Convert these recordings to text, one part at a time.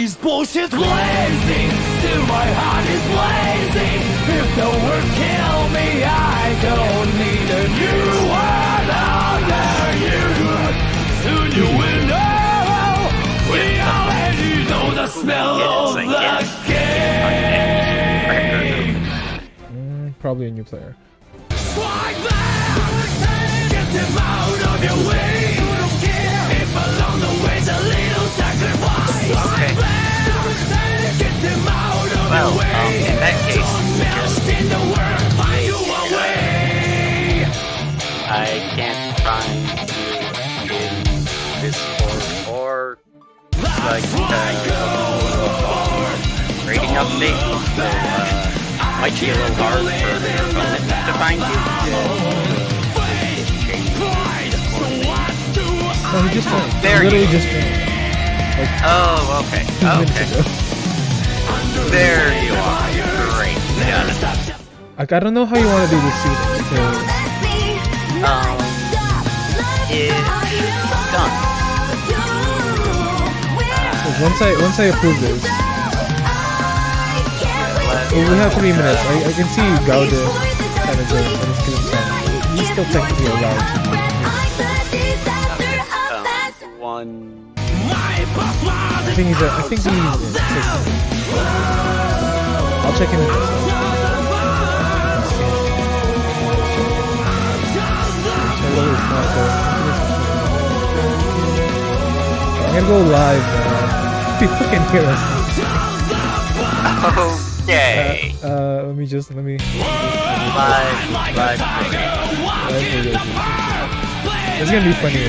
these bullshit blazing, still my heart is blazing. If the word kill me, I don't need a new word under you. Soon you will know, we already know the smell of the game. Probably a new player. Strike back, get them out of your way. You don't care if along the way's a little sacrifice. Strike back, get them out of your way. In that case, just in the world, find you a way. I can't find you in Discord or like rating update. So, might be a little hard for your opponent to find you. No, he just joined. There he literally you just joined. Like, oh, okay. 2 minutes ago. There you are. Great. Got it. Like, I don't know how you want to do this season because It's done. once I approve this, well, we have 3 minutes. I can see Gauda kind of going on his screen time. He's still technically allowed to. One. I think he's in. I'll check him in. I'm gonna go live now. People can hear us. Okay. Let me. Live. It's gonna be funny.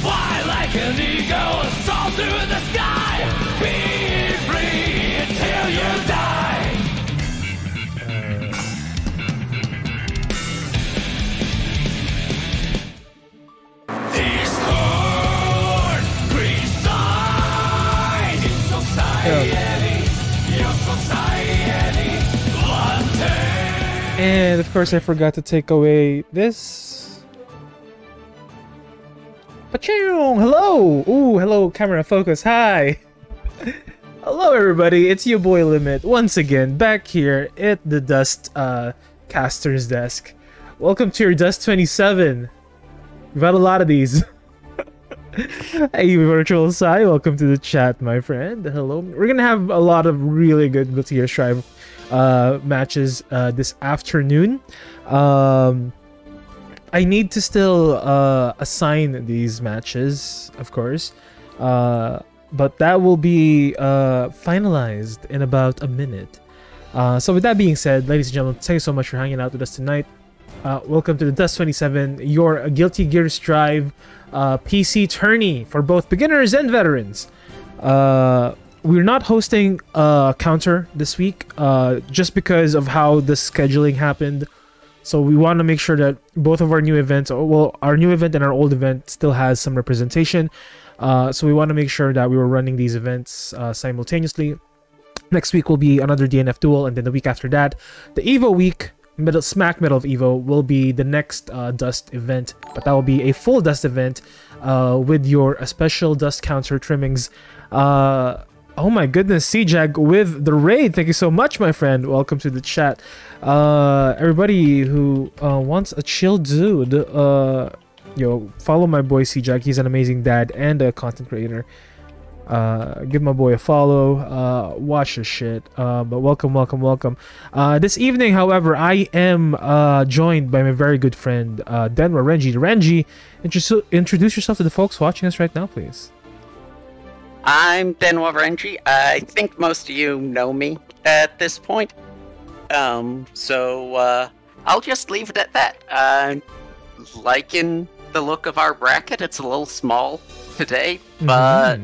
Fly like an eagle, soar through the sky. Be free until you die. Discord, reside in society. Your society. And of course, I forgot to take away this. Pachoo! Hello! Ooh, hello, camera focus. Hi! Hello, everybody. It's your boy Limit once again back here at the Dust caster's desk. Welcome to your Dust 27. We've had a lot of these. Hey, Virtual Sai, welcome to the chat, my friend. Hello. We're gonna have a lot of really good Guilty Gear Strive matches this afternoon. I need to still assign these matches, of course, but that will be finalized in about a minute. So with that being said, ladies and gentlemen, thank you so much for hanging out with us tonight. Welcome to the Dust 27, your Guilty Gear Strive PC Tourney for both beginners and veterans. We're not hosting a counter this week just because of how the scheduling happened. So we want to make sure that both of our new events, well, our new event and our old event still has some representation. So we want to make sure that we were running these events simultaneously. Next week will be another DNF duel, and then the week after that, the Evo week, smack middle of Evo, will be the next Dust event. But that will be a full Dust event with your special Dust counter trimmings. Oh my goodness, CJag with the raid. Thank you so much, my friend. Welcome to the chat. Everybody who wants a chill dude, follow my boy CJag. He's an amazing dad and a content creator. Give my boy a follow. Watch his shit. But welcome. This evening, however, I am joined by my very good friend, Denwa Renji. Renji, introduce yourself to the folks watching us right now, please. I'm Denwa Renji. I think most of you know me at this point. So I'll just leave it at that. Liking the look of our bracket, it's a little small today, but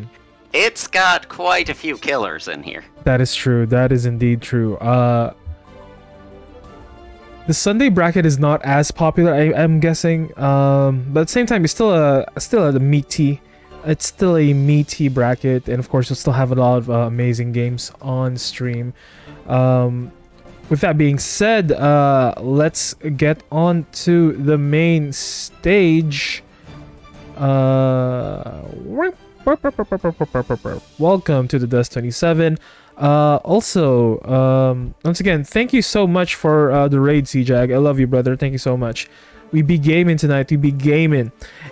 it's got quite a few killers in here. That is true. That is indeed true. The Sunday bracket is not as popular, I'm guessing. But at the same time, it's still a meaty. It's still a meaty bracket, and of course, we'll still have a lot of amazing games on stream. With that being said, let's get on to the main stage. Welcome to the DUST 27. Once again, thank you so much for the raid, CJag. I love you, brother. Thank you so much. We be gaming tonight. We be gaming.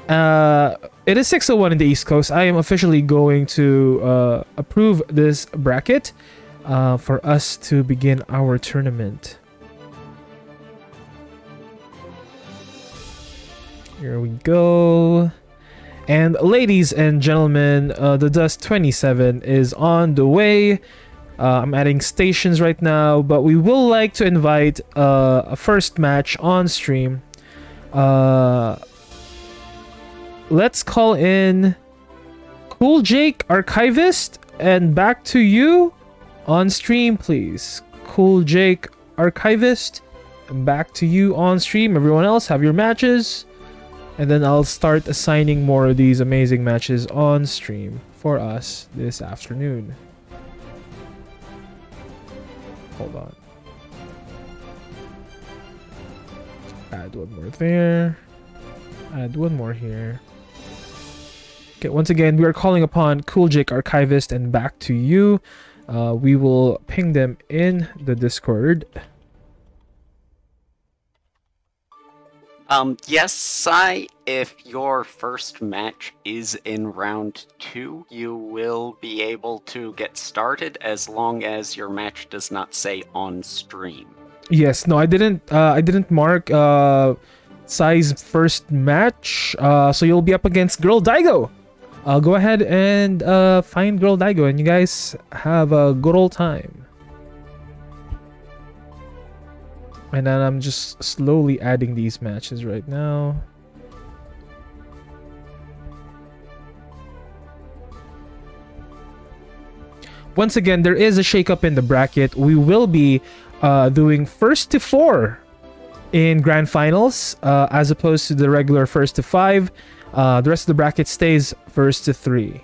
It is 6:01 in the East Coast. I am officially going to approve this bracket for us to begin our tournament. Here we go. And ladies and gentlemen, the DUST 27 is on the way. I'm adding stations right now, but we will like to invite a first match on stream. Let's call in Cool Jake, Archivist, and back to you on stream, please. Cool Jake, Archivist, and back to you on stream. Everyone else, have your matches. And then I'll start assigning more of these amazing matches on stream for us this afternoon. Hold on. Add one more there. Add one more here. Okay, once again, we are calling upon Cool Jake, Archivist, and back to you. We will ping them in the Discord. Yes, Sai, if your first match is in round 2, you will be able to get started as long as your match does not say on stream. Yes, no, I didn't mark Sai's first match, so you'll be up against Girl Daigo. Go ahead and find Girl Daigo, and you guys have a good old time. And then I'm just slowly adding these matches right now. Once again, there is a shakeup in the bracket. We will be doing first to 4 in grand finals, as opposed to the regular first to 5. The rest of the bracket stays first to 3.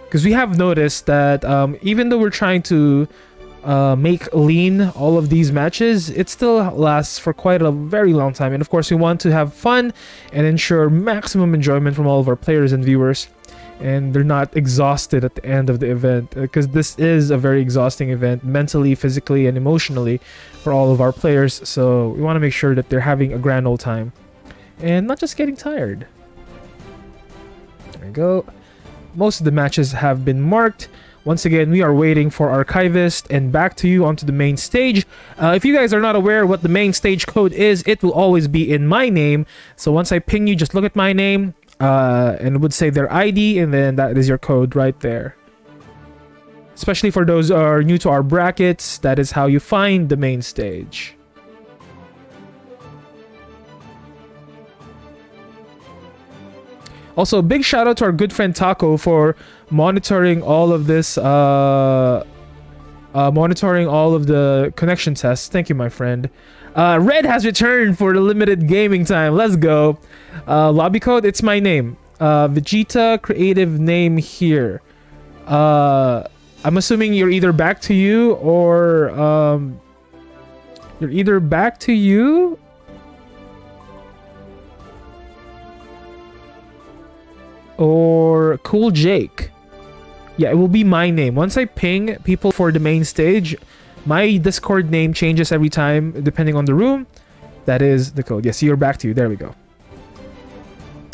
Because we have noticed that even though we're trying to make lean all of these matches, it still lasts for quite a very long time. And of course, we want to have fun and ensure maximum enjoyment from all of our players and viewers, and they're not exhausted at the end of the event, because this is a very exhausting event mentally, physically, and emotionally for all of our players. So we want to make sure that they're having a grand old time and not just getting tired. There we go. Most of the matches have been marked. Once again, we are waiting for Archivist and back to you onto the main stage. If you guys are not aware what the main stage code is, it will always be in my name. So once I ping you, just look at my name and it would say their ID, and then that is your code right there. Especially for those who are new to our brackets, that is how you find the main stage. Also, big shout out to our good friend Taco for monitoring all of this, monitoring all of the connection tests. Thank you, my friend. Red has returned for the limited gaming time. Let's go. Lobby code, it's my name. Vegeta creative name here. I'm assuming you're either back to you or you're either back to you or Cool Jake. Yeah, it will be my name. Once I ping people for the main stage, my Discord name changes every time depending on the room. That is the code. Yes, you're back to you. There we go.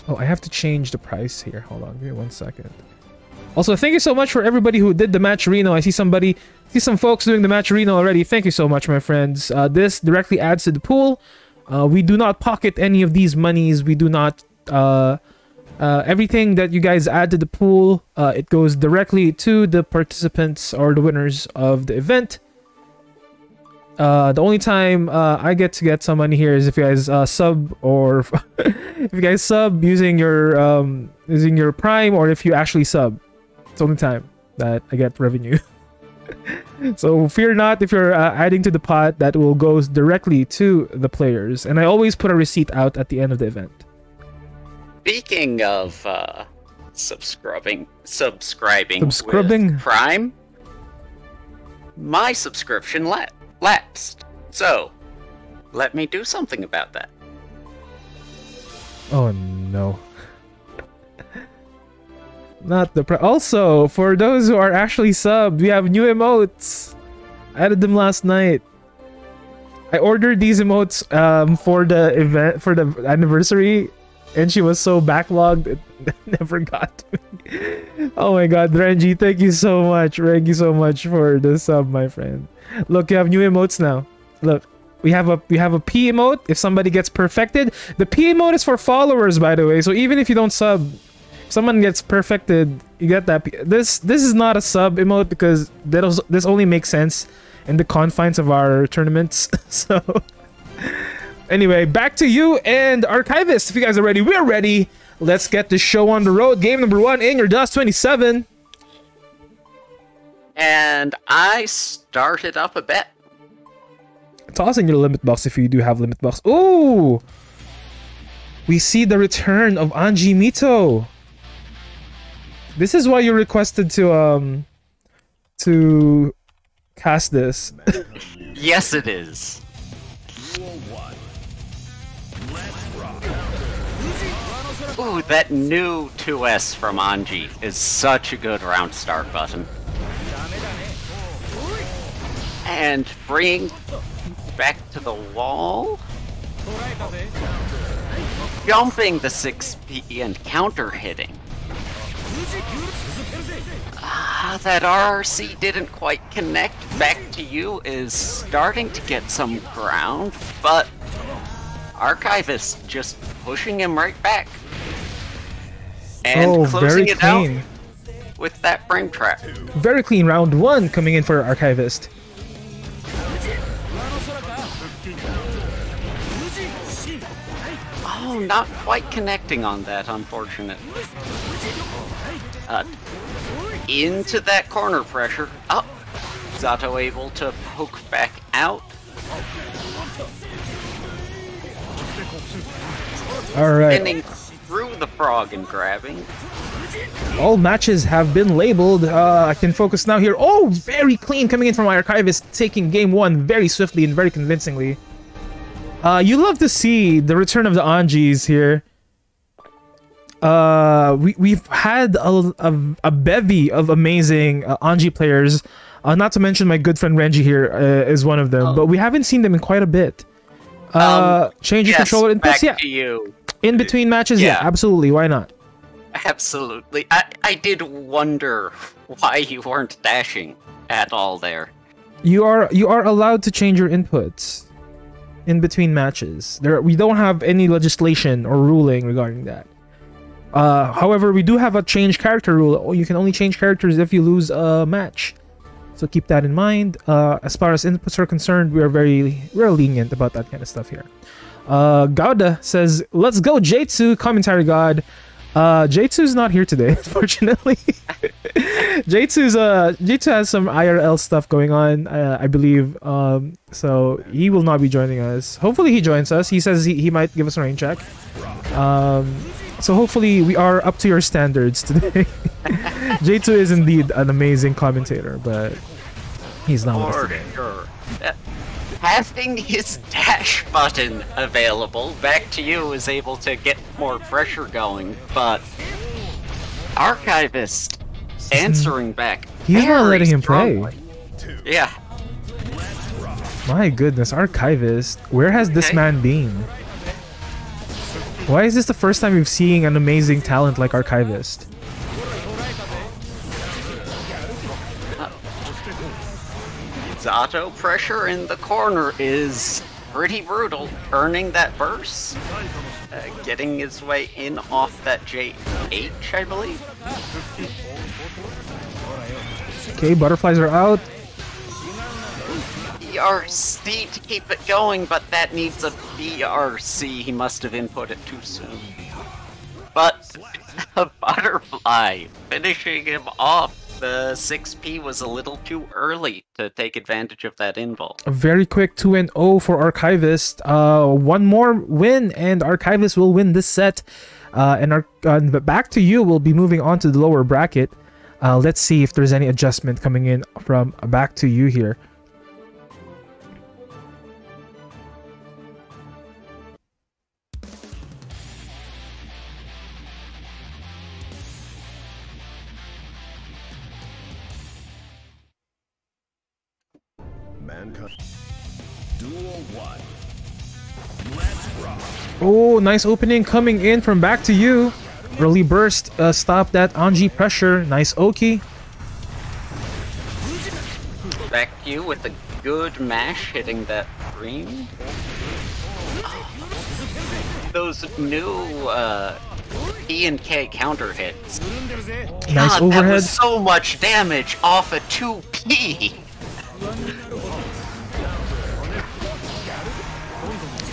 Oh, I have to change the price here. Hold on, give me 1 second. Also, thank you so much for everybody who did the matcherino. I see some folks doing the matcherino already. Thank you so much, my friends. This directly adds to the pool. We do not pocket any of these monies. We do not everything that you guys add to the pool, it goes directly to the participants or the winners of the event. The only time I get to get some money here is if you guys sub, or if you guys sub using your Prime, or if you actually sub. It's the only time that I get revenue. So fear not, if you're adding to the pot, that will go directly to the players. And I always put a receipt out at the end of the event. Speaking of subscribing with Prime, my subscription lapsed. So, let me do something about that. Oh no. Not the also, for those who are actually subbed, we have new emotes. I added them last night. I ordered these emotes for the event, for the anniversary, and she was so backlogged it never got to me. Oh my god, Renji, thank you so much. Thank you so much for the sub, my friend. Look, you have new emotes now. Look, we have a P emote if somebody gets perfected. The P emote is for followers, by the way, so even if you don't sub, if someone gets perfected, you get that. This is not a sub emote because this only makes sense in the confines of our tournaments. So anyway, back to you and Archivist. If you guys are ready, we're ready. Let's get the show on the road. Game number 1 in your DUST 27. And I started up a bet. Toss in your limit box if you do have limit box. Ooh! We see the return of Anji Mito. This is why you requested to cast this. Yes, it is. Ooh, that new 2S from Anji is such a good round start button. And bringing back to the wall. Jumping the 6P and counter hitting. That RRC didn't quite connect. Back to you is starting to get some ground, but Archivist just pushing him right back. And closing it out with that frame trap. Very clean round 1 coming in for Archivist. Oh, not quite connecting on that, unfortunate. Into that corner pressure. Oh, Zato able to poke back out. Alright. Spinning through the frog and grabbing. All matches have been labeled. I can focus now here. Oh, very clean coming in from Archivist, taking game 1 very swiftly and very convincingly. You love to see the return of the Anjis here. We've had a bevy of amazing Anji players. Not to mention my good friend Renji here is one of them, but we haven't seen them in quite a bit. Change your controller inputs, yeah. To you. In between matches, yeah, absolutely. Why not? Absolutely. I did wonder why you weren't dashing at all there. You are allowed to change your inputs in between matches. We don't have any legislation or ruling regarding that. However, we do have a change character rule. Oh, you can only change characters if you lose a match. So keep that in mind. As far as inputs are concerned, we're lenient about that kind of stuff here. Gauda says, "Let's go, J2, commentary god." J2's not here today, unfortunately. J2 has some IRL stuff going on, I believe. So he will not be joining us. Hopefully he joins us. He says he might give us a rain check. So hopefully we are up to your standards today. J2 is indeed an amazing commentator, but he's not with us today. Sure. Having his dash button available, back to you is able to get more pressure going, but Archivist answering back. He's not letting him strongly. play. Yeah. My goodness, Archivist, where has this man been? Why is this the first time we've seen an amazing talent like Archivist? Zato pressure in the corner is pretty brutal, earning that burst. Getting his way in off that JH, I believe. Okay, butterflies are out. BRC to keep it going, but that needs a BRC. He must have input it too soon. But a butterfly finishing him off. The 6P was a little too early to take advantage of that invul. A very quick 2-0 for Archivist. One more win and Archivist will win this set. And back to you, we'll be moving on to the lower bracket. Let's see if there's any adjustment coming in from back to you here. Duel 1. Let's rock. Oh, nice opening coming in from back to you. Early burst, stop that Anji pressure. Nice Oki. Back to you with a good mash hitting that green. Those new E and K counter hits. Nice God, overhead. that was so much damage off a 2P.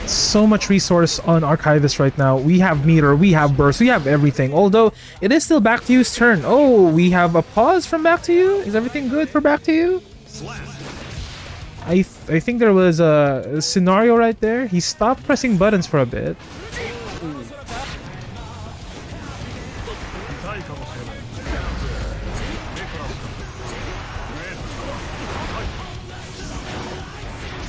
So much resource on Archivist right now. We have meter, we have burst, we have everything. Although it is still back to you's turn. Oh, we have a pause from back to you. Is everything good for back to you? I think there was a scenario right there. He stopped pressing buttons for a bit.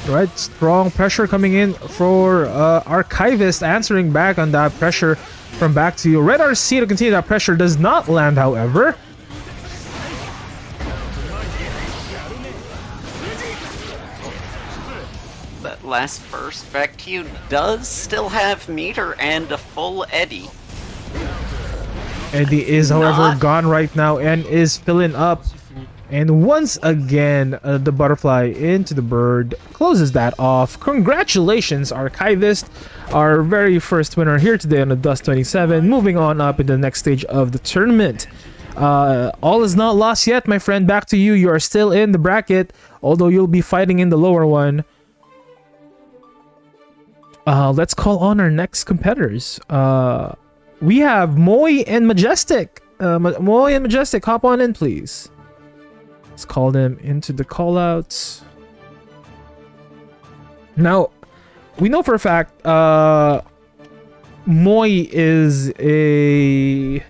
Right, strong pressure coming in for Archivist, answering back on that pressure from back to you. Red RC to continue that pressure does not land, however. That last burst back to you does still have meter and a full Eddie. Eddie is, however, gone right now and is filling up. And once again, the butterfly into the bird closes that off. Congratulations, Archivist, our very first winner here today on the DUST 27. Moving on up in the next stage of the tournament. All is not lost yet, my friend. Back to you. You are still in the bracket, although you'll be fighting in the lower one. Let's call on our next competitors. We have Moy and Majestic. Moy and Majestic, hop on in, please. Let's call them into the callouts. Now, we know for a fact Moy is a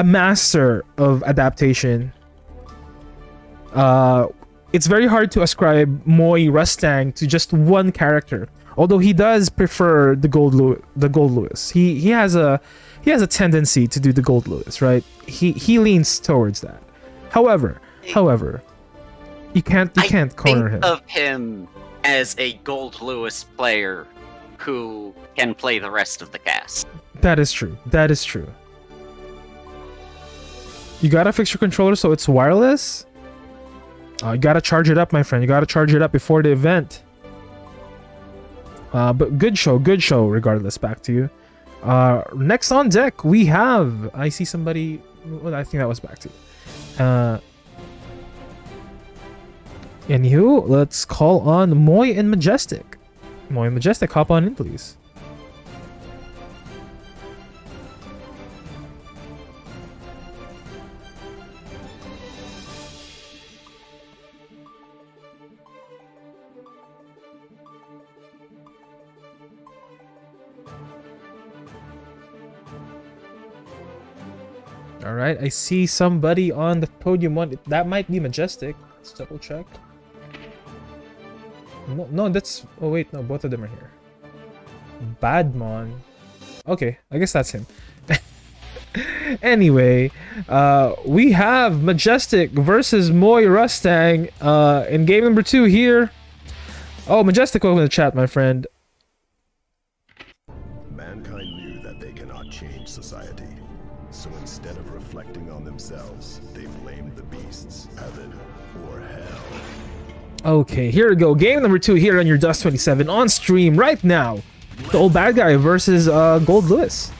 master of adaptation. It's very hard to ascribe Moy Rustang to just one character, although he does prefer the Gold Lewis. He has a tendency to do the Gold Lewis, right? He leans towards that. However, you can't corner him. I think of him as a Gold Lewis player who can play the rest of the cast. That is true. That is true. You gotta fix your controller so it's wireless. You gotta charge it up, my friend. You gotta charge it up before the event. But good show regardless. Back to you. Next on deck we have, I see somebody. Well, I think that was back to you. Anywho, let's call on Moy and Majestic. Moy and Majestic, hop on in, please. All right, I see somebody on the podium one. That might be Majestic. Let's double check. No, that's... Oh, wait, no, both of them are here. Badmon. Okay, I guess that's him. Anyway, we have Majestic versus Moy Rustang in game number 2 here. Oh, Majestic, welcome to the chat, my friend. Mankind knew that they cannot change society. So instead of reflecting on themselves, they blamed the beasts, heaven, or hell. Okay, here we go. Game number 2 here on your DUST 27 on stream right now. The old bad guy versus Gold Lewis.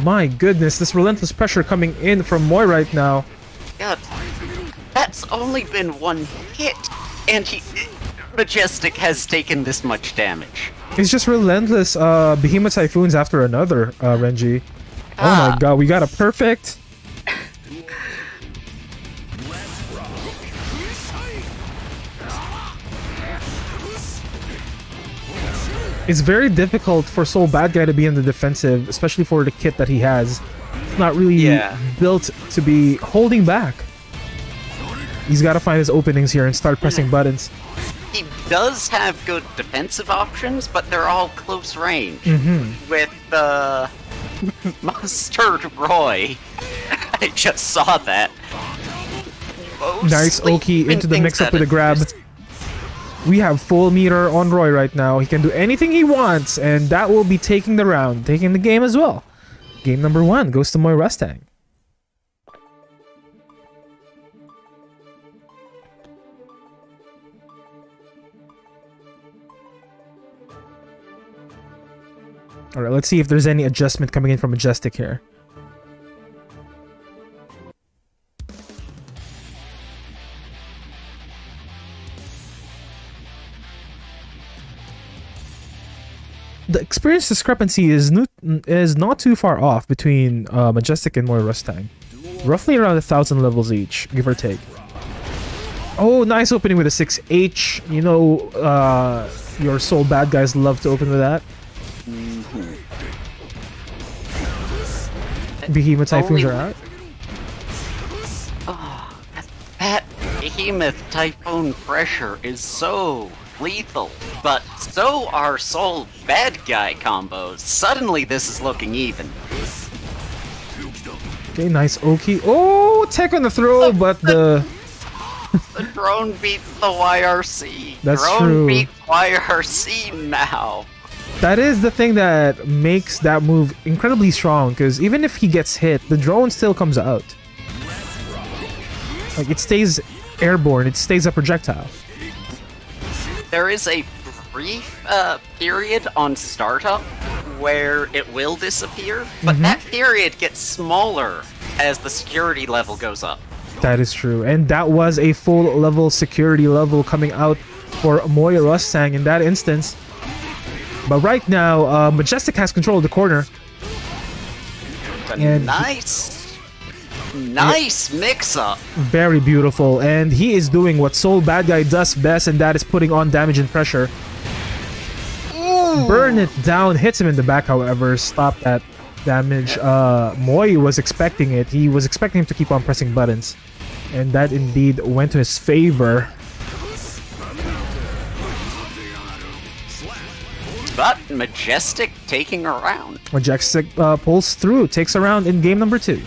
My goodness, this relentless pressure coming in from Moy right now. God, that's only been one hit, and Majestic has taken this much damage. It's just relentless Behemoth Typhoons after another, Renji. Oh my god, we got a perfect. It's very difficult for Soul Bad Guy to be in the defensive, especially for the kit that he has. It's not really built to be holding back. He's got to find his openings here and start pressing buttons. He does have good defensive options, but they're all close range. With Mustard Roy. I just saw that. Nice Oki into the mix-up with a grab. We have full meter on Roy right now. He can do anything he wants, and that will be taking the round, taking the game as well. Game number 1 goes to Moy Rustang. Alright, let's see if there's any adjustment coming in from Majestic here. The experience discrepancy is not too far off between Majestic and Moy Rustang. Roughly around 1,000 levels each, give or take. Oh, nice opening with a 6H. You know, your soul bad guys love to open with that. Behemoth Typhoons are out. Oh, that Behemoth Typhoon pressure is so lethal, but so are soul bad guy combos. Suddenly this is looking even. Okay, nice Oki. Oh, tech on the throw, but the drone beats the YRC. That's drone true. beats YRC now. That is the thing that makes that move incredibly strong, because even if he gets hit, the drone still comes out. Like, it stays airborne, it stays a projectile. There is a brief period on startup where it will disappear, but that period gets smaller as the security level goes up. That is true, and that was a full level security level coming out for Moy Rustang in that instance. But right now, Majestic has control of the corner. And nice mix-up. Very beautiful, and he is doing what Soul Bad Guy does best, and that is putting on damage and pressure. Ooh. Burn it down, hits him in the back, however, stop that damage. Moy was expecting it. He was expecting him to keep on pressing buttons, and that indeed went to his favor. But Majestic taking a round. Majestic pulls through, takes a round in game number 2.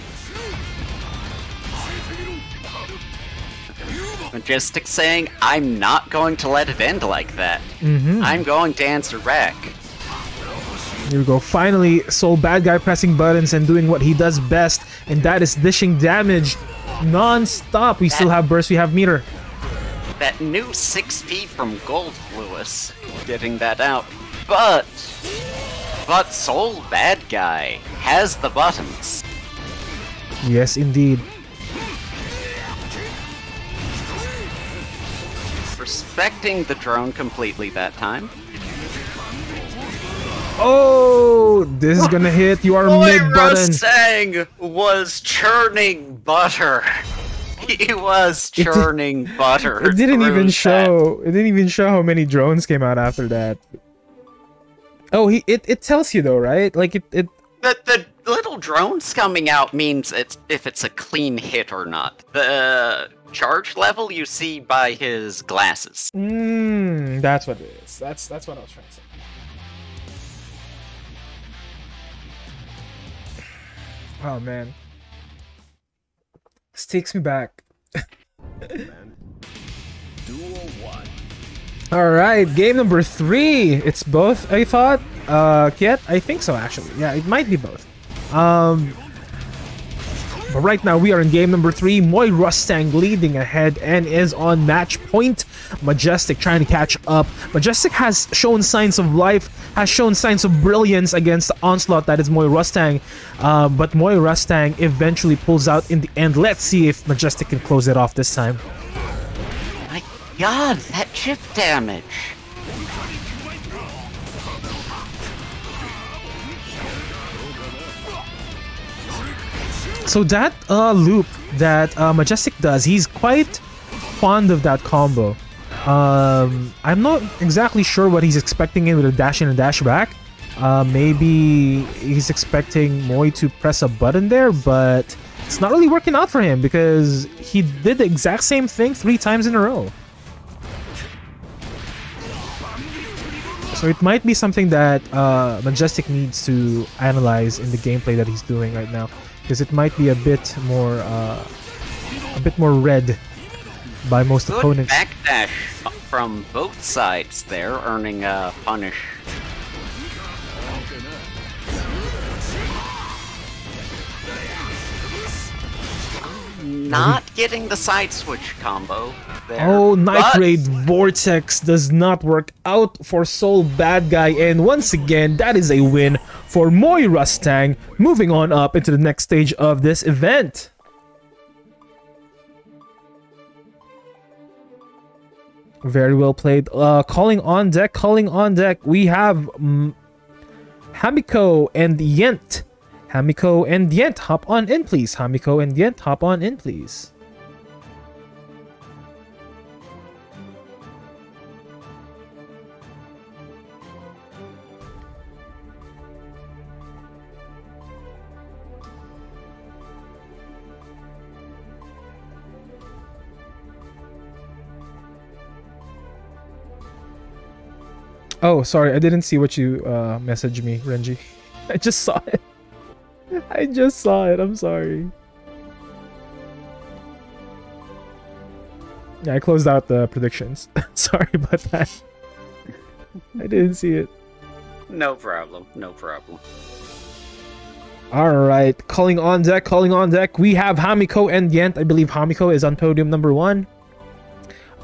Majestic saying, I'm not going to let it end like that. I'm going to answer back. Here we go. Finally, Soul Bad Guy pressing buttons and doing what he does best, and that is dishing damage non-stop. We still have burst, we have meter. That new 6P from Gold Lewis getting that out. But Soul Bad Guy has the buttons. Yes, indeed. Respecting the drone completely that time. Oh, this is gonna hit. You are mid-button. Moy Rustang was churning butter. He was churning butter. It didn't even show. It didn't even show how many drones came out after that. Oh, it tells you though, right? Like it The little drones coming out means if it's a clean hit or not. The charge level you see by his glasses. That's what it is. That's what I was trying to say. Oh man, this takes me back. All right, game number 3. It's both, I thought. Kiet? I think so, actually. Yeah, it might be both. But right now, we are in game number 3. Moy Rustang leading ahead and is on match point. Majestic trying to catch up. Majestic has shown signs of life, has shown signs of brilliance against the onslaught that is Moy Rustang. But Moy Rustang eventually pulls out in the end. Let's see if Majestic can close it off this time. My god, that chip damage. So that loop that Majestic does, he's quite fond of that combo. I'm not exactly sure what he's expecting in with a dash in and dash back. Maybe he's expecting Moy to press a button there, but it's not really working out for him because he did the exact same thing 3 times in a row. So it might be something that Majestic needs to analyze in the gameplay that he's doing right now, because it might be a bit more red by most Good opponents. backdash from both sides there, earning a punish. Not getting the side switch combo there. Oh, Night but Raid Vortex does not work out for Soul Bad Guy, and once again, that is a win for Moy Rustang, moving on up into the next stage of this event. Very well played. Calling on deck, we have Hamiko and Yent. Hamiko and Yent, hop on in, please. Hamiko and Yent, hop on in, please. Oh, sorry, I didn't see what you messaged me, Renji. I just saw it. I just saw it, I'm sorry. Yeah, I closed out the predictions. Sorry about that. I didn't see it. no problem, no problem. Alright, calling on deck, we have Hamiko and Yent. I believe Hamiko is on podium number 1.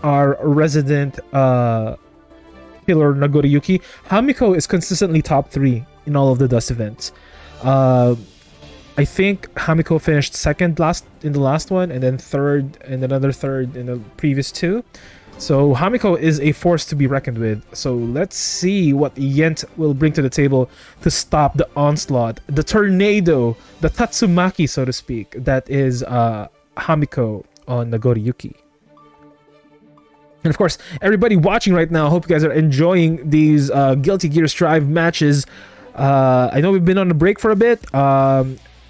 Our resident killer Nagoriyuki. Hamiko is consistently top 3 in all of the Dust events. I think Hamiko finished second in the last one, and then third, and another third in the previous 2. So Hamiko is a force to be reckoned with. So let's see what Yent will bring to the table to stop the onslaught, the tornado, the Tatsumaki, so to speak, that is Hamiko on Nagoriyuki. And of course, everybody watching right now, I hope you guys are enjoying these Guilty Gear Strive matches. I know we've been on a break for a bit,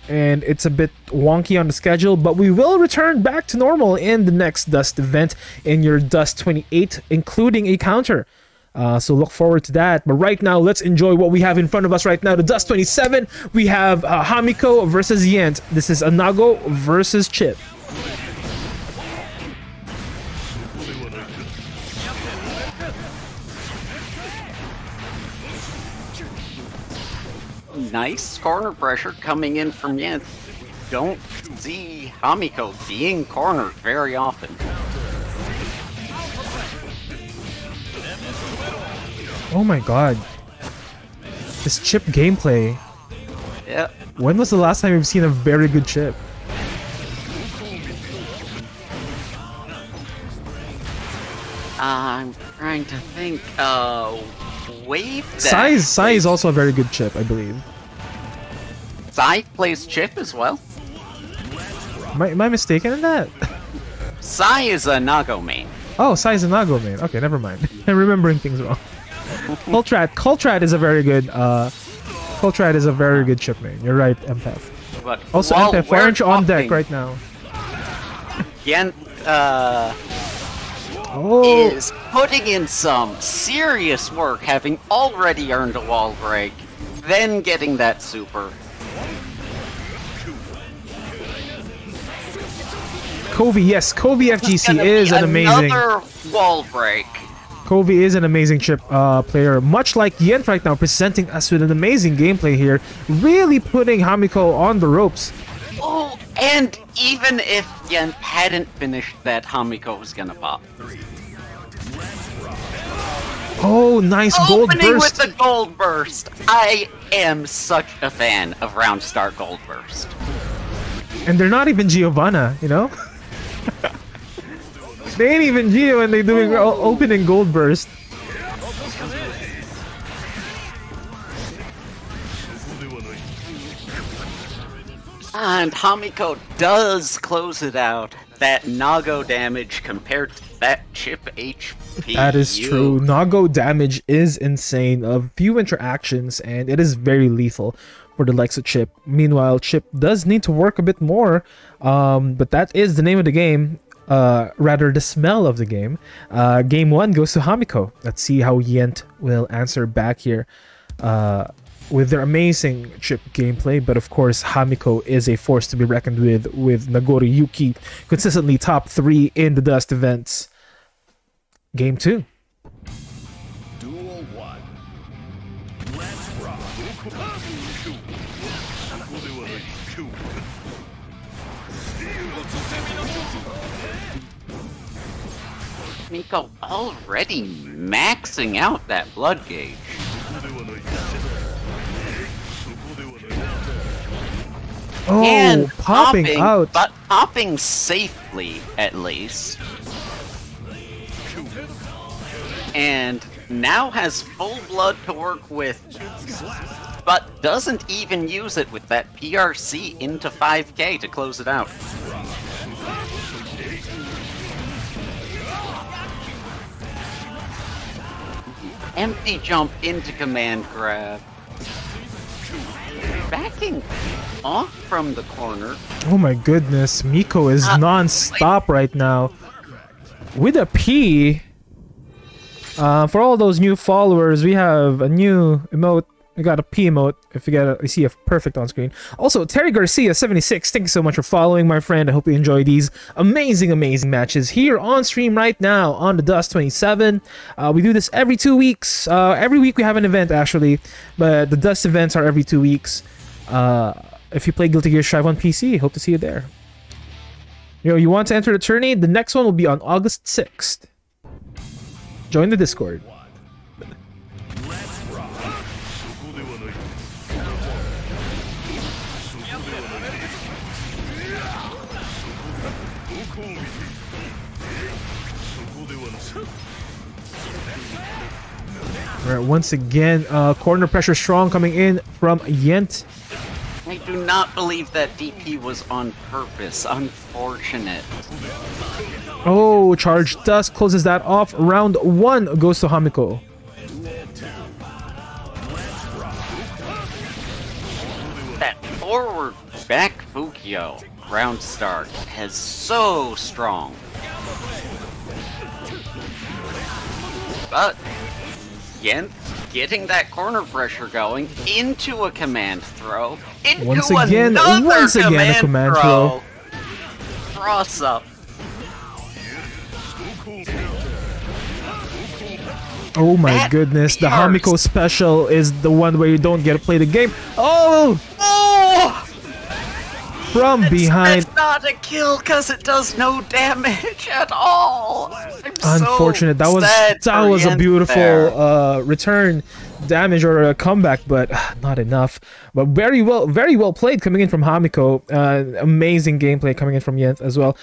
and it's a bit wonky on the schedule, but we will return back to normal in the next Dust event in your Dust 28, including a counter. So look forward to that. But right now, let's enjoy what we have in front of us right now. The Dust 27, we have Hamiko versus Yent. This is Anago versus Chip. Nice corner pressure coming in from Yent. We don't see Hamiko being cornered very often. Oh my god. This Chip gameplay. Yeah. When was the last time we've seen a very good Chip? I'm trying to think. Wave Sai is also a very good Chip, I believe. Sai plays Chip as well. Am I mistaken in that? Sai is a Nago main. Oh, Sai is a Nago main. Okay, never mind. I'm remembering things wrong. Coltrad is a very good Coltrad is a very good Chip main. You're right, Empath. But Also, Empath, orange on deck right now. Yent Oh, is putting in some serious work, having already earned a wall break, then getting that super. Kovi, yes, Kovi FGC is an amazing. Another wall break. Kovi is an amazing Chip player, much like Yent right now, presenting us with an amazing gameplay here, really putting Hamiko on the ropes. Oh, and even if Yent hadn't finished that, Hamiko was gonna pop. Oh, nice gold Opening burst. with the gold burst. I am such a fan of round start gold burst. And they're not even Giovanna, you know? They ain't even Gio and they're doing opening gold burst. And Hamiko does close it out. That Nago damage compared to that Chip HP. That is true. Nago damage is insane. A few interactions and it is very lethal for the likes of Chip. Meanwhile, Chip does need to work a bit more, but that is the name of the game. Rather the smell of the game. Game 1 goes to Hamiko. Let's see how Yent will answer back here. with their amazing chip gameplay, but of course Hamiko is a force to be reckoned with Nagori Yuki consistently top 3 in the Dust events. Game 2. Duel 1. Let's rock. Hamiko already maxing out that blood gauge. Oh, And popping out. but popping safely at least. And now has full blood to work with, but doesn't even use it with that PRC into 5k to close it out. Empty jump into command grab. Backing off from the corner. Oh my goodness, Miko is non-stop right now. With a P, for all those new followers, we have a new emote. We got a P emote. If you see a perfect on screen. Also, Terry Garcia 76. Thank you so much for following, my friend. I hope you enjoy these amazing matches here on stream right now on the DUST 27. We do this every 2 weeks. Every week we have an event actually, but the DUST events are every 2 weeks. If you play Guilty Gear Strive on PC, hope to see you there. You want to enter the tourney? The next one will be on August 6th. Join the Discord. Alright, once again, corner pressure strong coming in from Yent. I do not believe that DP was on purpose. Unfortunate. Oh, Charge Dust closes that off. Round 1 goes to Hamiko. That forward back Fukio round start is so strong. But Yent getting that corner pressure going into a command throw. Into Once again a command throw. Cross up. Oh my goodness, the Hamiko special is the one where you don't get to play the game. Oh! Oh! From behind. It's not a kill because it does no damage at all. Unfortunate. That was a beautiful return damage or a comeback, but not enough. But very well played coming in from Hamiko. Amazing gameplay coming in from Yent as well.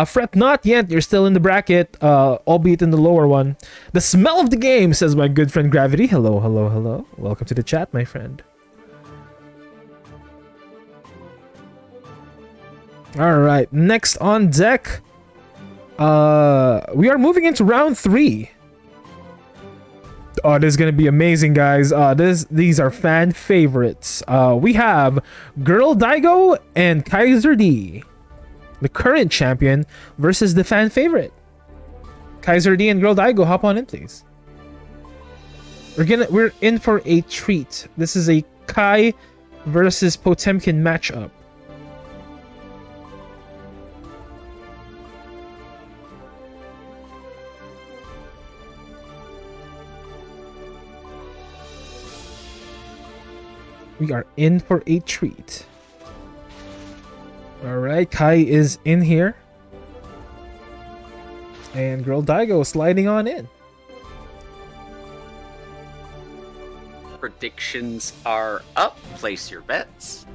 Fret not, Yent, you're still in the bracket, albeit in the lower one. The smell of the game, says my good friend Gravity. Hello, hello, hello. Welcome to the chat, my friend. Alright, next on deck, we are moving into round 3. Oh, this is gonna be amazing, guys. These are fan favorites. We have Girl Daigo and Kaiser D, the current champion, versus the fan favorite. Kaiser D and Girl Daigo, hop on in, please. We're in for a treat. This is a Kai versus Potemkin matchup. We are in for a treat. Alright, Kai is in here. And Girl Daigo sliding on in. Predictions are up. Place your bets.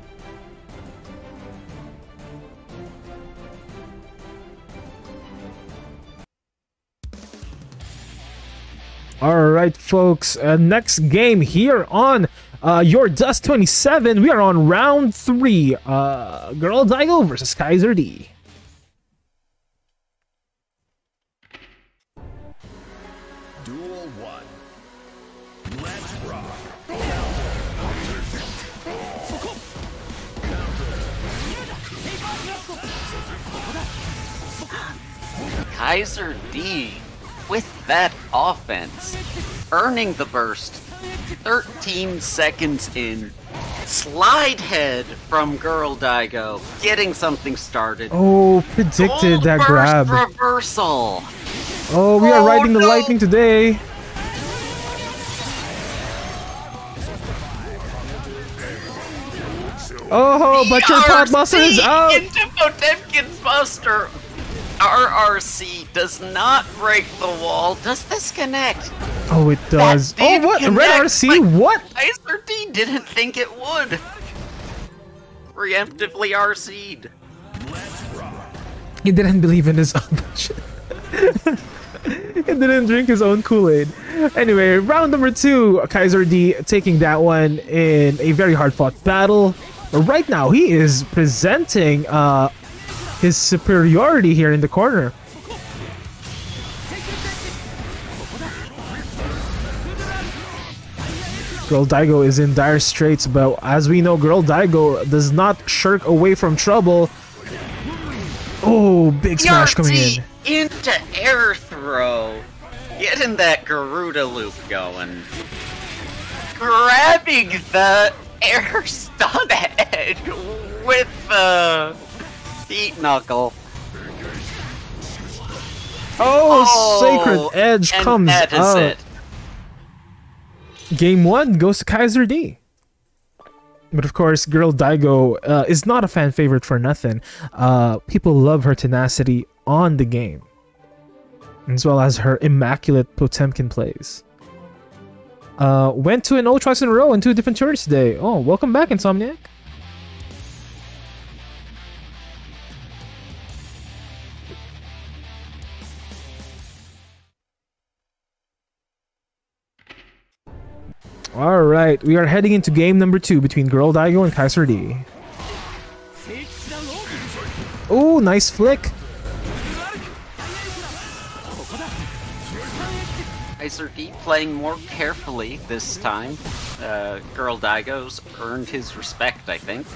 Alright, folks. Next game here on your DUST 27. We are on round 3. Girl Daigo versus Kaiser D. Duel 1. Let's rock. Kaiser D with that offense, earning the burst 13 seconds in. Slide head from Girl Daigo, getting something started. Oh, predicted that grab. Reversal. Oh, we are riding the lightning today. Oh, but your pot buster is out. Into Potemkin's Buster. RRC does not break the wall. Does this connect? Oh, it does. Oh, what? Red RC? What? Kaiser D didn't think it would. Preemptively RC'd. He didn't believe in his own shit. He didn't drink his own Kool-Aid. Anyway, round number 2. Kaiser D taking that one in a very hard-fought battle. But right now, he is presenting his superiority here in the corner. Girl Daigo is in dire straits, but as we know, Girl Daigo does not shirk away from trouble. Oh, big smash coming in. Into air throw. Getting that Garuda loop going. Grabbing the air stun edge with the feet knuckle. Oh, Sacred Edge comes that is out. it. Game 1 goes to Kaiser D. But of course, Girl Daigo is not a fan favorite for nothing. People love her tenacity on the game, as well as her immaculate Potemkin plays. Went to an old twice in a row in 2 different tours today. Oh, welcome back, Insomniac. Alright, we are heading into game number 2 between Girl Daigo and Kaiser D. Oh, nice flick. Kaiser D playing more carefully this time. Girl Daigo's earned his respect, I think.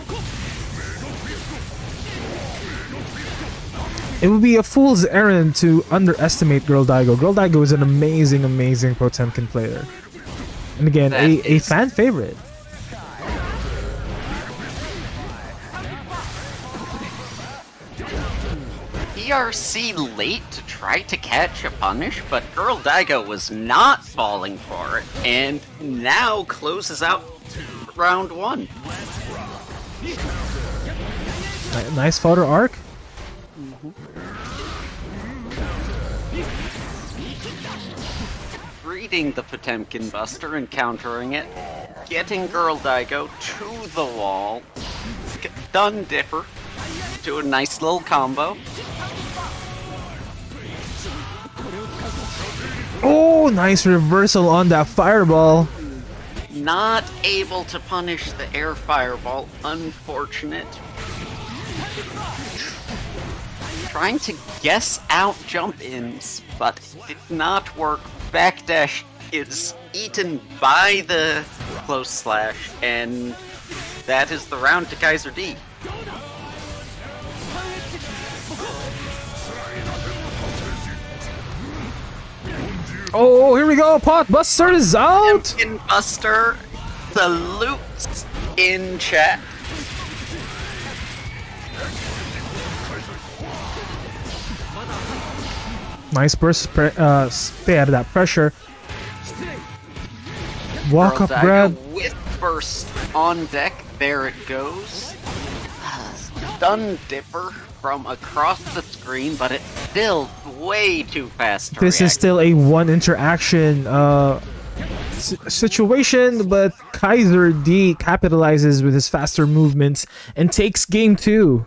It would be a fool's errand to underestimate Girl Daigo. Girl Daigo is an amazing, amazing Potemkin player. And again, a fan favorite. ERC late to try to catch a punish, but Girl Daigo was not falling for it, and now closes out round 1. Nice photo arc. Reading the Potemkin Buster and countering it, getting Girl Daigo to the wall, done Dipper, do a nice little combo. Oh, nice reversal on that fireball. Not able to punish the air fireball, unfortunate. Trying to guess out jump-ins, but did not work. Backdash is eaten by the close slash, and that is the round to Kaiser D. Oh, here we go. Pot Buster is out. Pumpkin Buster salutes in chat. Nice burst. Stay out of that pressure. Walk up grab. With burst on deck. There it goes. Stun Dipper from across the screen, but it's still way too fast to This is still a one interaction situation, but Kaiser D capitalizes with his faster movements and takes game 2.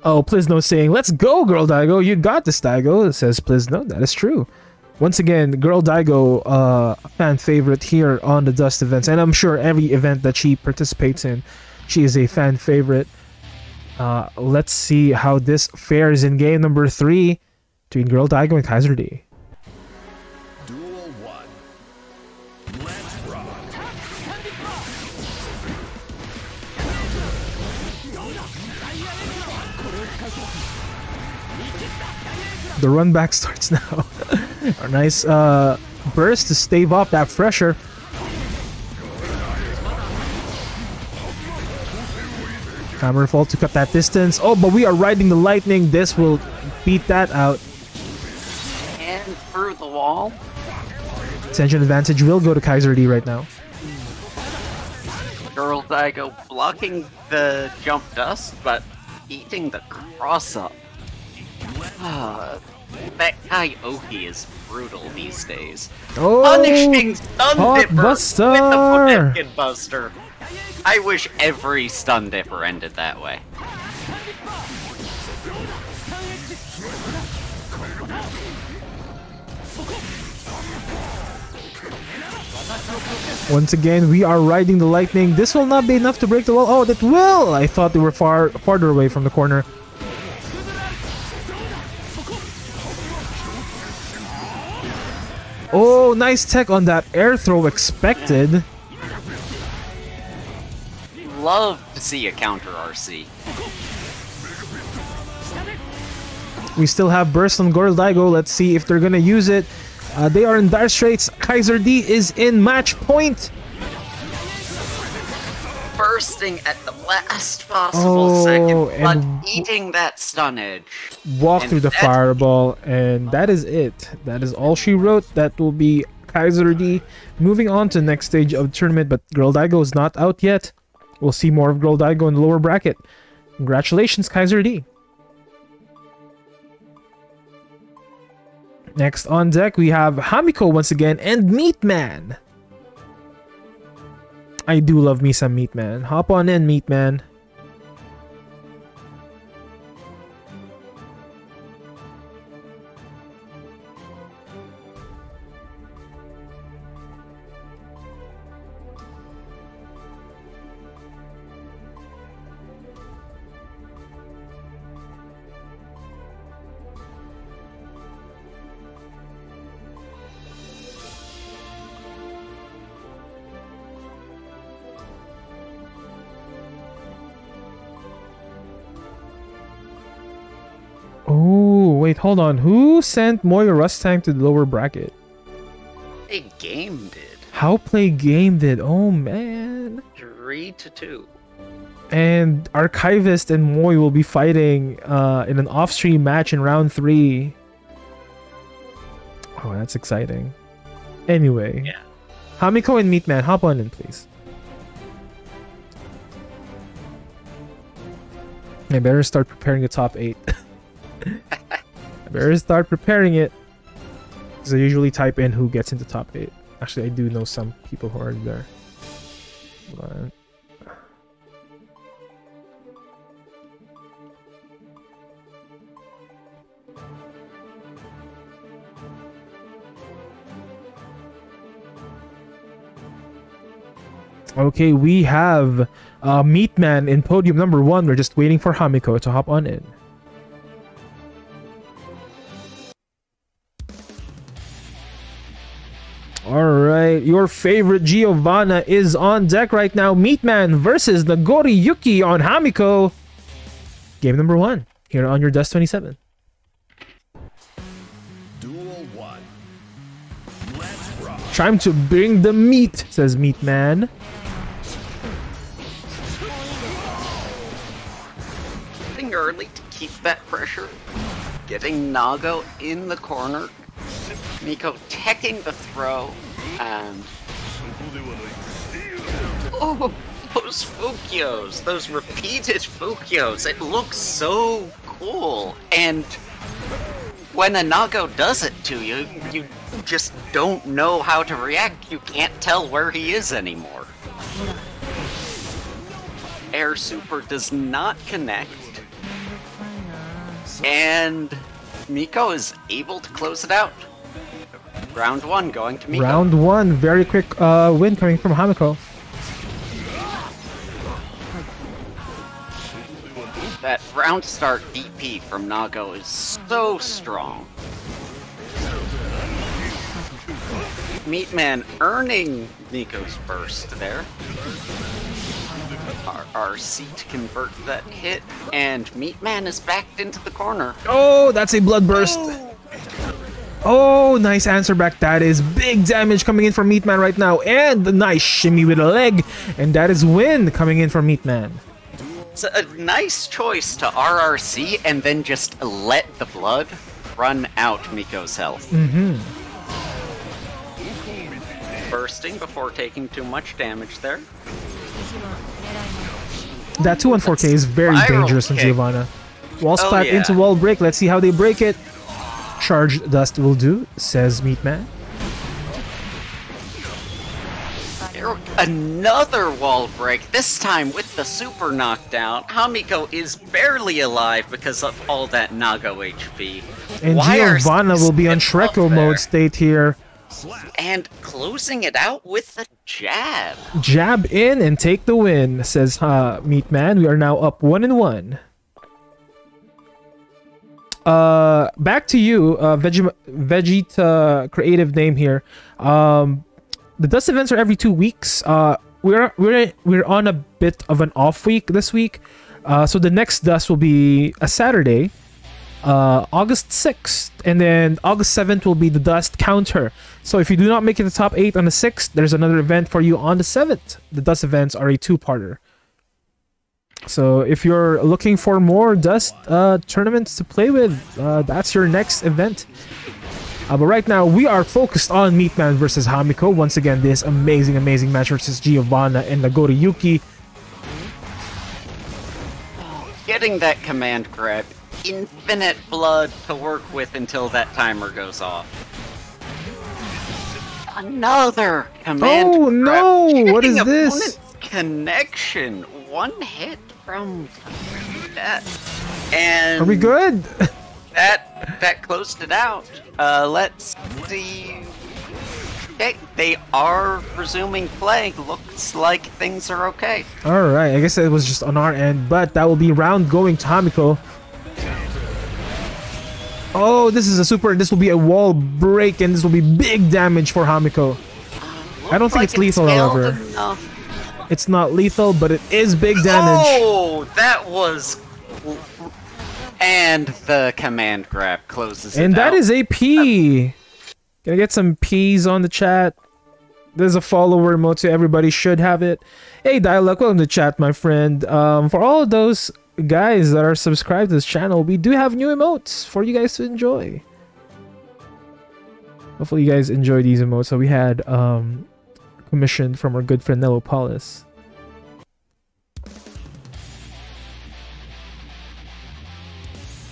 Oh, Plizno saying, "Let's go, Girl Daigo. You got this, Daigo," says Plizno. That is true. Once again, Girl Daigo, a fan favorite here on the Dust events, and I'm sure every event that she participates in, she is a fan favorite. Let's see how this fares in game number 3 between Girl Daigo and Kaiser D. Duel 1. Let's rock. The run back starts now. A nice burst to stave off that pressure. Hammerfall to cut that distance. Oh, but we are riding the lightning. This will beat that out. And through the wall. Tension advantage will go to Kaiser D right now. Girl Daigo blocking the jump dust, but eating the cross up. That Kyoki is brutal these days. Oh, Punishing Stun Dipper Buster with the Potemkin Buster. I wish every Stun Dipper ended that way. Once again, we are riding the lightning. This will not be enough to break the wall. Oh, that will! I thought they were farther away from the corner. Oh, nice tech on that air throw expected. Love to see a counter RC. We still have burst on Girl Daigo. Let's see if they're gonna use it. They are in dire straits. Kaiser D is in match point. Bursting at the last possible second, but eating that stun edge. Walk through the fireball, and that is it. That is all she wrote. That will be Kaiser D moving on to the next stage of the tournament, but Girl Daigo is not out yet. We'll see more of Girl Daigo in the lower bracket. Congratulations, Kaiser D. Next on deck, we have Hamiko once again and Meatman. I do love me some Meatman. Hop on in, Meatman. Oh, wait, hold on. Who sent Moy Rustang to the lower bracket? Play Game did. How Play Game did? Oh, man. 3-2. And Archivist and Moy will be fighting in an off-stream match in round 3. Oh, that's exciting. Anyway. Yeah. Hamiko and Meatman, hop on in, please. I better start preparing the top 8. I better start preparing it. Because I usually type in who gets into top 8. Actually, I do know some people who are there. Hold on. Okay, we have Meatman in podium number 1. We're just waiting for Hamiko to hop on in. Alright, your favorite Giovanna is on deck right now. Meatman versus Nagori Yuki on Hamiko. Game number 1 here on your DUST 27. Duel 1. Let's rock. Time to bring the meat, says Meatman. Getting early to keep that pressure. Getting Nago in the corner. Miko teching the throw, and oh, those Fukios, those repeated Fukios, it looks so cool. And when Anago does it to you, you just don't know how to react. You can't tell where he is anymore. Air Super does not connect, and Miko is able to close it out. Round 1 going to Miko. Round 1, very quick win coming from Hamiko. That round start DP from Nago is so strong. Meatman earning Miko's burst there. RC to convert that hit, and Meatman is backed into the corner. Oh, that's a blood burst. Oh, nice answer back. That is big damage coming in from Meatman right now. And the nice shimmy with a leg. And that is win coming in from Meatman. It's a nice choice to RRC and then just let the blood run out Miko's health. Bursting before taking too much damage there. That 2-on-4K is very dangerous in Giovanna. Wall splat into wall break. Let's see how they break it. Charged dust will do, says Meatman. Another wall break, this time with the super knockdown. Hamiko is barely alive because of all that Nago HP. And Giovanna will be on Shreko mode state here. And closing it out with the jab. Jab in and take the win, says Meatman. We are now up 1-1. Back to you, Vegeta creative name here. The Dust events are every 2 weeks. We're on a bit of an off week this week. So the next Dust will be a Saturday, August 6th, and then August 7th will be the Dust counter. So if you do not make it to the top 8 on the 6th, there's another event for you on the 7th. The Dust events are a 2-parter. So if you're looking for more Dust tournaments to play with, that's your next event. But right now, we are focused on Meatman versus Hamiko. Once again, this amazing match versus Giovanna and Nagori Yuki. Getting that command grab. Infinite blood to work with until that timer goes off. Another command grab. No! What is this? Connection. One hit from that. And are we good? That closed it out. Let's see. Okay, they are resuming play. Looks like things are okay. Alright, I guess it was just on our end, but that will be round going to Hamiko. Oh, this is a super. This will be a wall break, and this will be big damage for Hamiko. I don't think it's lethal, however. It's not lethal, but it is big damage. Oh, that was... And the command grab closes it out. And that is a P. Gonna get some P's on the chat. There's a follower emote, so everybody should have it. Hey, Dialogue, welcome to chat, my friend. For all of those guys that are subscribed to this channel, we do have new emotes for you guys to enjoy. Hopefully you guys enjoy these emotes. So we had commissioned from our good friend Nello Paulus.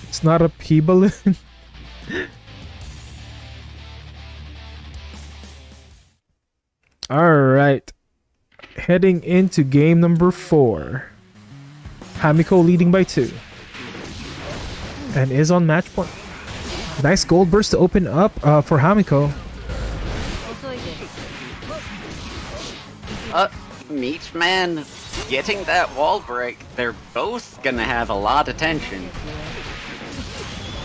It's not a P balloon. Alright. Heading into game number 4. Hamiko leading by 2. And is on match point. Nice gold burst to open up for Hamiko. Meatman getting that wall break. They're both gonna have a lot of tension.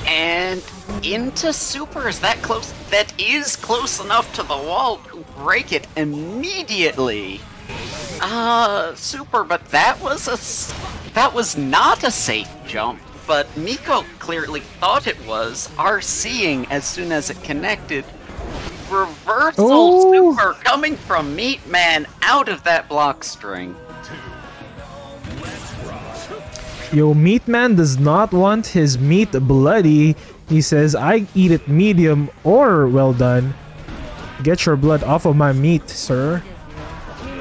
And into supers, that close. That is close enough to the wall to break it immediately. Super, but that was not a safe jump. But Miko clearly thought it was. RCing as soon as it connected. Reversal super coming from Meatman out of that block string. Yo, Meatman does not want his meat bloody. He says, I eat it medium or well done. Get your blood off of my meat, sir.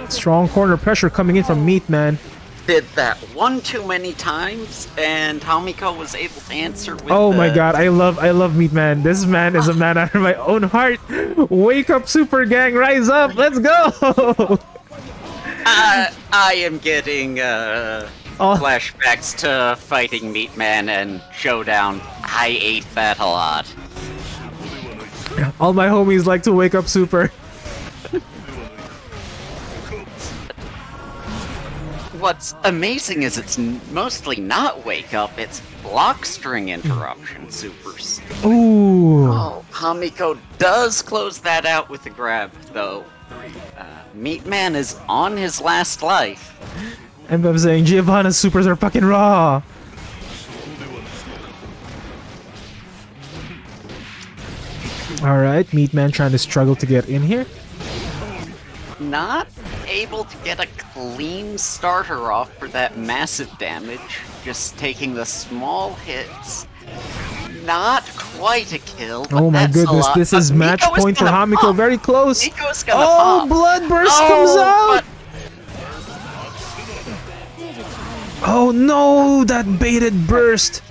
Strong corner pressure coming in from Meatman. Did that one too many times, and Hamiko was able to answer with my god, I love Meatman. This man is a man after my own heart. Wake up, super gang, rise up, let's go! I am getting flashbacks to fighting Meatman and Showdown. I ate that a lot. All my homies like to wake up super. What's amazing is it's mostly not wake up, it's block string interruption supers. Ooh. Oh, Hamiko does close that out with the grab, though. Meatman is on his last life. And I'm saying Giovanna's supers are fucking raw. Alright, Meatman trying to struggle to get in here. Not able to get a clean starter off for that massive damage. Just taking the small hits. Not quite a kill, but oh my goodness, this is match point for Hamiko. Pop. Very close. Hamiko's gonna pop. Blood burst comes out. Oh no, that baited burst.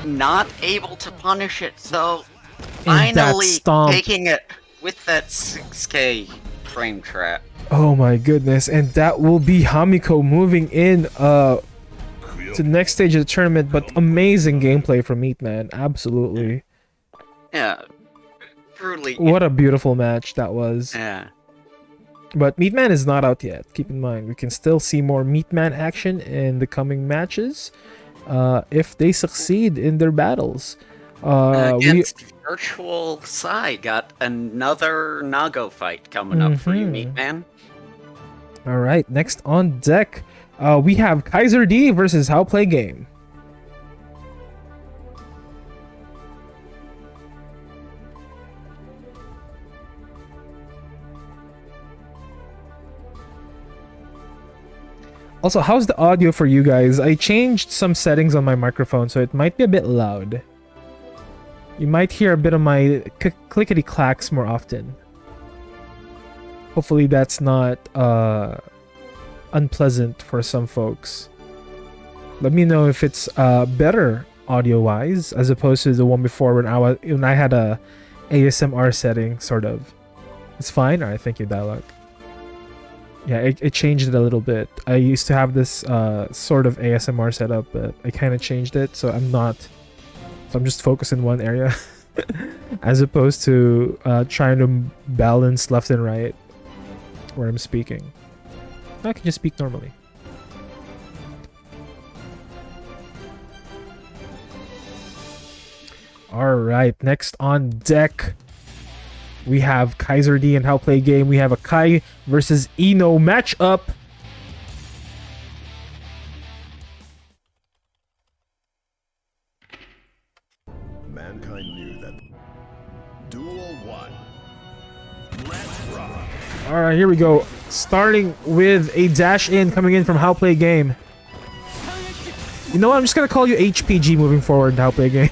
Not able to punish it, so finally taking it with that 6K frame trap. Oh my goodness, and that will be Hamiko moving in to the next stage of the tournament, but amazing gameplay from Meatman, absolutely. Yeah, truly. What a beautiful match that was. Yeah. But Meatman is not out yet. Keep in mind, we can still see more Meatman action in the coming matches if they succeed in their battles. Against Virtual Sai, got another Nago fight coming up for you, Meatman. Alright, next on deck, we have Kaiser D versus How Play Game. Also, how's the audio for you guys? I changed some settings on my microphone, so it might be a bit loud. You might hear a bit of my clickety-clacks more often. Hopefully that's not unpleasant for some folks. Let me know if it's better audio-wise as opposed to the one before when I had a ASMR setting, sort of. It's fine? Alright, thank you, Dialogue. Yeah, it changed it a little bit. I used to have this sort of ASMR setup, but I kind of changed it, so I'm just focused in one area as opposed to trying to balance left and right where I'm speaking. I can just speak normally. Alright, next on deck, we have Kaiser D and How Play Game. We have a Kai versus Ino matchup. Mankind knew that. Duel 1. Let's rock. Alright, here we go. Starting with a dash in coming in from How Play Game. You know what? I'm just gonna call you HPG moving forward, How Play Game.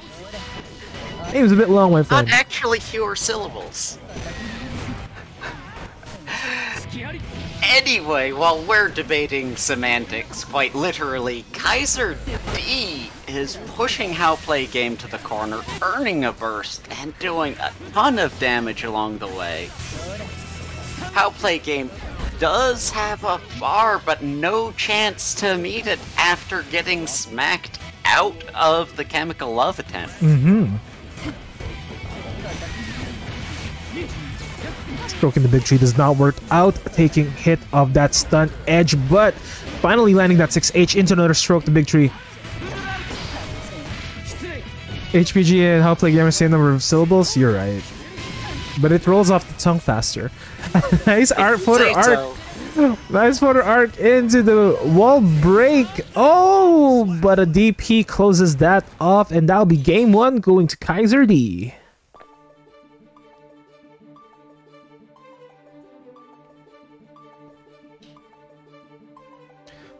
Name's a bit long, my friend. Not actually fewer syllables. Anyway, while we're debating semantics, quite literally, Kaiser D is pushing How Play Game to the corner, earning a burst, and doing a ton of damage along the way. How Play Game does have a bar, but no chance to meet it after getting smacked out of the Chemical Love attempt. Stroking the big tree does not work out, taking hit of that stun edge, but finally landing that 6H into another stroke the big tree. HPG and How Play Game are same number of syllables? You're right. But it rolls off the tongue faster. Nice art photo arc. Nice photo arc into the wall break. Oh, but a DP closes that off, and that'll be game 1 going to Kaiser D.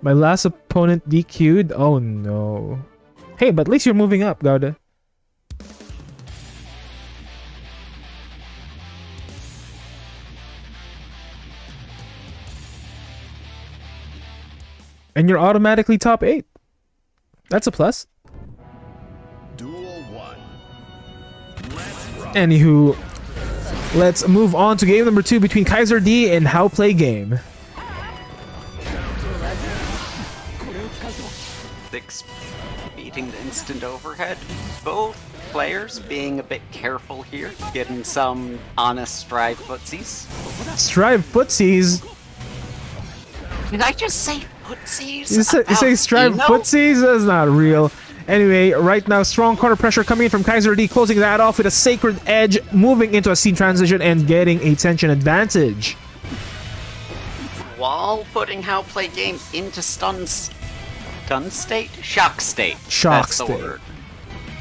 My last opponent DQ'd? Oh no. Hey, but at least you're moving up, Gauda. And you're automatically top 8. That's a plus. Duel 1. Let's rock. Anywho, let's move on to game number 2 between Kaiser D and How Play Game. Beating the instant overhead. Both players being a bit careful here, getting some honest strive footsies. Strive footsies? Did I just say footsies? You say strive footsies? That's not real. Anyway, right now, strong corner pressure coming in from Kaiser D, closing that off with a Sacred Edge, moving into a scene transition and getting a tension advantage. while putting How Play Game into stun state? Shock state. Shock That's state. the word.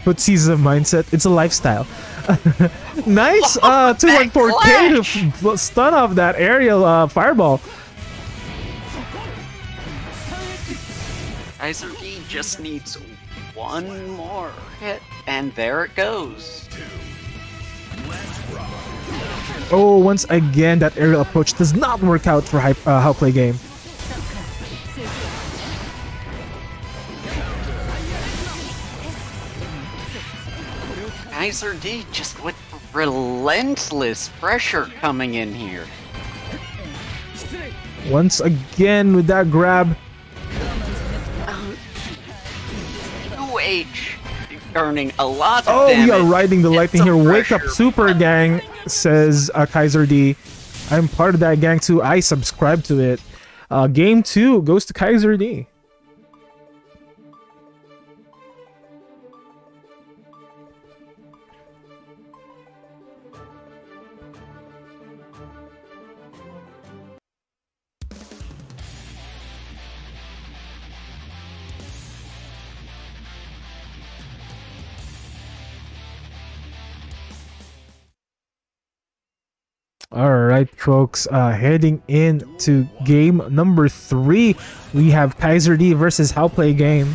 Footsie's a mindset. It's a lifestyle. Nice 214K to stun off that aerial fireball. Kaiser D just needs one more hit, and there it goes. Oh, once again, that aerial approach does not work out for How Play Game. Kaiser D just with relentless pressure coming in here. Once again with that grab. 2H earning a lot of Oh, damage. we are riding the lightning here. Wake up, pressure. super gang, says Kaiser D. I'm part of that gang too. I subscribe to it. Game 2 goes to Kaiser D. Alright folks, heading into game number 3, we have Kaiser D versus How Play Game.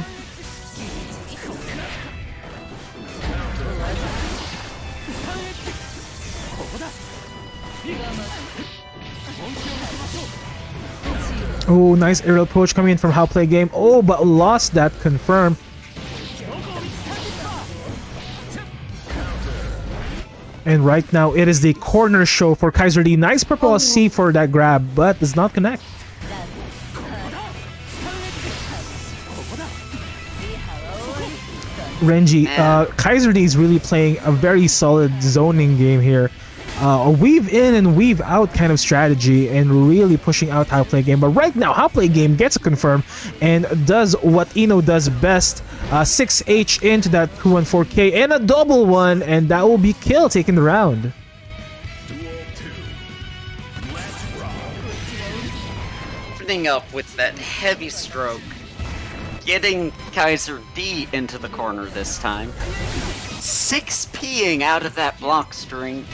Oh, nice aerial approach coming in from How Play Game. Oh, but lost that confirm. And right now, it is the corner show for Kaiser D. Nice purple C for that grab, but does not connect. Renji, Kaiser D is really playing a very solid zoning game here. A weave in and weave out kind of strategy and really pushing out How Play Game. But right now, How Play Game gets a confirm and does what Ino does best. 6H into that 214K and a double one, and that will be kill taking the round. Opening up with that heavy stroke. Getting Kaiser D into the corner this time. 6P'ing out of that block string.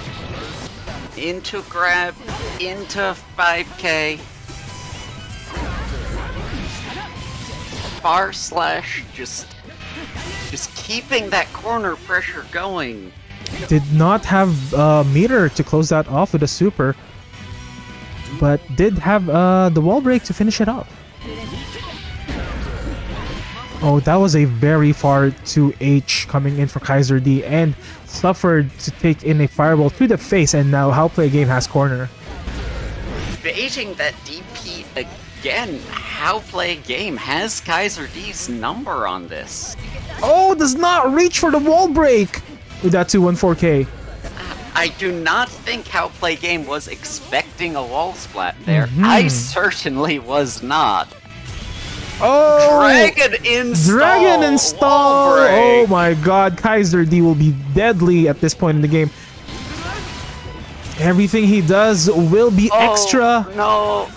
Into grab, into 5K. Bar slash, just keeping that corner pressure going. Did not have meter to close that off with a super, but did have the wall break to finish it off. Oh, that was a very far 2H coming in for Kaiser D and suffered to take in a fireball to the face, and now How Play Game has corner. Baiting that DP again. How Play Game has Kaiser D's number on this. Oh, does not reach for the wall break with that 214K. I do not think How Play Game was expecting a wall splat there. I certainly was not. Oh! Dragon install! Dragon install! Oh my god, Kaiser D will be deadly at this point in the game. Everything he does will be extra. No.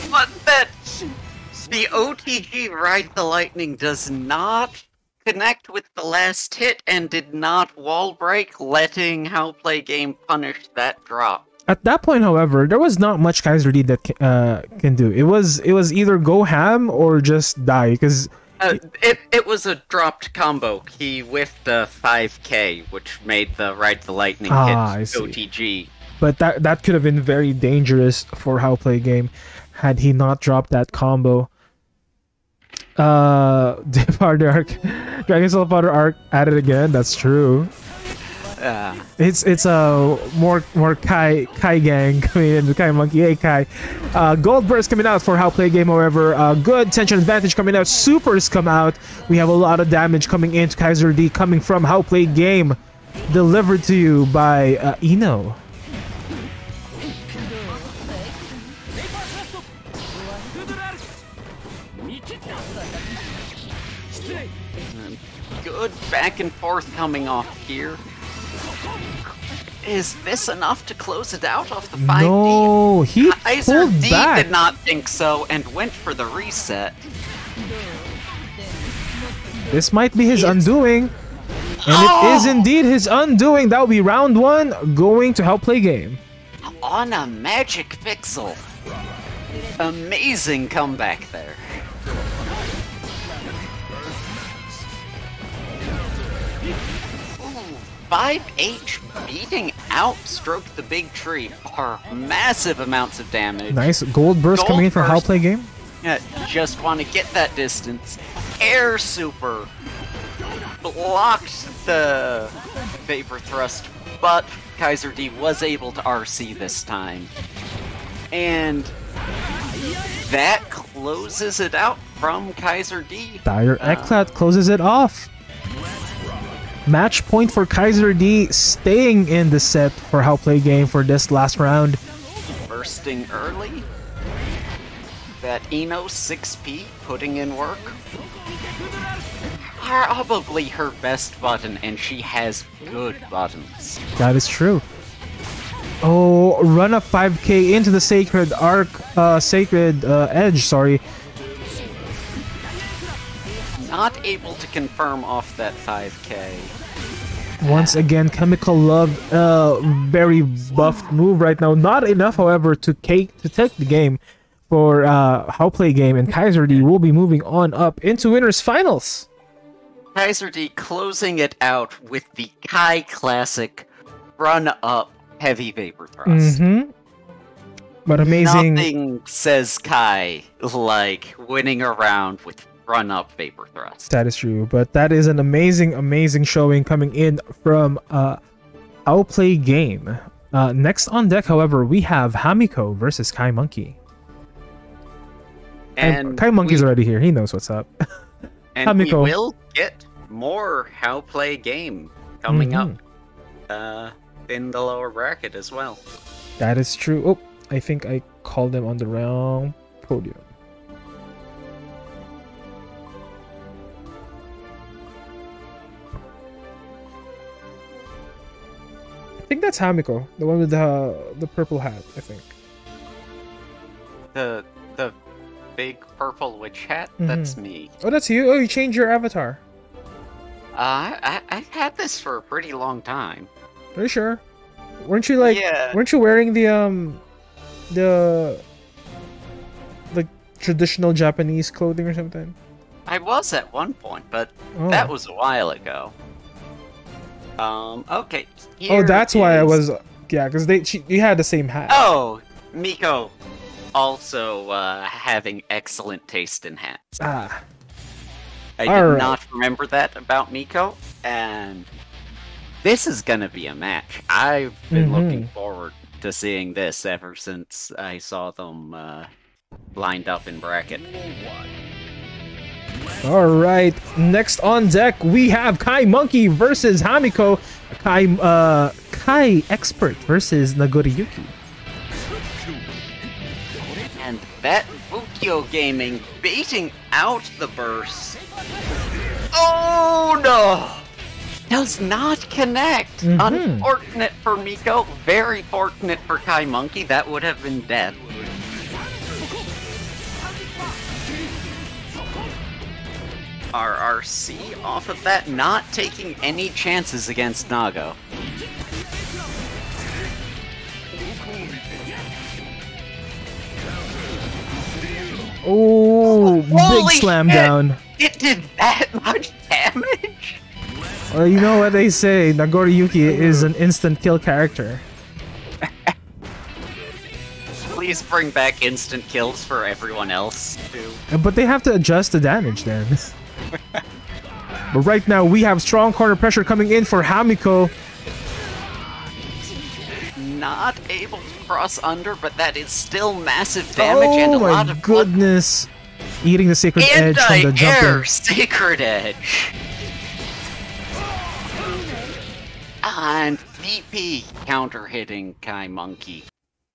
But that... The OTG Ride the Lightning does not connect with the last hit and did not wall break, letting How Play Game punish that drop. At that point, however, there was not much Kaiser D that can do. It was either go ham or just die, because it was a dropped combo. He whiffed the 5K, which made the Ride the Lightning hit OTG. But that could have been very dangerous for How Play Game had he not dropped that combo. Departed Arc, Dragon Soul Father Arc at it again. That's true. It's a more Kai gang coming in, Kai Monkey. Hey Kai. Gold burst coming out for How Play Game, however. Good tension advantage coming out. Supers come out. We have a lot of damage coming into Kaiser D coming from How Play Game, delivered to you by Ino. Good back and forth coming off here. Is this enough to close it out off the 5D? No, he Kaiser pulled D back. did not think so and went for the reset. This might be his undoing. And it is indeed his undoing. That will be round 1 going to help play game. On a magic pixel. Amazing comeback there. Ooh, 5H beating out Stroke the Big Tree are massive amounts of damage. Nice gold burst Gold coming in from how burst. play game. Yeah, just want to get that distance. Air Super blocked the Vapor Thrust, but Kaiser D was able to RC this time. And that closes it out from Kaiser D. Dire Eklat closes it off. Match point for Kaiser D, staying in the set for how play game for this last round. Bursting early. That Eno 6P putting in work. Probably her best button, and she has good buttons. That is true. Oh, run up 5k into the Sacred Arc, Sacred Edge, sorry. Not able to confirm off that 5k. Once again, Chemical Love, very buffed move right now. Not enough, however, to take the game for how play game, and Kaiser D will be moving on up into winners finals. Kaiser D closing it out with the Kai Classic run-up heavy vapor thrust. But amazing. Nothing says Kai like winning a round with run-up vapor thrust. That is true, but that is an amazing showing coming in from how play game. Next on deck, however, we have Hamiko versus Kai Monkey. And Kai Monkey's already here. He knows what's up. And Hamiko. we will get more how play game coming up in the lower bracket as well. That is true. Oh, I think I called him on the wrong podium. I think that's Hamiko, the one with the purple hat, I think. The big purple witch hat, that's me. Oh, that's you? Oh, you changed your avatar. I've had this for a pretty long time. Are you sure? Weren't you like? Yeah. Weren't you wearing the like traditional Japanese clothing or something? I was at one point, but Oh. that was a while ago. Okay. Oh, here that's why I is- was. Yeah, because you had the same hat. Oh, Miko, also having excellent taste in hats. Ah. I All did right. not remember that about Miko, and this is gonna be a match. I've been looking forward to seeing this ever since I saw them lined up in bracket. All right. Next on deck, we have Kai Monkey versus Hamiko. Kai Expert versus Nagoriyuki. And that Bukyo Gaming baiting out the burst. Oh no! Does not connect. Unfortunate for Miko. Very fortunate for Kai Monkey. That would have been death. RRC off of that, not taking any chances against Nago. Oh, big Holy slam shit! down. It did that much damage? Well, you know what they say, Nagoriyuki is an instant kill character. Please bring back instant kills for everyone else, too. But they have to adjust the damage then. But right now, we have strong corner pressure coming in for Hamiko. Not able to cross under, but that is still massive damage and a Oh lot my of blood. goodness. Eating the Sacred Edge from the jumping. Anti-air Sacred Edge. And DP counter-hitting Kai Monkey.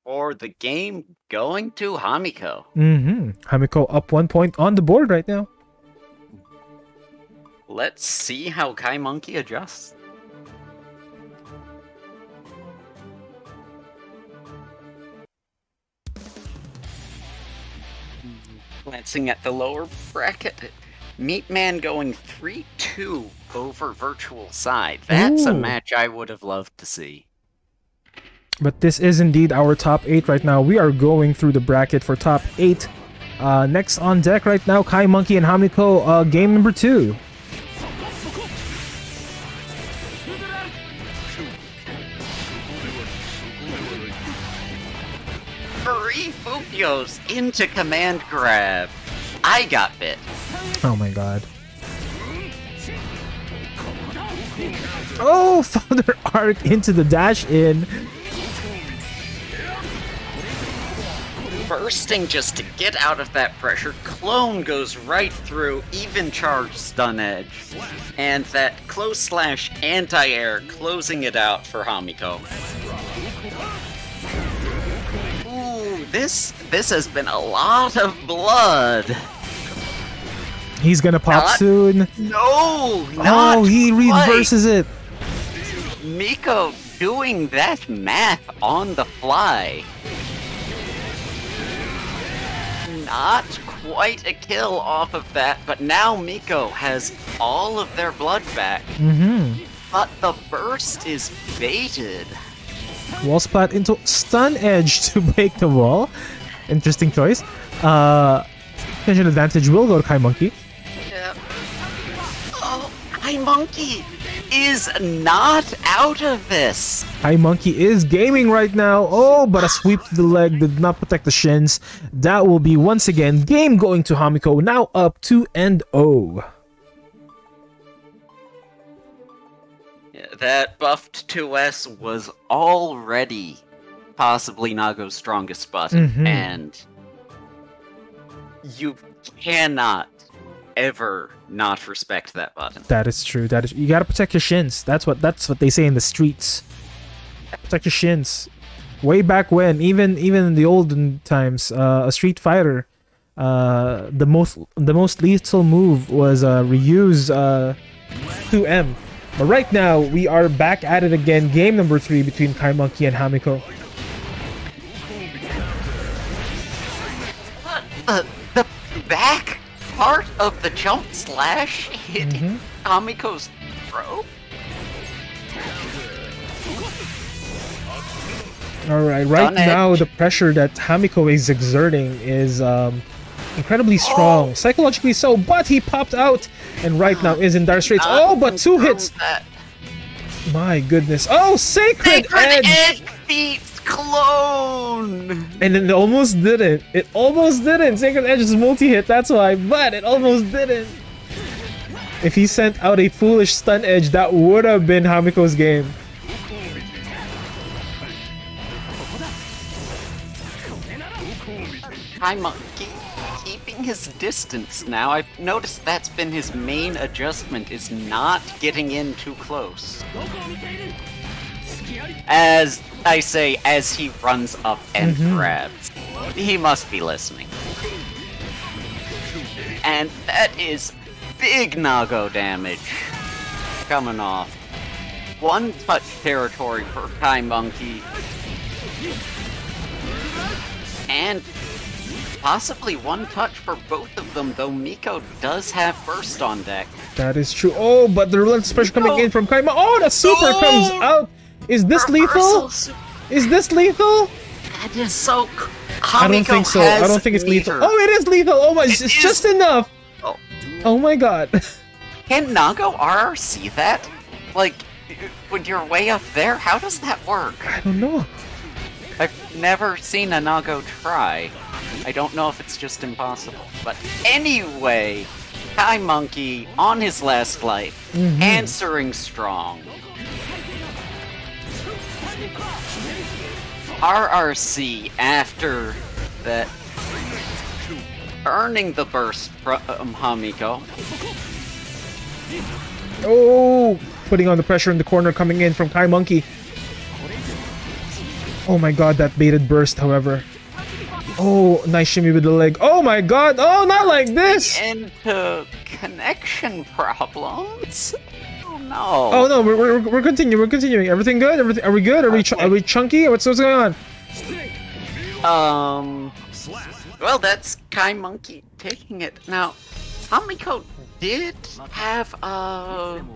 For the game going to Hamiko. Hamiko up 1 point on the board right now. Let's see how Kai Monkey adjusts. Commencing at the lower bracket, Meatman going 3-2 over Virtual Side. That's a match I would have loved to see. But this is indeed our top 8 right now. We are going through the bracket for top 8. Next on deck right now, Kai Monkey and Hamiko, game number 2. Three Fukios into command grab. I got bit. Oh my god. Oh, Founder Arc into the dash in. Bursting just to get out of that pressure. Clone goes right through, even charge stun edge. And that close slash anti-air closing it out for Hamiko. Ooh, this has been a lot of blood. He's gonna pop soon. No, not Oh, he reverses it. Miko doing that math on the fly. Not quite a kill off of that, but now Miko has all of their blood back. But the burst is baited. Wall splat into stun edge to break the wall. Interesting choice. Tension advantage will go to Kai Monkey. Yeah. Oh, Kai Monkey is not out of this. Kai Monkey is gaming right now. Oh, but a sweep to the leg did not protect the shins. That will be once again game going to Hamiko, now up 2-0. Yeah, that buffed 2S was already possibly Nago's strongest button, and you cannot ever not respect that button. That is true. That is, you gotta protect your shins. That's what they say in the streets. Protect your shins. Way back when, even in the olden times, a Street Fighter, the most lethal move was reuse 2M. But right now we are back at it again. Game number 3 between Kai Monkey and Hamiko. The back part of the jump slash hit Hamiko's throat. Alright, right now the pressure that Hamiko is exerting is incredibly strong. Psychologically so, but he popped out and right now is in dire straits. Oh, but 2 hits! My goodness. Oh, Sacred Edge beats Clone! And it almost didn't. It almost didn't. Sacred Edge is multi-hit, that's why, but it almost didn't. If he sent out a foolish stun edge, that would have been Hamiko's game. Kai Monkey keeping his distance now. I've noticed that's been his main adjustment, is not getting in too close. As I say, as he runs up and grabs. He must be listening. And that is big Nago damage coming off. One touch territory for Kai Monkey. And possibly one touch for both of them, though Miko does have burst on deck. That is true. Oh, but the relentless pressure coming in from Kai Monkey. Oh, the super comes out. Is this lethal? Is this lethal? That is so... I don't think so. I don't think it's lethal. Oh, it is lethal. Oh my, it's just enough. Oh my god. Can Nago RRC that? Like, when you're way up there? How does that work? I don't know. I've never seen a Nago try. I don't know if it's just impossible. But anyway, Kai Monkey on his last life, answering strong. RRC after that, earning the burst from Hamiko. Oh, putting on the pressure in the corner coming in from Kai Monkey. Oh my god, that baited burst, however. Oh, nice shimmy with the leg. Oh my god, oh, not like this! Into connection problems? Oh no. Oh no, we're continuing. Everything good? Everything, are we good? Are we chunky? What's going on? Well, that's Kai Monkey taking it. Now, Hamiko did have an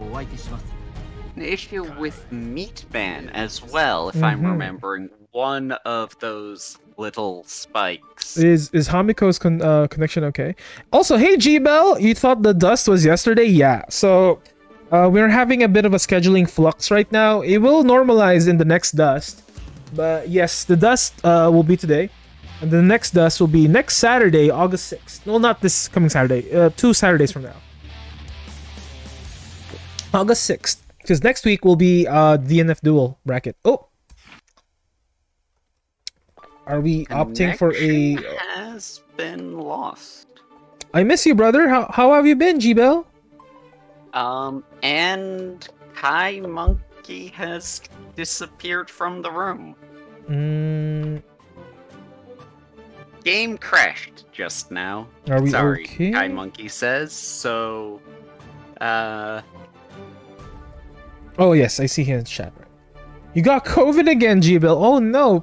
issue with Meatman as well, if I'm remembering one of those little spikes. Is Hamiko's connection okay? Also, hey G-Bell, you thought the dust was yesterday? Yeah. So we're having a bit of a scheduling flux right now. It will normalize in the next dust. But yes, the dust will be today. And the next dust will be next Saturday, August 6th. No, not this coming Saturday. 2 Saturdays from now. August 6th. Because next week will be DNF Duel bracket. Oh! Are we opting for a... has been lost. I miss you, brother. How have you been, G-Bell? And Kai Monkey has disappeared from the room. Game crashed just now. Are we Sorry, okay? Kai Monkey says. So, Oh, yes, I see here in chat. You got COVID again, G-Bell. Oh, no.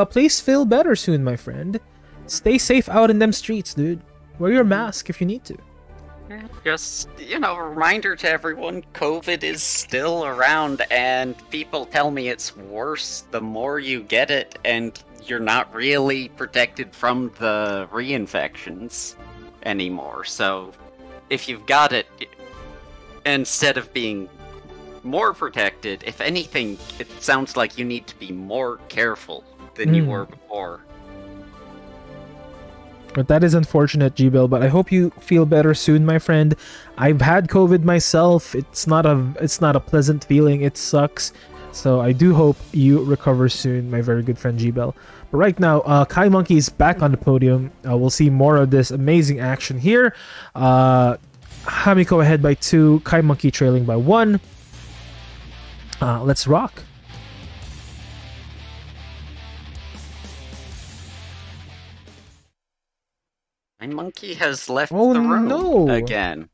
Please feel better soon, my friend. Stay safe out in them streets, dude. Wear your mask if you need to. Just, a reminder to everyone, COVID is still around, and people tell me it's worse the more you get it, and you're not really protected from the reinfections anymore. So, if you've got it, instead of being more protected, if anything, it sounds like you need to be more careful than you were before. But that is unfortunate, G-Bell, but I hope you feel better soon, my friend. I've had COVID myself. It's not a pleasant feeling. It sucks. So I do hope you recover soon, my very good friend G-Bell. But right now, Kai Monkey is back on the podium. We'll see more of this amazing action here. Hamiko ahead by 2, Kai Monkey trailing by 1. Let's rock. My monkey has left the room again.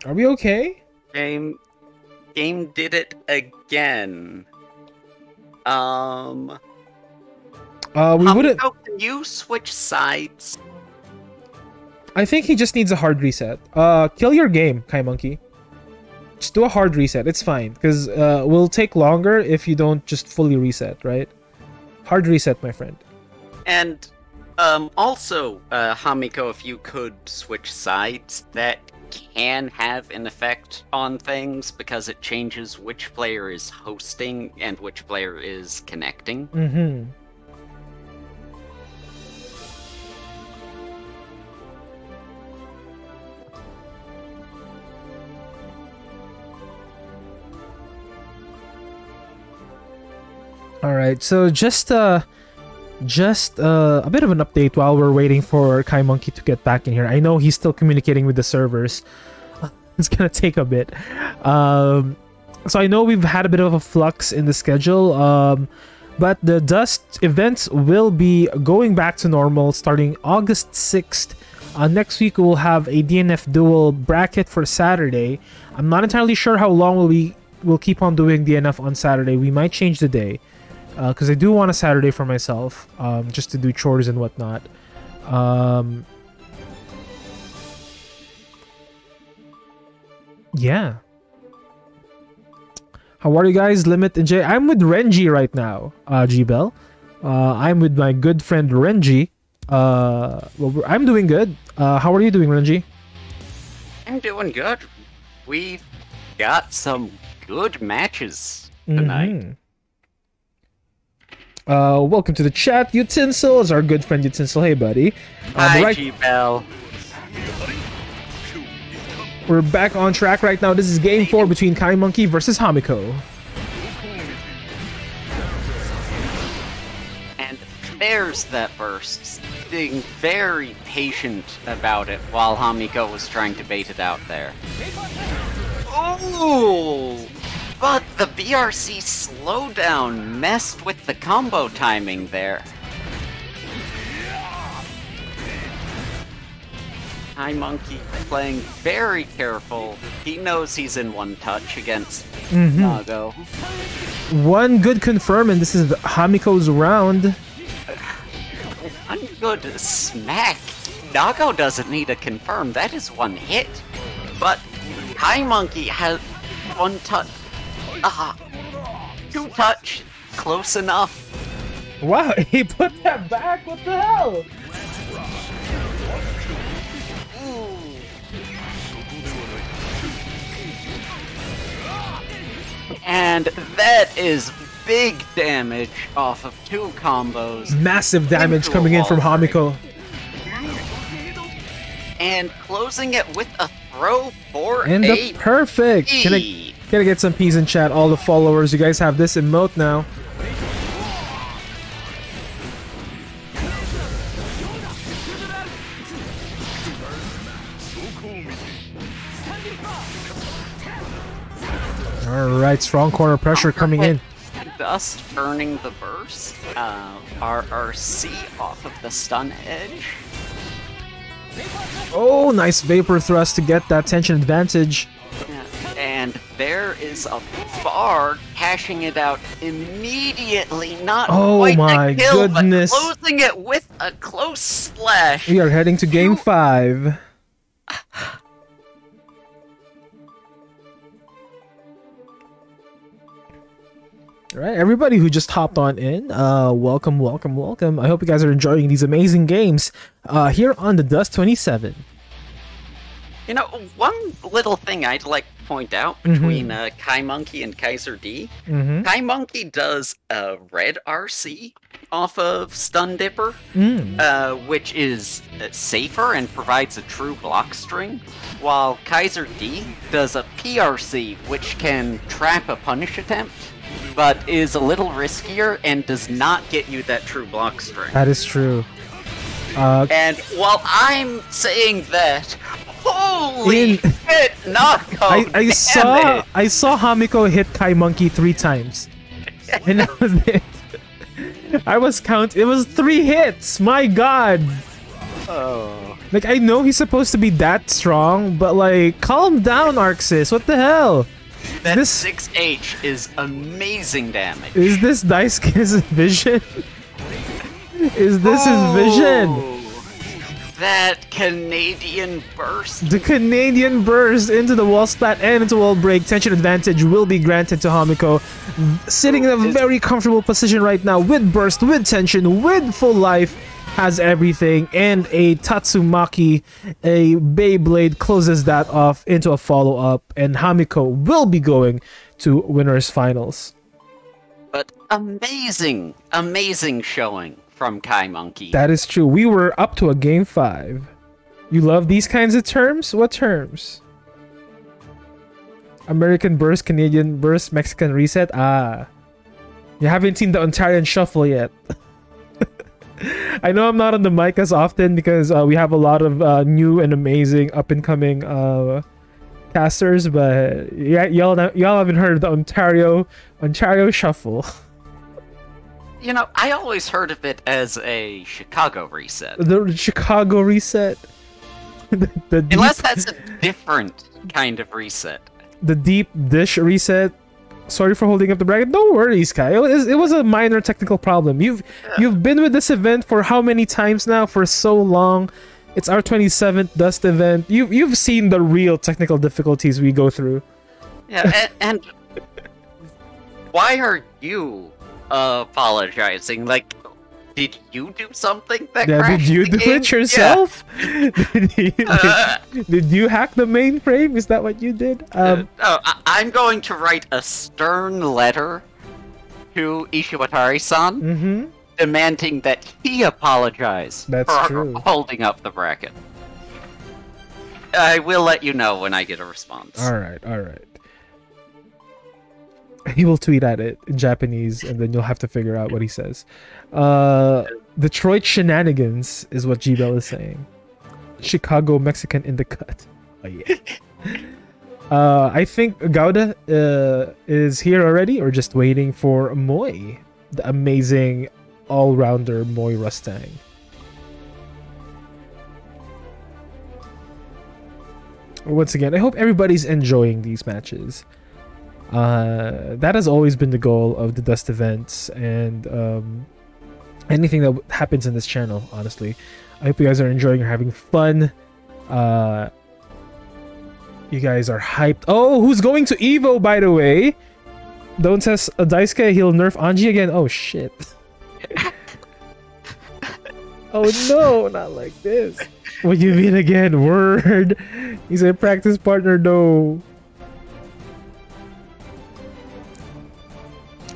Are we okay? Game did it again. We wouldn't. Can you switch sides? I think he just needs a hard reset. Kill your game, Kai Monkey. Just do a hard reset. It's fine, because will take longer if you don't just fully reset, right? Hard reset, my friend. And also, Hamiko, if you could switch sides, that can have an effect on things because it changes which player is hosting and which player is connecting. All right, so just a bit of an update while we're waiting for Kai Monkey to get back in here. I know he's still communicating with the servers. It's gonna take a bit. So I know we've had a bit of a flux in the schedule, but the Dust events will be going back to normal starting August 6th. Next week we'll have a DNF Duel bracket for Saturday. I'm not entirely sure how long we'll keep on doing DNF on Saturday. We might change the day. Because I do want a Saturday for myself, just to do chores and whatnot. Yeah. How are you guys, Limit and Jay? I'm with Renji right now, G-Bell. I'm with my good friend Renji. Well, I'm doing good. How are you doing, Renji? I'm doing good. We've got some good matches tonight. Welcome to the chat. Utensil is our good friend Utensil. Hey, buddy. Hi, G-Bell. We're back on track right now. This is game 4 between Kai Monkey versus Hamiko. And there's that burst. Being very patient about it while Hamiko was trying to bait it out there. Oh! But the BRC slowdown messed with the combo timing there. Kai Monkey playing very careful. He knows he's in one touch against Anago. One good confirm, and this is Hamiko's round. good smack. Nago doesn't need to confirm, that is one hit. But High Monkey has one touch. Two touch. Close enough. Wow, he put that back? What the hell? And that is big damage off of two combos. Massive damage into coming a in from wall break. Hamiko. And closing it with a throw for And the perfect! Can I get some peas in chat? All the followers, you guys have this emote now. Alright, strong corner pressure coming in. Dust earning the burst. RRC off of the stun edge. Oh, nice vapor thrust to get that tension advantage. And there is a bar cashing it out immediately. Not Oh quite my a kill, goodness. but closing it with a close slash. We are heading to game 5. Alright, everybody who just hopped on in, welcome, welcome, welcome. I hope you guys are enjoying these amazing games here on the DUST 27. You know, one little thing I'd like to point out between Kai Monkey and Kaiser D. Kai Monkey does a red RC off of Stun Dipper, which is safer and provides a true block string, while Kaiser D does a PRC, which can trap a punish attempt, but is a little riskier and does not get you that true block string. That is true. And while I'm saying that, holy shit, Nago! I saw Hamiko hit Kai Monkey 3 times, and that was it. I was counting. It was 3 hits. My God. Oh. Like, I know he's supposed to be that strong, but like, calm down, Arxis. What the hell? That 6H is amazing damage. Is this Daisuke's vision? Is this his vision? That Canadian burst. The Canadian burst into the wall splat and into wall break. Tension advantage will be granted to Hamiko. Sitting in a very comfortable position right now with burst, with tension, with full life. Has everything, and a Tatsumaki, a Beyblade, closes that off into a follow-up, and Hamiko will be going to winners finals. But amazing, amazing showing from Kai Monkey. That is true. We were up to a game 5. You love these kinds of terms? What terms? American burst, Canadian burst, Mexican reset? Ah. You haven't seen the Ontarian shuffle yet. I know I'm not on the mic as often because we have a lot of new and amazing up-and-coming casters, but yeah, y'all haven't heard of the Ontario Shuffle. You know, I always heard of it as a Chicago reset. The Chicago reset. Unless that's a different kind of reset. The deep dish reset. Sorry for holding up the bracket. No worries, Kai. It was a minor technical problem. You've been with this event for how many times now? For so long. It's our 27th Dust event. You've seen the real technical difficulties we go through. Yeah, and why are you apologizing? Like, did you do something that crashed did you the do game? it yourself? Yeah. Did you hack the mainframe? Is that what you did? I'm going to write a stern letter to Ishiwatari-san demanding that he apologize for holding up the bracket. I will let you know when I get a response. Alright. He will tweet at it in Japanese, and then you'll have to figure out what he says. Detroit shenanigans is what G-Bell is saying. Chicago Mexican in the cut. Oh yeah. I think Gauda is here already, or just waiting for Moy, the amazing all-rounder Moy Rustang. Once again, I hope everybody's enjoying these matches. That has always been the goal of the Dust events, and anything that happens in this channel, honestly. I hope you guys are enjoying or having fun. You guys are hyped. Oh, who's going to Evo, by the way? Don't says Daisuke he'll nerf Anji again. Oh, shit. Oh, no, not like this. What you mean again? Word. He's a practice partner, though.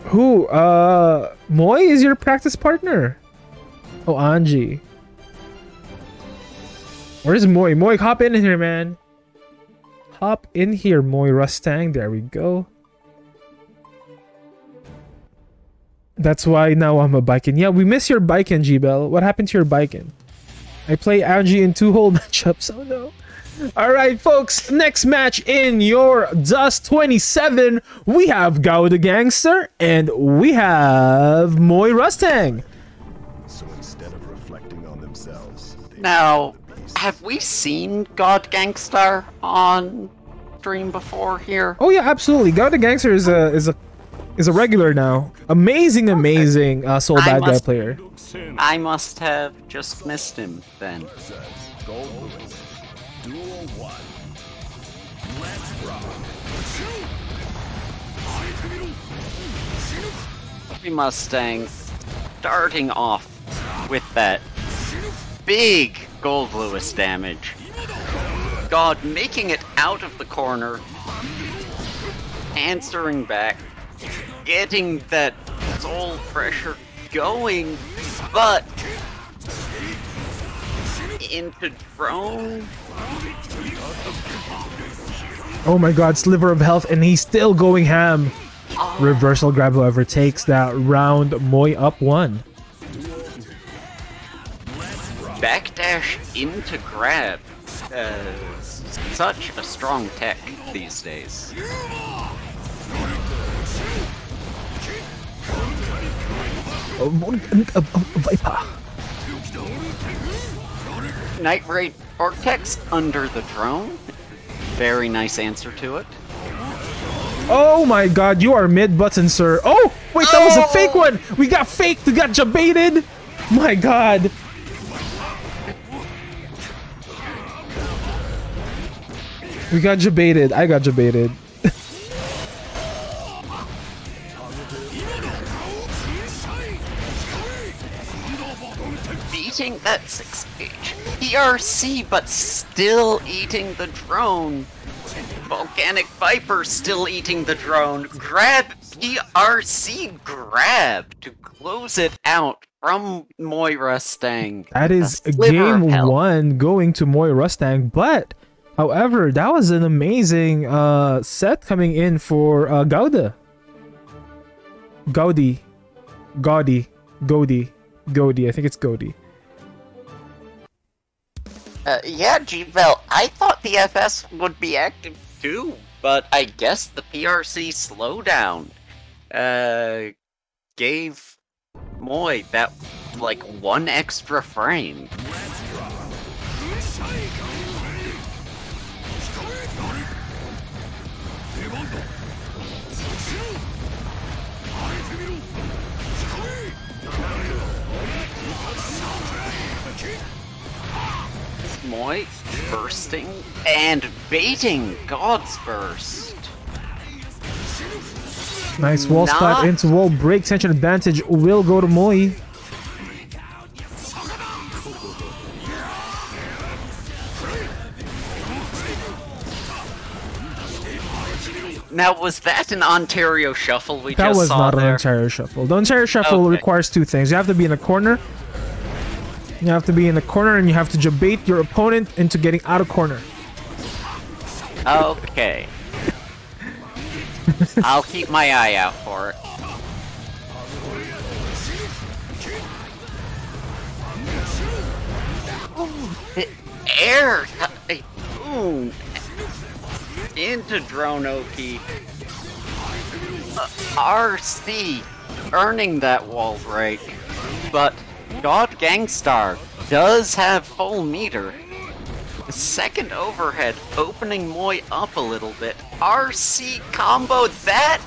Who? Moy is your practice partner. Oh, Anji. Where's Moy? Moy, hop in here, man. Hop in here, Moy Rustang. There we go. That's why now I'm a bikin. Yeah, we miss your bikin, G-Bell. What happened to your bikin? I play Anji in 2-hole matchups. Oh no. Alright, folks. Next match in your DUST 27. We have Gao the Gangster and we have Moy Rustang. So instead of reflecting on themselves, they Now, have we seen God Gangstar on stream before here? Oh yeah, absolutely. Gao the Gangster is a regular now. Amazing Soul Bad Guy player. I must have just missed him then. Gold Lewis. Duel 1. Let's rock. Moy Mustang starting off with that big Gold Lewis damage. God making it out of the corner, answering back, getting that soul pressure going, but into drone. Oh my god, sliver of health, and he's still going ham. Reversal grab, however, takes that round. Moy up 1. Backdash into grab. Such a strong tech these days. Viper. Night Raid Vortex under the drone. Very nice answer to it. Oh my god, you are mid button, sir. Oh, wait, that was a fake one. We got faked. We got jabaited. My god. We got jabaited. I got jabaited. Beating that 6H PRC, but still eating the drone. Volcanic Viper still eating the drone. Grab PRC grab to close it out from Moy Rustang. That is game 1 going to Moy Rustang, but however, that was an amazing set coming in for Gauda. Gaudi. I think it's Gaudi. Yeah, G-Bell, I thought the FS would be active too, but I guess the PRC slowdown gave Moy that, like, 1 extra frame. Moy bursting and baiting God's Burst. Nice wall spot into wall break. Tension advantage will go to Moy. Now, was that an Ontario shuffle we That just was saw not there? an Ontario shuffle. The Ontario shuffle requires 2 things. You have to be in a corner. You have to be in the corner, and you have to jabait your opponent into getting out of corner. Okay. I'll keep my eye out for it. The air! Boom! Into drone OP. RC earning that wall break, but God Gangstar does have full meter. The second overhead opening Moy up a little bit. RC combo, that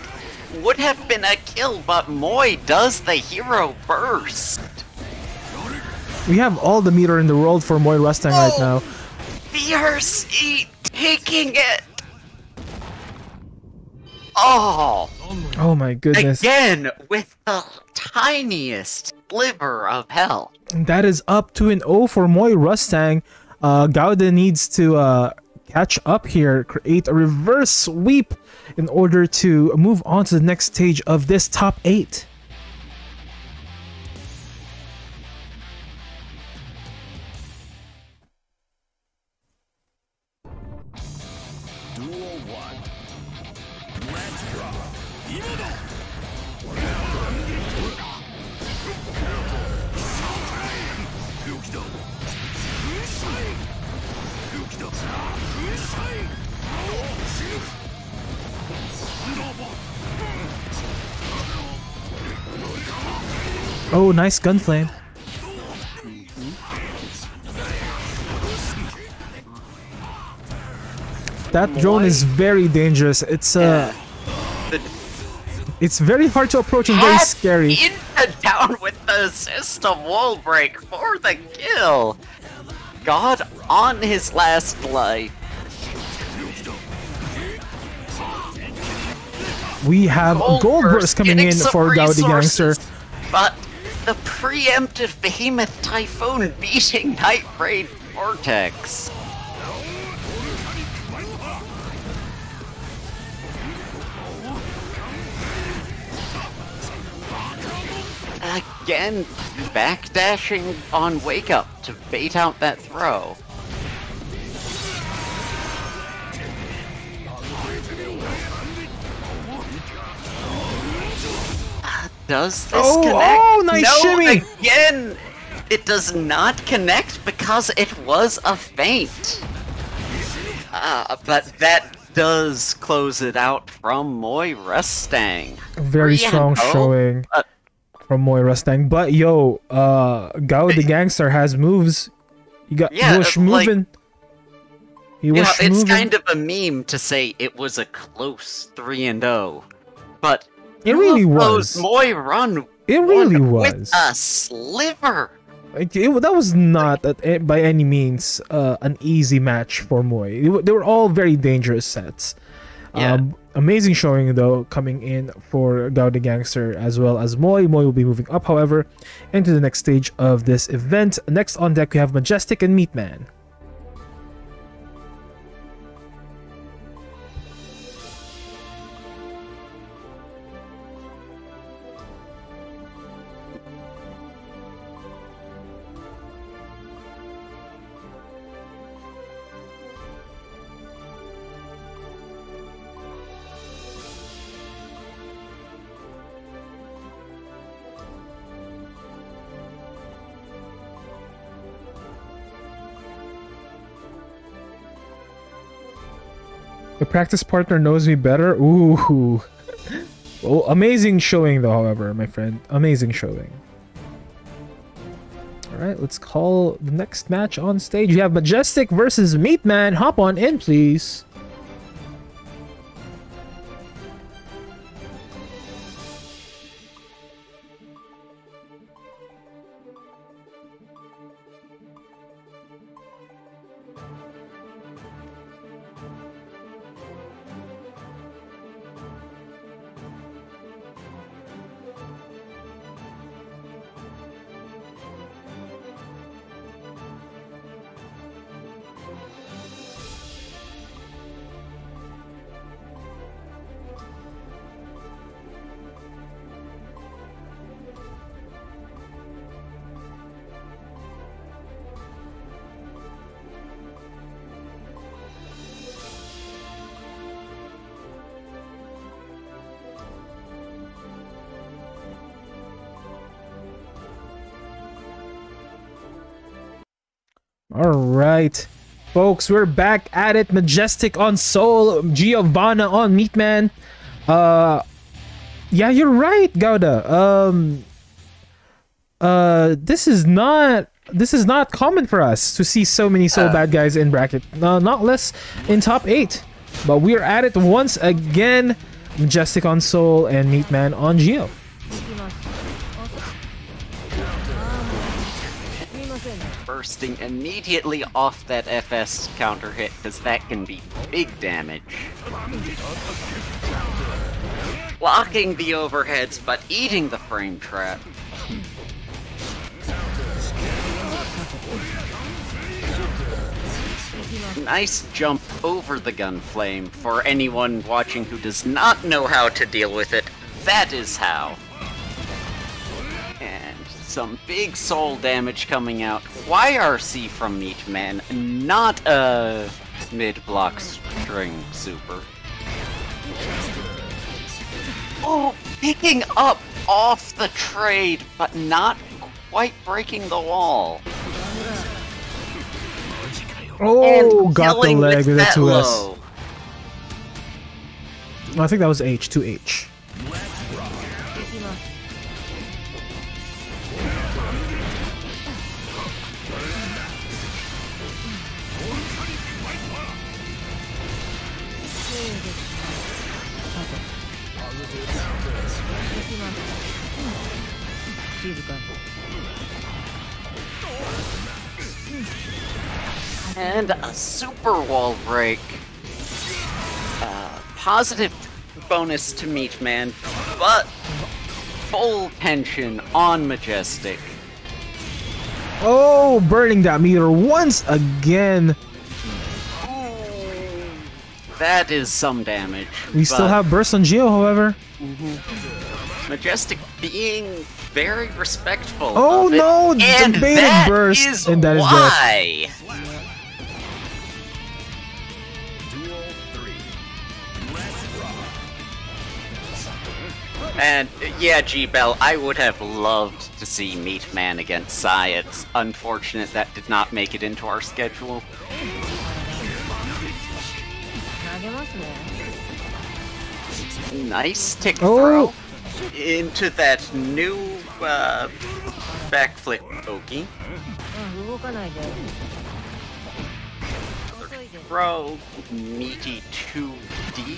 would have been a kill, but Moy does the hero burst. We have all the meter in the world for Moy Rustang right now. VRC taking it! Oh! Oh my goodness. Again, with the tiniest sliver of hell. That is up 2-0 for Moy Rustang. Gauda needs to catch up here, create a reverse sweep in order to move on to the next stage of this top 8. Oh, nice gunflame. That drone is very dangerous. It's it's very hard to approach and very scary. Down with the system wall break for the kill. God on his last life. We have Gold Burst coming in for Gaudi Gangster. But the preemptive Behemoth Typhoon beating Night Raid Vortex. Again, backdashing on Wake Up to bait out that throw. Does this connect? Oh, nice shimmy! Again, it does not connect because it was a feint. But that does close it out from Moy Rustang. Very strong showing from Moy Rustang. But yo, Gao the Gangster has moves. You got Bush moving. It's kind of a meme to say it was a close 3-0, but it really was. Moy Run. It really was with a sliver. That was not by any means an easy match for Moy. They were all very dangerous sets. Yeah. Amazing showing though coming in for Gao the Gangster as well as Moy. Moy will be moving up, however, into the next stage of this event. Next on deck we have Majestic and Meatman. The practice partner knows me better. Ooh. Well, amazing showing though, however, my friend. Amazing showing. Alright, let's call the next match on stage. We have Majestic versus Meatman. Hop on in, please. Alright, folks, we're back at it. Majestic on Soul, Giovanna on Meatman. Yeah, you're right, Gauda. This is not common for us to see so many Soul bad guys in bracket. Not less in top 8. But we're at it once again. Majestic on Soul and Meatman on Geo. bursting immediately off that FS counter hit, because that can be big damage. Blocking the overheads, but eating the frame trap. Nice jump over the gun flame. For anyone watching who does not know how to deal with it, that is how. And some big soul damage coming out. YRC from Meatman, not a mid-block string super. Oh, picking up off the trade, but not quite breaking the wall. Oh, And got the killing leg with a that 2S. low. I think that was H, 2H. And a super wall break. Positive bonus to Meatman, but full tension on Majestic. Oh, burning that meter once again. Ooh, that is some damage. We still have burst on Geo, however. Majestic being very respectful. Oh of it, no, and debated that burst, is and that is why. Duel 3. Let's rock. And yeah, G-Bell, I would have loved to see Meatman against Psy. It's unfortunate that did not make it into our schedule. Nice tick throw into that new backflip Oki. Throw meaty 2D.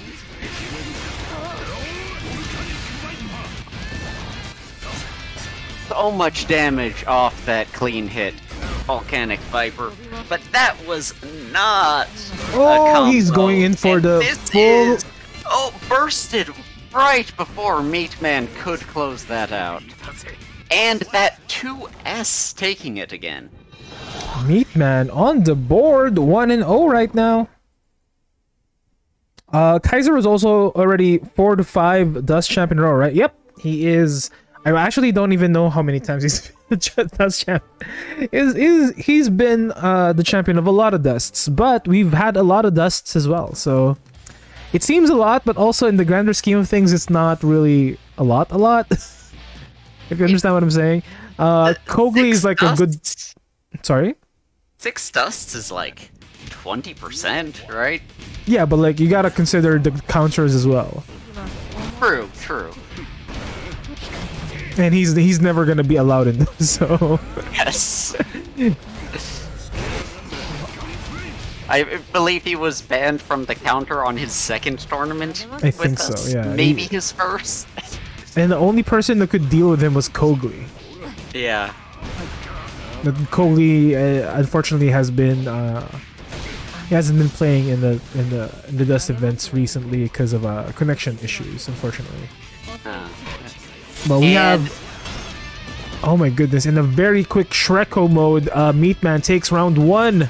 So much damage off that clean hit, Volcanic Viper, but that was not a combo. He's going in for And the this full... is- bursted right before Meatman could close that out. And that 2S taking it again. Meatman on the board, 1-0 right now. Kaiser is also already 4 to 5 Dust champ in a row, right? Yep, he is. I actually don't even know how many times he's been the Dust champ. He's been the champion of a lot of Dusts, but we've had a lot of Dusts as well, so it seems a lot, but also in the grander scheme of things, it's not really a lot. If you understand what I'm saying. Kogli is like a good... Sorry? 6 Dusts is like 20%, right? Yeah, but like you gotta consider the counters as well. True. And he's never gonna be allowed in this, so... Yes. I believe he was banned from the counter on his second tournament. I think so, yeah. Maybe his first. And the only person that could deal with him was Kogli. Yeah. But Kogli, unfortunately, has been he hasn't been playing in the Dust events recently because of connection issues, unfortunately. But we have... Oh my goodness, in a very quick Shreko mode, Meatman takes round 1.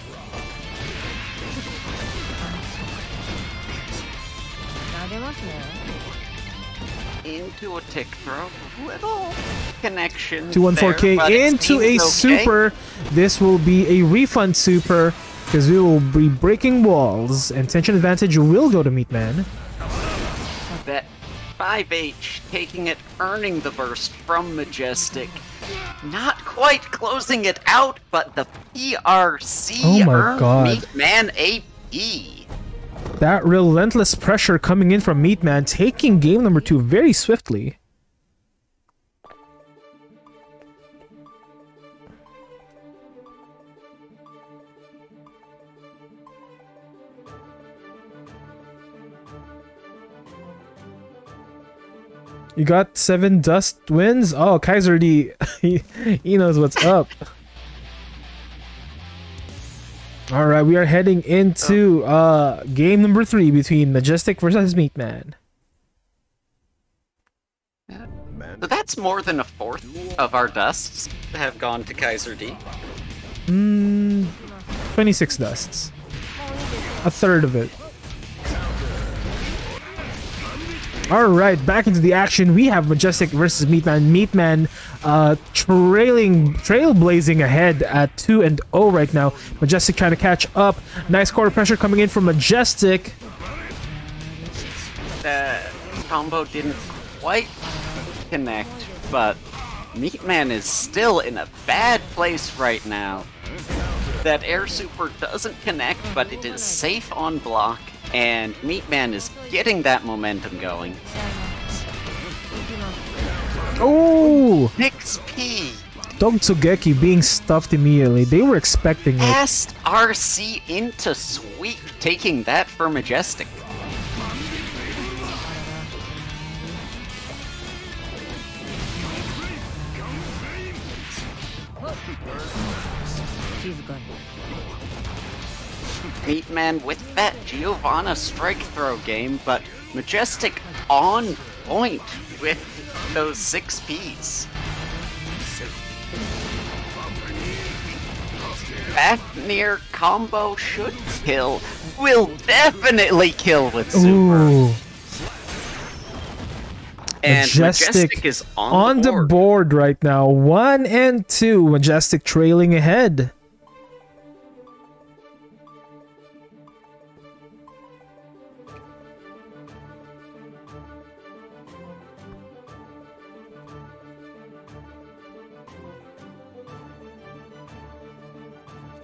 Into a tick throw. Little connection. 214K there, into a okay. super. This will be a refund super because we will be breaking walls and tension advantage will go to Meatman. That 5H taking it, earning the burst from Majestic. Not quite closing it out, but the PRC Oh my earned God. Meatman AP. That relentless pressure coming in from Meatman, taking game number 2 very swiftly. You got 7 Dust wins? Oh, Kaiser D, he knows what's up. All right, we are heading into game number 3 between Majestic versus Meatman. So that's more than a fourth of our dusts have gone to Kaiser D. 26 dusts. A third of it. Alright, back into the action. We have Majestic versus Meatman. Meatman trailblazing ahead at 2-0 right now. Majestic trying to catch up. Nice quarter pressure coming in from Majestic. The combo didn't quite connect, but Meatman is still in a bad place right now. That air super doesn't connect, but it is safe on block, and Meatman is getting that momentum going. Oh! 6P! Togsugeki being stuffed immediately. They were expecting it. Past RC into sweep, taking that for Majestic. Meatman with that Giovanna strike throw game, but Majestic on point with those 6Ps. Fafnir combo should kill. Will definitely kill with super. Ooh. And Majestic is on the board right now. 1 and 2. Majestic trailing ahead.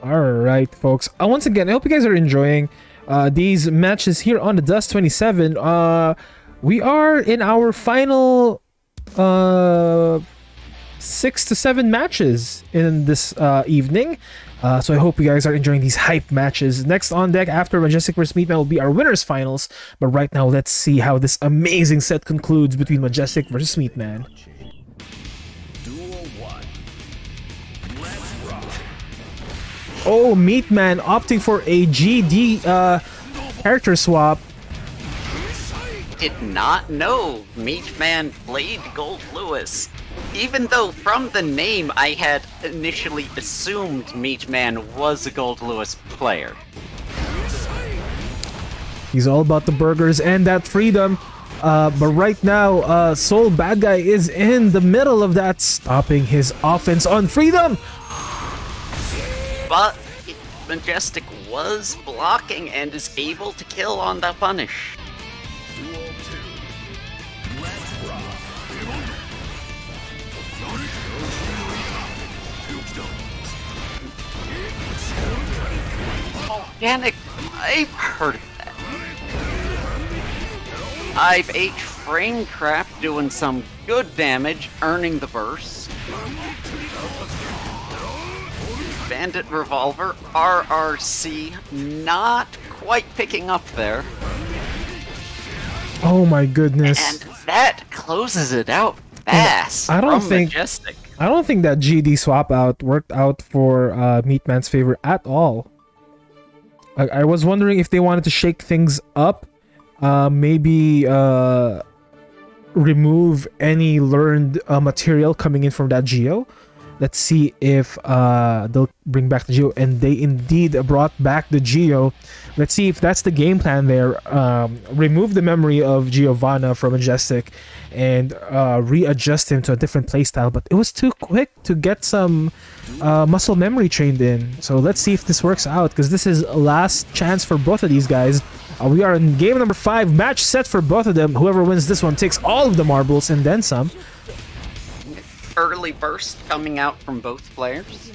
Alright, folks. Once again, I hope you guys are enjoying these matches here on the DUST 27. We are in our final 6 to 7 matches in this evening. So I hope you guys are enjoying these hype matches. Next on deck after Majestic vs. Meatman will be our winners finals. But right now, let's see how this amazing set concludes between Majestic versus Meatman. Oh, Meatman opting for a GD character swap. Did not know Meatman played Gold Lewis. Even though from the name I had initially assumed Meatman was a Gold Lewis player. He's all about the burgers and that freedom. But right now, Soul Bad Guy is in the middle of that, stopping his offense on freedom. But Majestic was blocking and is able to kill on the punish. Organic, I've heard of that. I've H Framecraft doing some good damage, earning the burst. Bandit Revolver, RRC, not quite picking up there. Oh my goodness. And that closes it out fast. I don't think Majestic. I don't think that GD swap out worked out for Meatman's favor at all. I was wondering if they wanted to shake things up, maybe remove any learned material coming in from that Geo. Let's see if they'll bring back the Geo, and they indeed brought back the Geo. Let's see if that's the game plan there. Remove the memory of Giovanna from Majestic and readjust him to a different playstyle, but it was too quick to get some muscle memory trained in. So let's see if this works out, because this is a last chance for both of these guys. We are in game number 5, match set for both of them. Whoever wins this one takes all of the marbles and then some. Early burst coming out from both players.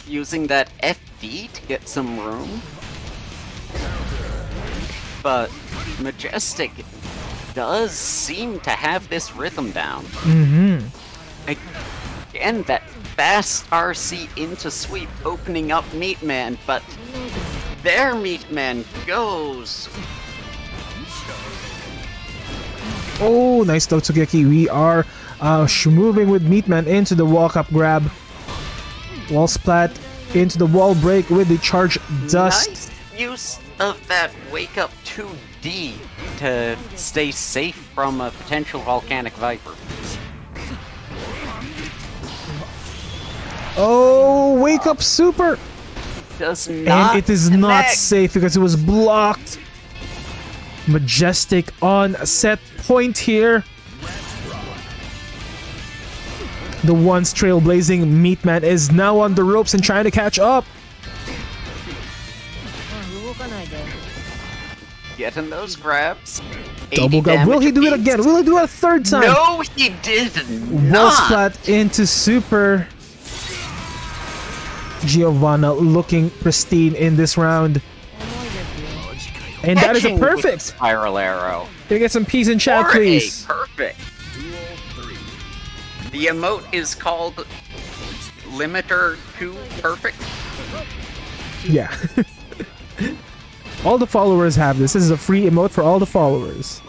Using that FD to get some room. But Majestic does seem to have this rhythm down. Again, that fast RC into sweep, opening up Meatman, but there Meatman goes. Oh, nice Totsugeki. We are moving with Meatman into the walk-up grab. Wall splat into the wall break with the charge dust. Nice use of that wake up 2D to stay safe from a potential volcanic viper. Oh, wake up super! Does not And it is connect. not safe because it was blocked. Majestic on set point here. The once trailblazing Meatman is now on the ropes and trying to catch up. Getting those grabs. Double 80 grab. Will damage he do it apiece. again? Will he do it a third time? No, he did Wall not. splat into super. Giovanna looking pristine in this round. And that is a Catching with the perfect. spiral arrow. Can I get some peas in chat, Or a please? perfect. The emote is called Limiter 2 Perfect. Yeah. All the followers have this. This is a free emote for all the followers.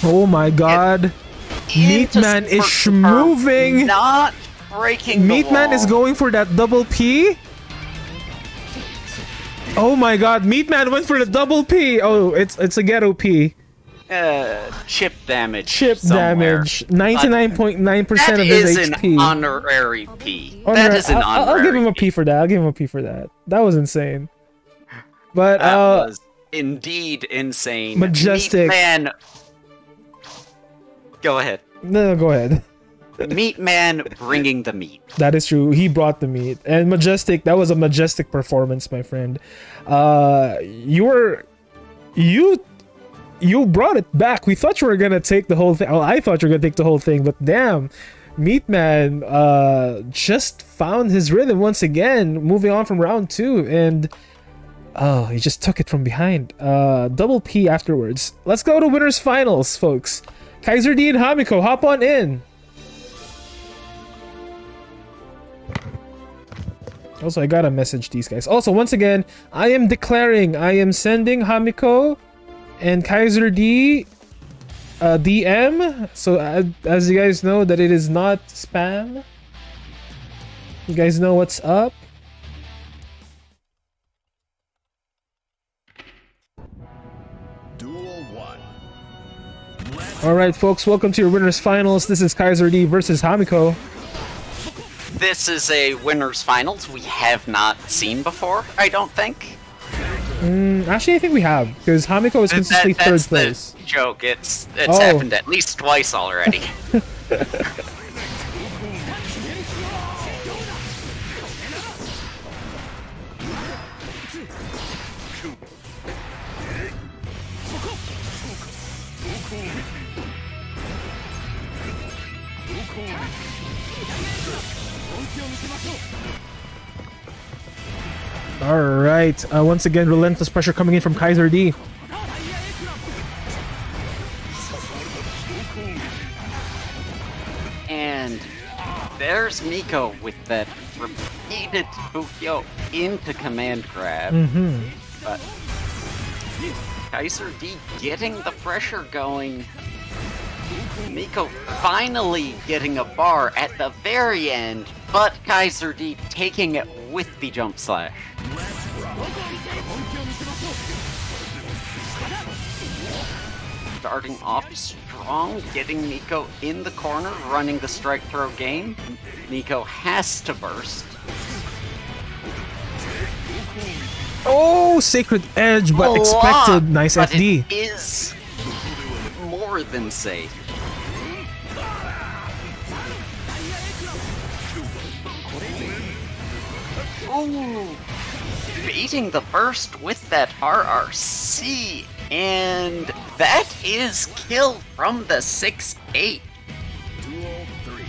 Oh my god. Meatman is schmoving. Not breaking the Meatman is wall. going for that double P. Oh my god, Meatman went for the double P. Oh, it's a ghetto P. Chip damage. Chip somewhere. damage. 99.9% That of his is HP. an honorary P. Oh, That no, is an honorary I'll give him a P for that. I'll give him a P for that. That was insane. But That was indeed insane. Majestic. Meatman. Go ahead. no, go ahead. Meatman bringing the meat. That is true. He brought the meat. And Majestic, that was a majestic performance, my friend. You brought it back. We thought you were gonna take the whole thing. Well, I thought you were gonna take the whole thing, but damn, Meatman just found his rhythm once again, moving on from round 2, and he just took it from behind. Double P afterwards. Let's go to winners finals, folks. Kaiser D and Hamiko, hop on in. Also, I gotta message these guys. Also, once again, I am sending Hamiko and Kaiser D DM. So, as you guys know, that it is not spam. You guys know what's up. Duel 1. Alright, folks, welcome to your winners finals. This is Kaiser D versus Hamiko. This is a winners finals we have not seen before, I don't think. Actually, I think we have, because Hamiko is consistently third That's place. the joke. It's Oh. happened at least twice already. Alright, once again, relentless pressure coming in from Kaiser D. And there's Miko with that repeated Bufio into command grab. But Kaiser D getting the pressure going. Miko finally getting a bar at the very end, but Kaiser D taking it with the jump slash. Starting off strong, getting Miko in the corner, running the strike throw game. Miko has to burst. Oh, Sacred Edge, but A expected. lot, Nice but FD. It is more than safe. Ooh, beating the burst with that RRC, and that is kill from the 6-8. Duel 3.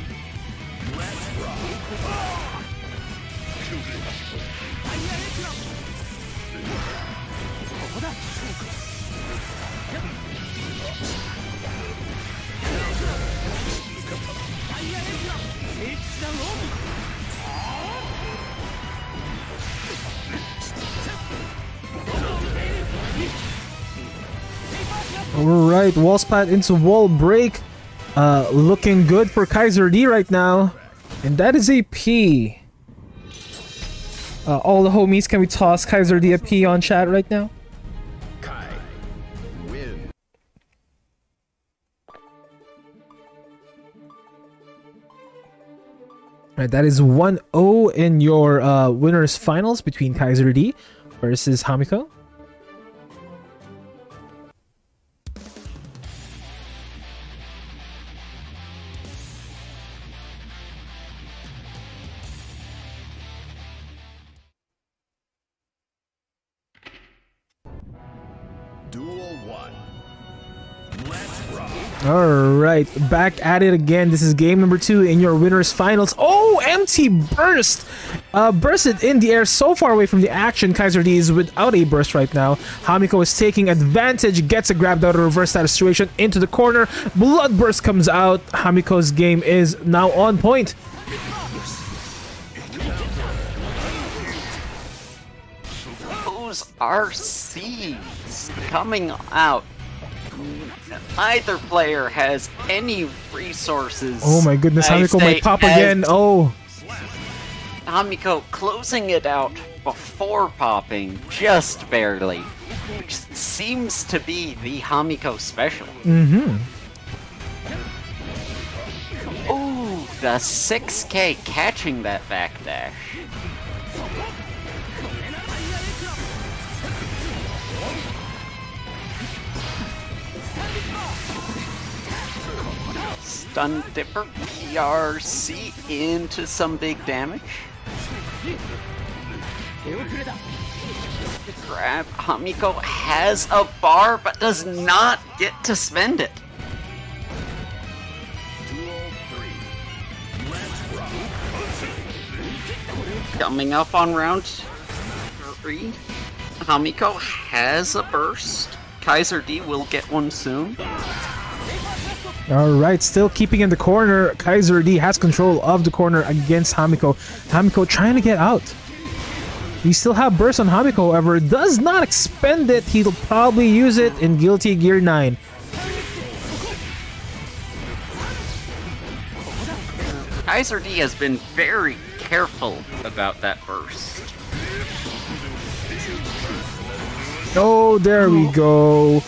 Let's rock. Alright, wall splat into wall break. Looking good for Kaiser D right now. And that is a P. All the homies, can we toss Kaiser D a P on chat right now? Kai. Win. Alright, that is 1-0 in your winners finals between Kaiser D versus Hamiko. Duel 1. Let's rock. Alright, back at it again. This is game number 2 in your winners finals. Oh, empty burst! Bursted in the air so far away from the action. Kaiser D is without a burst right now. Hamiko is taking advantage, gets a grab out of reverse that situation into the corner. Blood burst comes out. Hamiko's game is now on point. Those RCs coming out. Neither player has any resources. Oh my goodness, as Hamiko might they- pop as again. Oh. Hamiko closing it out before popping, just barely. Which seems to be the Hamiko special. Mm-hmm. Ooh, the 6K catching that backdash. Stun Dipper PRC into some big damage. Grab. Hamiko has a bar but does not get to spend it. Duel 3. Let's rock. Coming up on round 3. Hamiko has a burst. Kaiser D will get one soon. Alright, still keeping in the corner. Kaiser D has control of the corner against Hamiko. Hamiko trying to get out. We still have burst on Hamiko, however, does not expend it. He'll probably use it in Guilty Gear 9. Kaiser D has been very careful about that burst. Oh, there we go.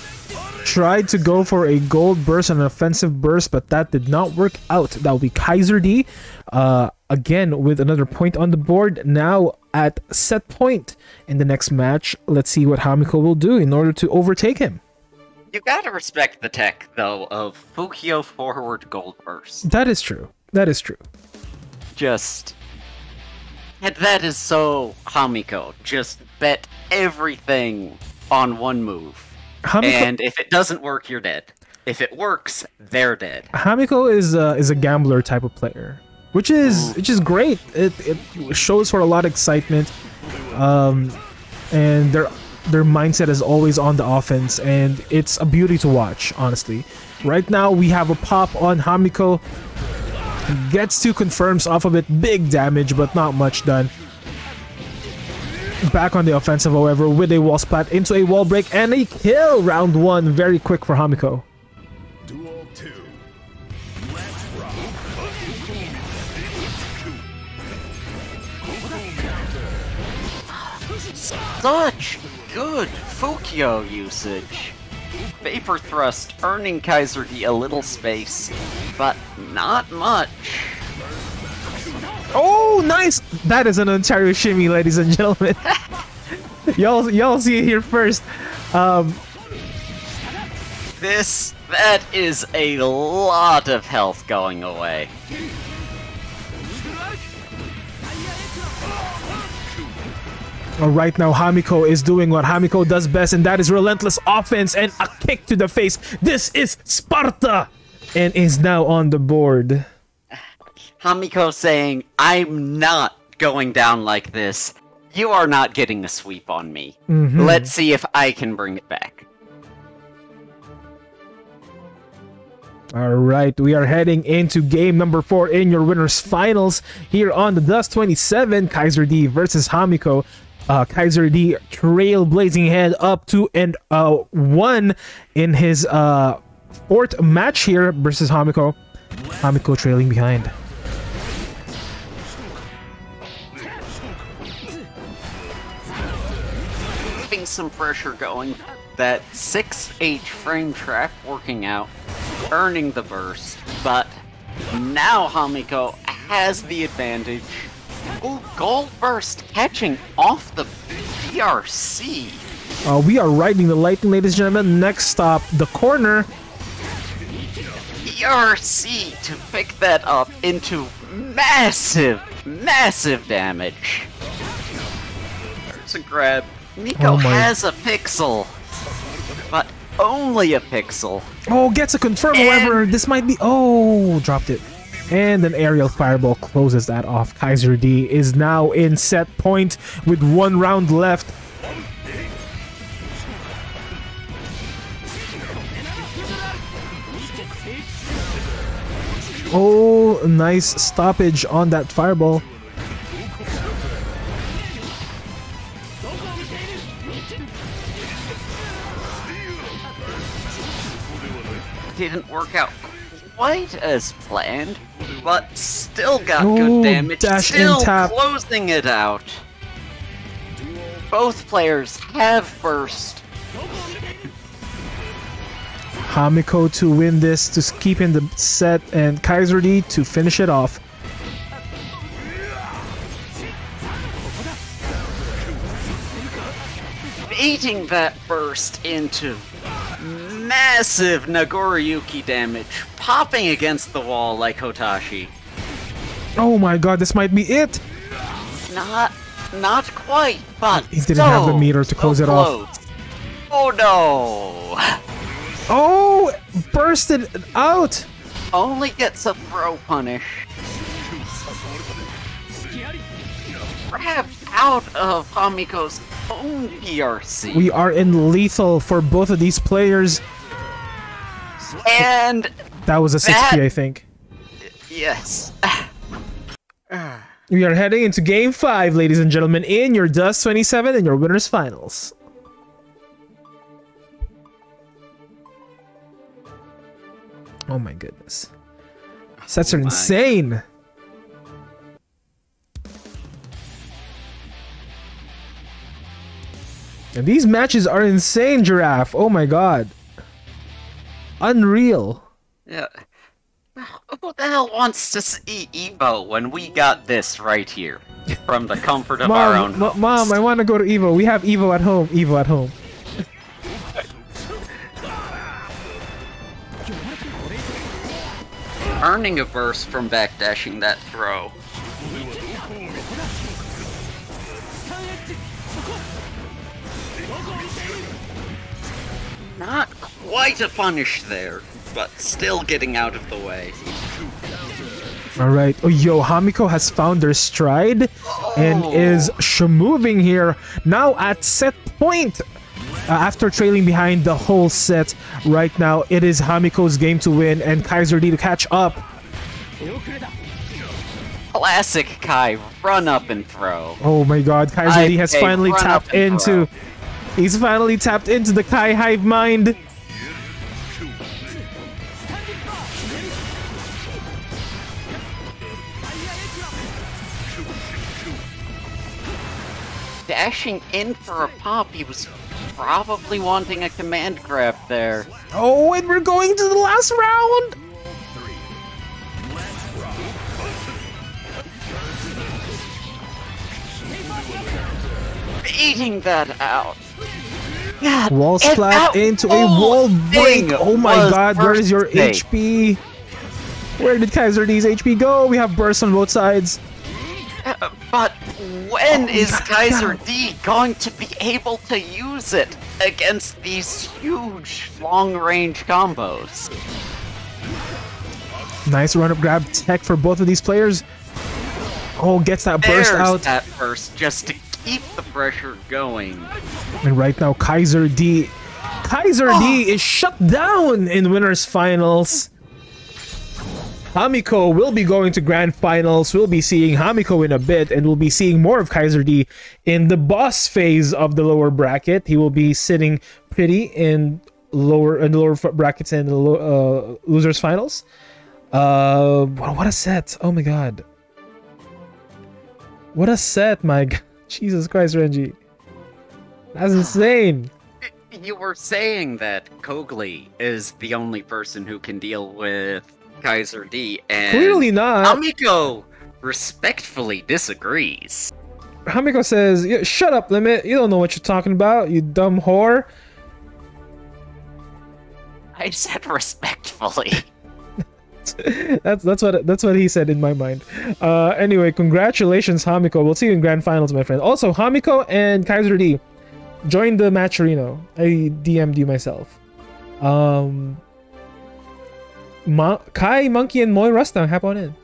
Tried to go for a gold burst and an offensive burst, but that did not work out. That will be Kaiser D. Again, with another point on the board. Now at set point in the next match. Let's see what Hamiko will do in order to overtake him. You gotta respect the tech, though, of Fukio forward gold burst. That is true. That is true. Just... And that is so Hamiko. Just bet everything on one move. And if it doesn't work, you're dead. If it works, they're dead. Hamiko is a gambler type of player, which is great. It shows for a lot of excitement, and their mindset is always on the offense, and it's a beauty to watch. Honestly, right now we have a pop on Hamiko. Gets 2 confirms off of it, big damage, but not much done. Back on the offensive, however, with a wall splat into a wall break and a kill. Round 1, very quick for Hamiko. Duel 2. Let's rock. Such good Fukio usage. Vapor Thrust earning Kaiser D a little space, but not much. Oh, nice! That is an Ontario shimmy, ladies and gentlemen. y'all see it here first. That is a lot of health going away. Right now, Hamiko is doing what Hamiko does best, and that is relentless offense and a kick to the face. This is Sparta! And is now on the board. Hamiko saying, I'm not going down like this. You are not getting a sweep on me. Let's see if I can bring it back. Alright, we are heading into game number 4 in your winners finals here on the DUST XXVII. Kaiser D versus Hamiko. Kaiser D trailblazing ahead up 2-1 in his fourth match here versus Hamiko. Hamiko trailing behind. Keeping some pressure going. That 6H frame trap working out, earning the burst, but now Hamiko has the advantage. Ooh, gold burst catching off the BRC. We are riding the lightning, ladies and gentlemen. Next stop, the corner. BRC to pick that up into massive, massive damage. There's a grab. Nico has a pixel, but only a pixel. Oh, gets a confirm, however, this might be... Oh, dropped it. And an aerial fireball closes that off. Kaiser D is now in set point with 1 round left. Oh, nice stoppage on that fireball. Didn't work out quite as planned, but still got good damage, still closing it out. Both players have burst. Hamiko to win this, to keep in the set, and Kaiser D to finish it off. Beating that burst into massive Nagoriyuki damage, popping against the wall like Hotashi. Oh my god, this might be it! Not quite, but he didn't have the meter to close it off. Oh no! Oh, bursted out! Only gets a throw punish. Grabbed out of Hamiko's own PRC. We are in lethal for both of these players. And that was a 6P, I think. Yes. We are heading into Game 5, ladies and gentlemen, in your DUST 27 and your winners finals. Oh my goodness. Sets are insane. And these matches are insane, Giraffe. Oh my god. Unreal. Yeah. Who the hell wants to see Evo when we got this right here? From the comfort of our own homes? Mom, I want to go to Evo. We have Evo at home. Evo at home. Earning a burst from backdashing that throw. Not quite a punish there, but still getting out of the way. Alright. Oh, yo, Hamiko has found their stride and is moving here. Now at set point. After trailing behind the whole set, right now it is Hamiko's game to win and Kaiser D to catch up. Classic Kai, run up and throw. Oh my god, Kaiser D has finally tapped into... He's finally tapped into the Kai Hive Mind. Dashing in for a pop, he was probably wanting a command grab there. Oh, and we're going to the last round! Beating that out. God, wall splat into a wall break. Oh my god, where is your HP? Where did Kaiser D's HP go? We have bursts on both sides. But when is Kaiser D going to be able to use it against these huge long-range combos? Nice run-up grab tech for both of these players. Oh, gets that burst out. That burst just to keep the pressure going. And right now, Kaiser D is shut down in winners finals. Hamiko will be going to grand finals. We'll be seeing Hamiko in a bit, and we'll be seeing more of Kaiser D in the boss phase of the lower bracket. He will be sitting pretty in the lower brackets and the losers finals. What a set! Oh my god, what a set! My god. Jesus Christ, Renji, that's insane. You were saying that Kogli is the only person who can deal with Kaiser D, and Clearly not. Hamiko respectfully disagrees. Hamiko says, "Yeah, shut up, Limit. You don't know what you're talking about, you dumb whore." I said respectfully. that's what he said in my mind. Anyway, congratulations, Hamiko. We'll see you in grand finals, my friend. Also, Hamiko and Kaiser D, join the matcherino. I DM'd you myself. Kai, Monkey, and Moy Rustang, hop on in.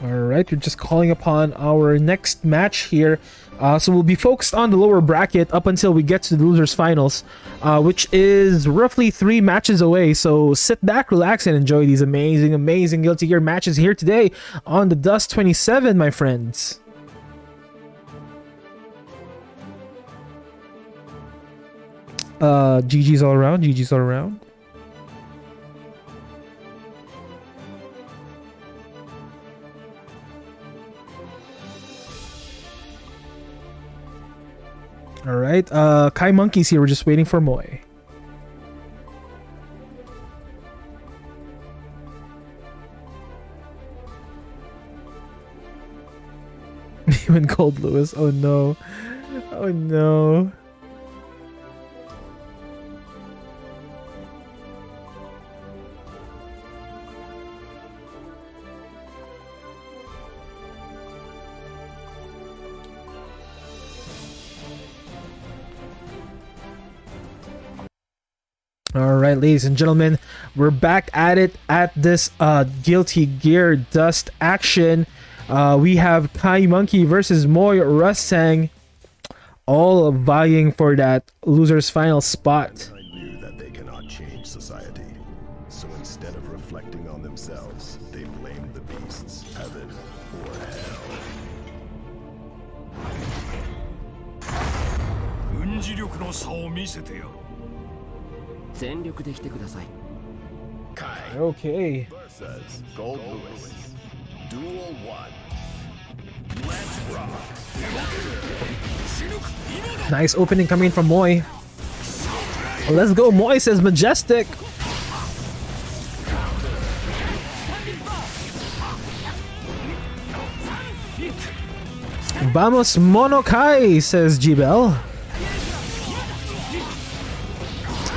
Alright, we're just calling upon our next match here. So we'll be focused on the lower bracket up until we get to the losers finals, which is roughly 3 matches away. So sit back, relax, and enjoy these amazing Guilty Gear matches here today on the DUST 27, my friends. GG's all around, GG's all around. Alright, Kai Monkey's here. We're just waiting for Moy. You and Cold Lewis. Oh no. Oh no. Alright, ladies and gentlemen, we're back at it at this Guilty Gear Dust action. We have Kai Monkey versus Moy Rustang, all vying for that loser's final spot. I knew that they cannot change society, so instead of reflecting on themselves, they blamed the beasts, heaven or hell. 軍事力の差を見せてやろう。全力で来てください。 Kai Okay. versus Gold Lewis. Duel 1. Let's rock. Nice opening coming in from Moy. Let's go, Moy, says Majestic. Vamos Mono Kai, says G-Bell.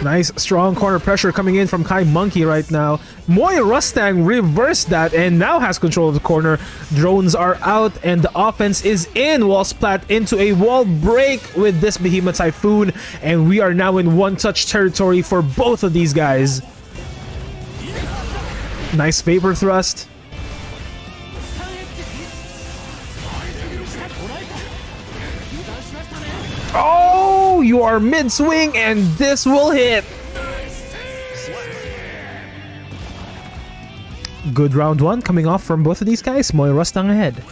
Nice strong corner pressure coming in from Kai Monkey right now. Moy Rustang reversed that and now has control of the corner. Drones are out and the offense is in. Wall splat into a wall break with this Behemoth Typhoon, and we are now in one-touch territory for both of these guys. Nice vapor thrust. Oh, you are mid-swing and this will hit. Good round 1 coming off from both of these guys. Moy Rustang ahead.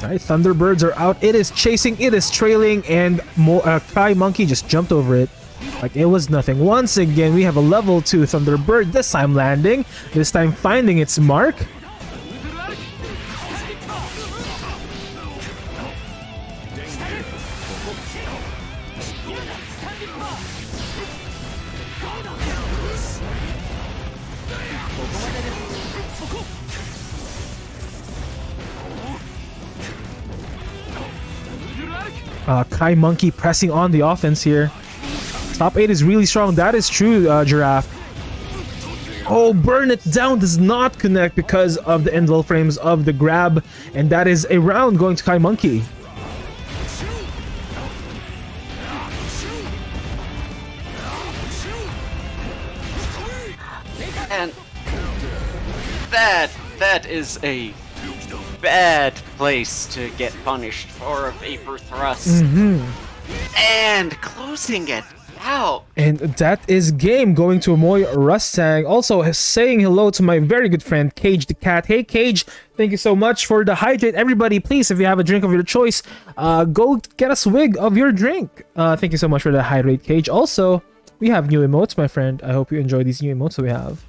Alright, Thunderbirds are out. It is chasing, it is trailing, and Kai Monkey just jumped over it like it was nothing. Once again, we have a level 2 Thunderbird, this time landing, this time finding its mark. Kai Monkey pressing on the offense here. Top 8 is really strong. That is true, Giraffe. Oh, burn it down does not connect because of the invul frames of the grab. And that is a round going to Kai Monkey. And that is a bad place to get punished for a vapor thrust. And closing it out. And that is game going to Moy Rustang. Also saying hello to my very good friend Cage the Cat. Hey Cage, thank you so much for the hydrate. Everybody, please, if you have a drink of your choice, go get a swig of your drink. Thank you so much for the hydrate, Cage. Also, we have new emotes, my friend. I hope you enjoy these new emotes that we have.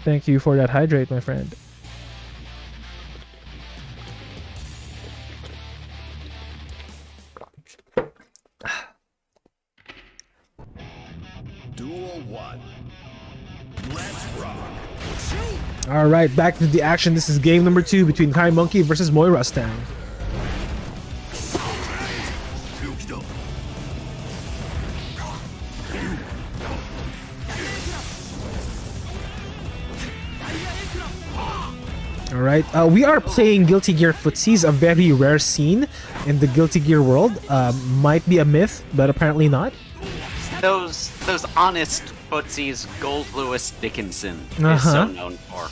Thank you for that hydrate, my friend. Duel 1. Let's rock. All right, back to the action. This is game number 2 between Kai Monkey versus Moy Rustang. All right, we are playing Guilty Gear Footsies, a very rare scene in the Guilty Gear world. Might be a myth, but apparently not. Those honest footsies Gold Lewis Dickinson is so known for.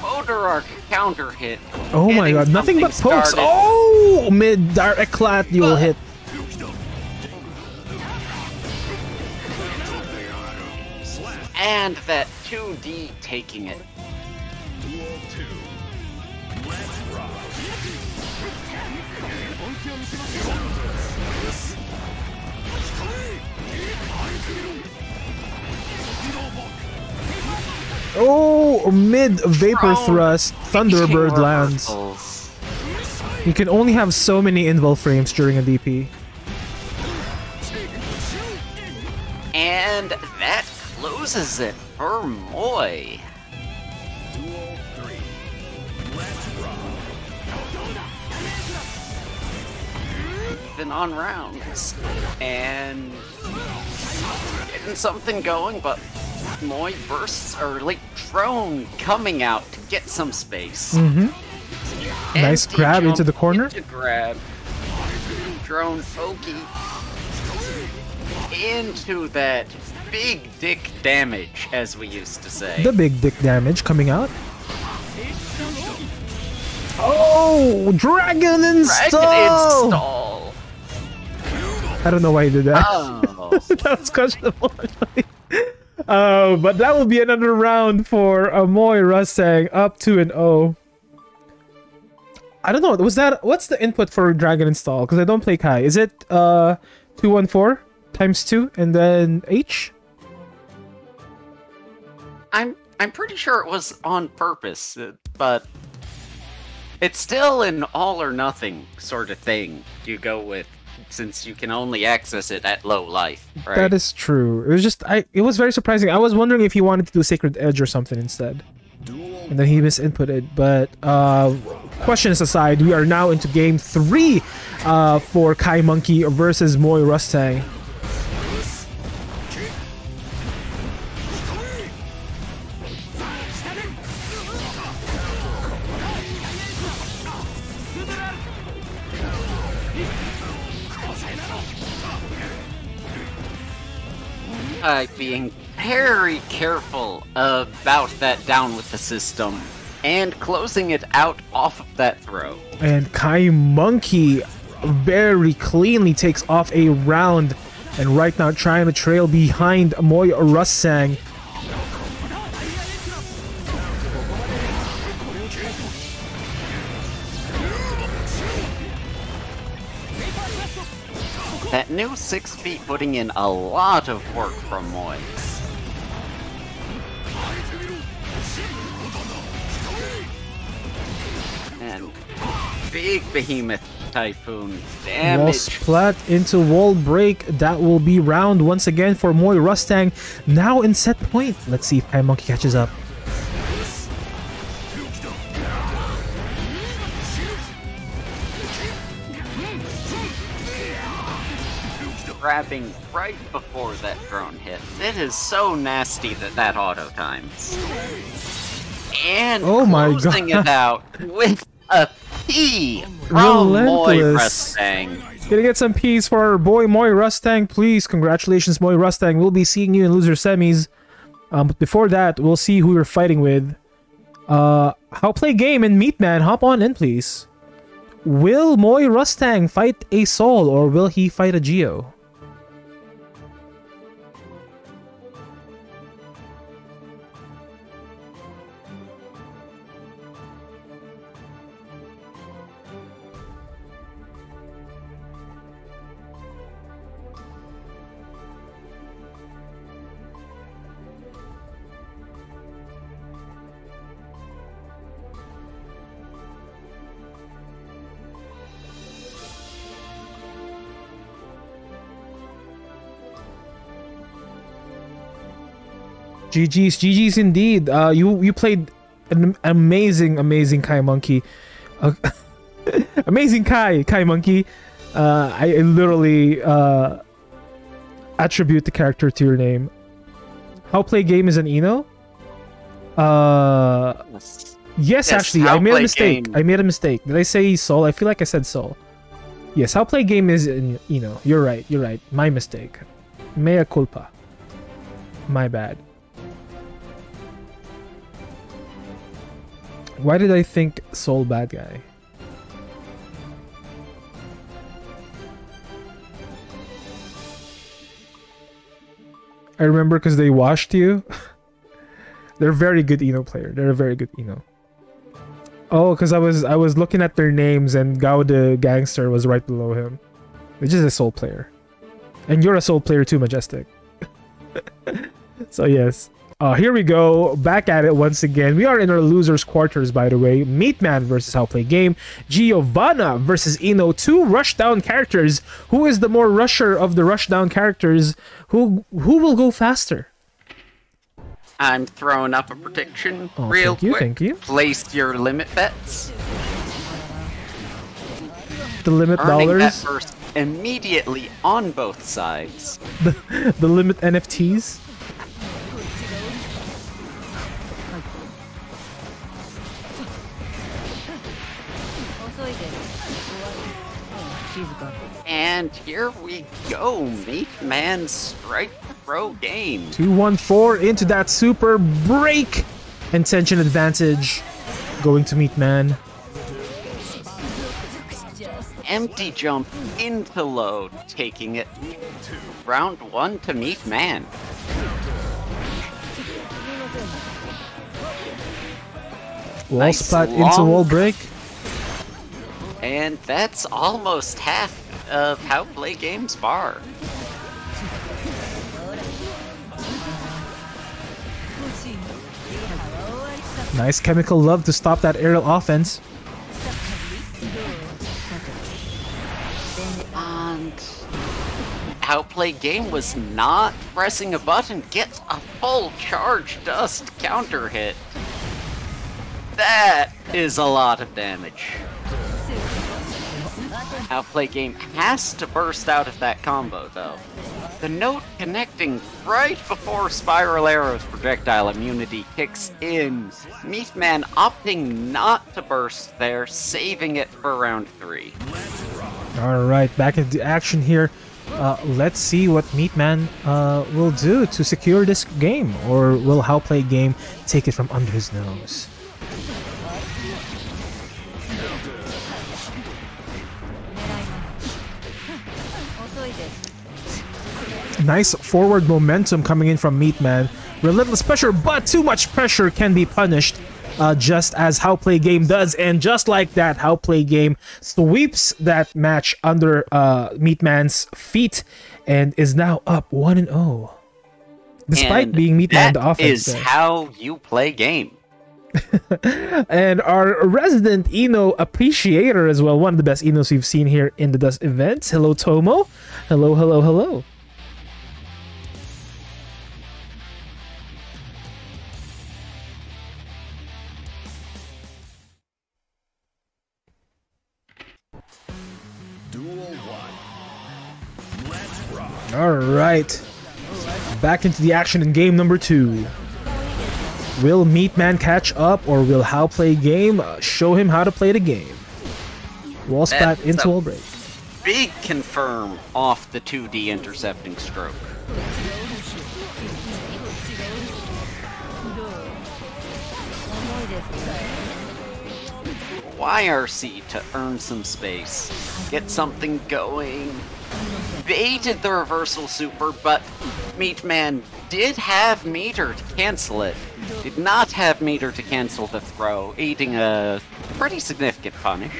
Motor counter hit. Oh my god, nothing but pokes. Oh, mid direct clat you will hit. And that 2D taking it. Duel 2. Let's rock. Oh, mid vapor thrust, Thunderbird lands. You can only have so many invul frames during a DP. And that closes it for Moy. Duel 3. Let's rock. Been on rounds. And getting something going, but Moy bursts early. Drone coming out to get some space. Nice grab into the corner. Into grab. Drone pokey. Into that big dick damage, as we used to say. The big dick damage coming out. Oh, Dragon Install! I don't know why he did that. Oh. That was questionable. But that will be another round for Moy Rustang, up 2-0. I don't know. What's the input for Dragon Install? Because I don't play Kai. Is it 214 times 2 and then H? I'm pretty sure it was on purpose, but it's still an all or nothing sort of thing you go with, since you can only access it at low life, right? That is true. It was just it was very surprising. I was wondering if he wanted to do Sacred Edge or something instead. And then he misinputted. But questions aside, we are now into game 3 for Kai Monkey versus Moy Rustang. Being very careful about that down with the system and closing it out off of that throw. And Kai Monkey very cleanly takes off a round, and right now trying to trail behind Moy Rustang. That new 6 feet putting in a lot of work from Moy. And big behemoth typhoon damage. Wall splat into wall break. That will be round once again for Moy Rustang. Now in set point. Let's see if Kai Monkey catches up. grabbing right before that drone hit. It is so nasty that auto times. And oh my closing God. it out with a P from Moy Relentless. Rustang. Gonna get some P's for our boy Moy Rustang, please. Congratulations, Moy Rustang. We'll be seeing you in loser semis. But before that, we'll see who you're fighting with. How play game and Meatman, hop on in, please. Will Moy Rustang fight a Sol or will he fight a Geo? GG's indeed. You played an amazing Kai Monkey. Amazing Kai Monkey. I literally attribute the character to your name. How play game is an Eno? Yes, actually, I made a mistake. I made a mistake. Did I say Sol? I feel like I said Sol. Yes, how play game is an Eno. You're right. My mistake. Mea culpa. My bad. Why did I think Sol bad guy? I remember because they washed you. They're a very good Eno player. They're a very good Eno. Oh, because I was looking at their names and Gao the Gangster was right below him. They're just a Sol player. And you're a Sol player too, Majestic. So yes. Here we go. Back at it once again. We are in our losers quarters, by the way. Meatman versus How Play Game. Giovanna versus Eno. Two rushdown characters. Who is the more rusher of the rushdown characters? Who will go faster? I'm throwing up a prediction real quick. Thank you. Place your limit bets. The limit Earning dollars. that first immediately on both sides. The limit NFTs. And here we go, Meatman strike throw game. 2-1-4 into that super break. Intention advantage going to Meatman. Empty jump into load, taking it round one to Meatman. Wall Nice splat long- into wall break. And that's almost half of How Play Game's bar. Nice chemical love to stop that aerial offense. And How Play Game was not pressing a button, gets a full charge dust counter hit. That is a lot of damage. How Play Game has to burst out of that combo though. The note connecting right before Spiral Arrow's projectile immunity kicks in. Meatman opting not to burst there, saving it for round 3. Alright, back into action here. Let's see what Meatman will do to secure this game. Or will How Play Game take it from under his nose? Nice forward momentum coming in from Meatman. Relentless pressure, but too much pressure can be punished, just as How Play Game does. And just like that, How Play Game sweeps that match under Meatman's feet and is now up 1-0. Despite And being Meatman the that offense. is how you play game. And our resident Eno appreciator as well, one of the best Enos we've seen here in the DUST events. Hello, Tomo. Hello, hello, hello. Duel 1. Let's All right. Back into the action in game number 2. Will Meatman catch up, or will How play game show him how to play the game? Wall spat into wall break. Big confirm off the 2D intercepting stroke. YRC to earn some space. Get something going. Baited the reversal super, but Meatman did have meter to cancel it. Did not have meter to cancel the throw, eating a pretty significant punish.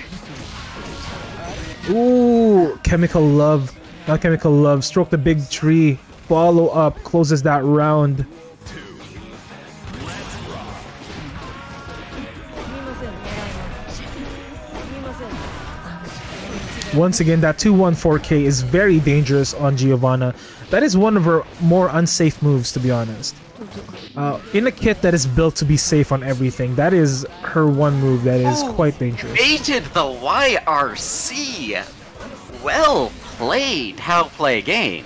Ooh, Chemical Love. Not Chemical Love. Stroke the big tree. Follow up. Closes that round. Once again, that 214K is very dangerous on Giovanna. That is one of her more unsafe moves, to be honest. In a kit that is built to be safe on everything, that is her one move that is quite dangerous. Baited the YRC! Well played, How play game.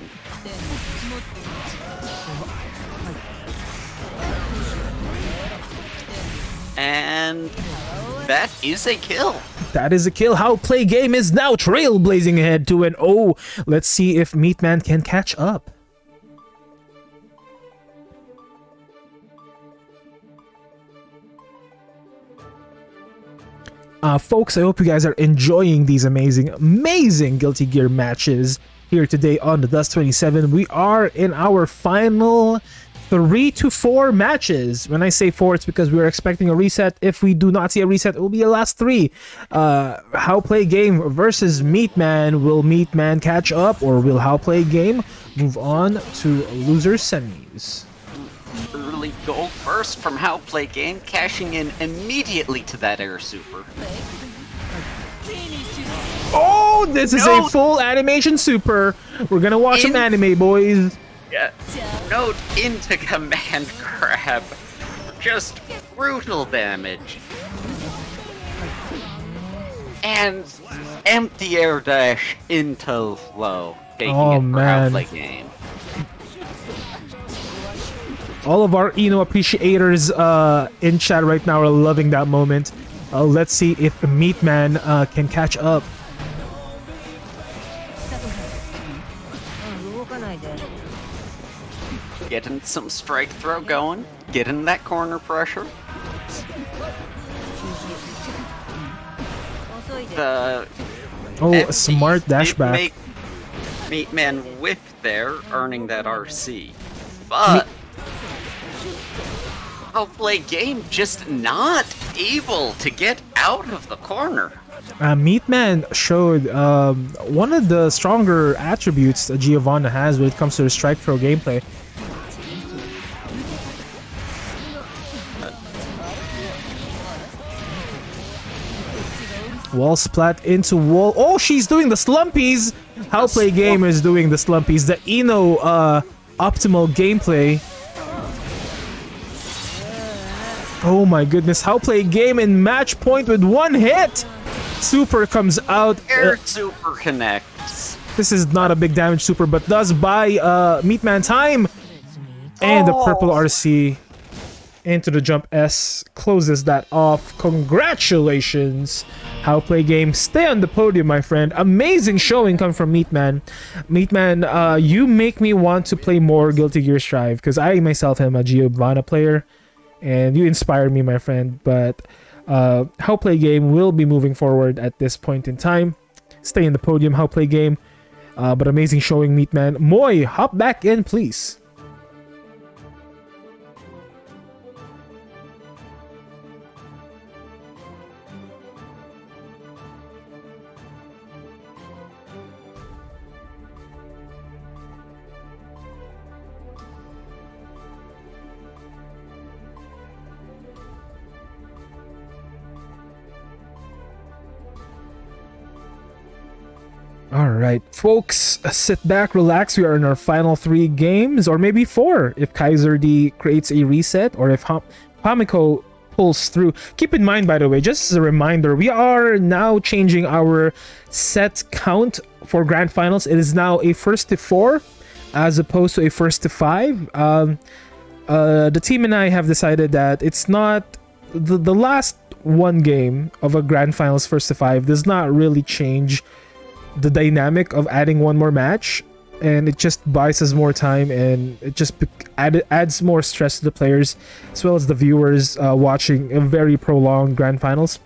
And that is a kill. That is a kill. How play game is now trailblazing ahead 2-0. Let's see if Meatman can catch up. Folks, I hope you guys are enjoying these amazing Guilty Gear matches here today on the DUST 27. We are in our final 3 to 4 matches. When I say 4, it's because we're expecting a reset. If we do not see a reset, it will be a last 3. How play game versus Meatman. Will Meatman catch up, or will How play game move on to loser semis? Early gold burst from How play game, cashing in immediately to that air super. Oh, this is a full animation super. We're gonna watch some anime, boys. Yeah. Note into command grab. Just brutal damage. And empty air dash into low. Taking it for How play game. All of our Eno appreciators in chat right now are loving that moment. Let's see if Meatman can catch up. Getting some strike throw going. Getting that corner pressure. A smart dash back. Make Meatman whiff there, earning that RC. But How play game just not able to get out of the corner. Meatman showed one of the stronger attributes that Giovanna has when it comes to the strike throw gameplay. Wall splat into wall. Oh, she's doing the slumpies. How play game is doing the slumpies. The Eno optimal gameplay. Oh my goodness. How play game in match point with one hit. Super comes out. Air super connects. This is not a big damage super, but does buy Meatman time. And the purple RC into the jump S closes that off. Congratulations, How play game. Stay on the podium, my friend. Amazing showing come from Meatman. Meatman, you make me want to play more Guilty Gear Strive, because I myself am a Giovanna player, and you inspire me, my friend. But How play game will be moving forward at this point in time. Stay in the podium, How play game. But amazing showing, Meatman. Moy, hop back in, please. Alright, folks, sit back, relax. We are in our final 3 games, or maybe 4 if Kaiser D creates a reset, or if Hamiko pulls through. Keep in mind, by the way, just as a reminder, we are now changing our set count for grand finals, it is now a first to 4 as opposed to a first to 5. The team and I have decided that it's not the last one game of a grand finals first to 5 does not really change the dynamic of adding one more match, and it just buys us more time, and it just adds more stress to the players as well as the viewers watching a very prolonged grand finals.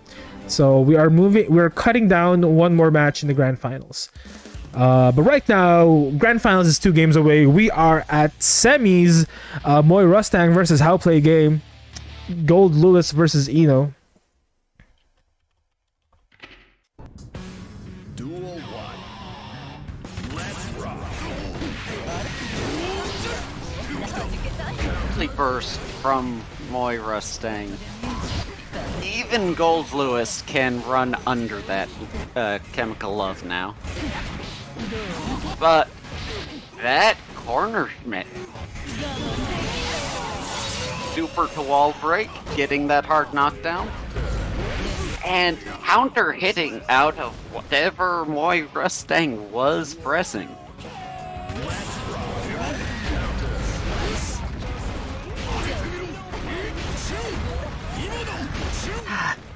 So we're cutting down one more match in the grand finals. But right now, grand finals is 2 games away. We are at semis. Moy Rustang versus How Play Game. Gold Lewis versus Eno. Duel 1. Let's rock. Complete burst from Moy Rustang. Even Gold Lewis can run under that chemical love now. But that corner Schmidt. Super to wall break, getting that hard knockdown. And counter hitting out of whatever Moy Rustang was pressing.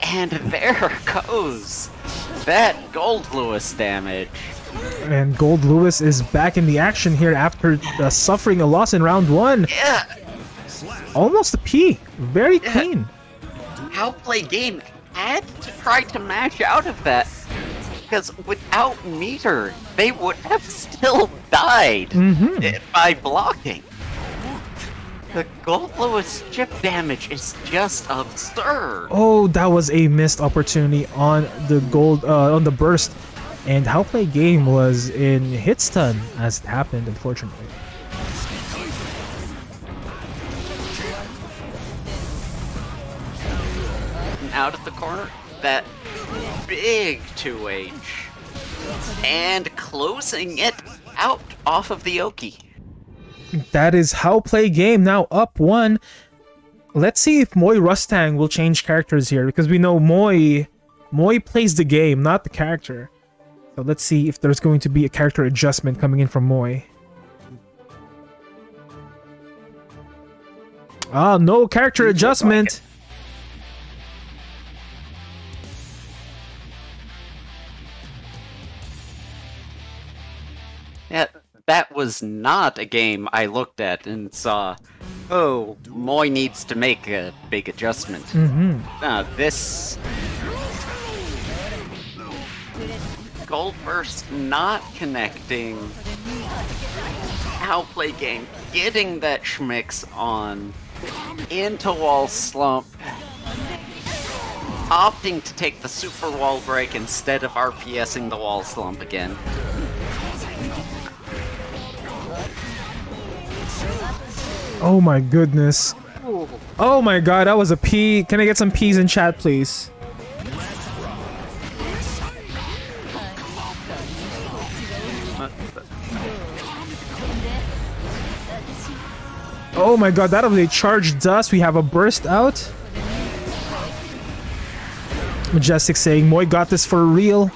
And there goes that Gold Lewis damage. And Gold Lewis is back in the action here after suffering a loss in round 1. Yeah. Almost a P. Very clean. How Play Game had to try to match out of that. Because without meter, they would have still died by blocking. The Gold Lewis chip damage is just absurd. Oh, that was a missed opportunity on the on the burst, and How Play Game was in hit stun as it happened, unfortunately. And out of the corner, that big 2H, and closing it out off of the Oki. That is How Play Game now up 1. Let's see if Moy Rustang will change characters here, because we know Moy plays the game, not the character. So let's see if there's going to be a character adjustment coming in from Moy. Ah, no character adjustment. Yeah, that was not a game I looked at and saw, oh, Moy needs to make a big adjustment. This Gold Burst not connecting. How Play Game getting that schmicks on into wall slump, opting to take the super wall break instead of RPSing the wall slump again. Oh my goodness. Oh my god, that was a P. Can I get some P's in chat, please? Oh my god, that was a charged dust. We have a burst out. Majestic saying, Moy got this for real.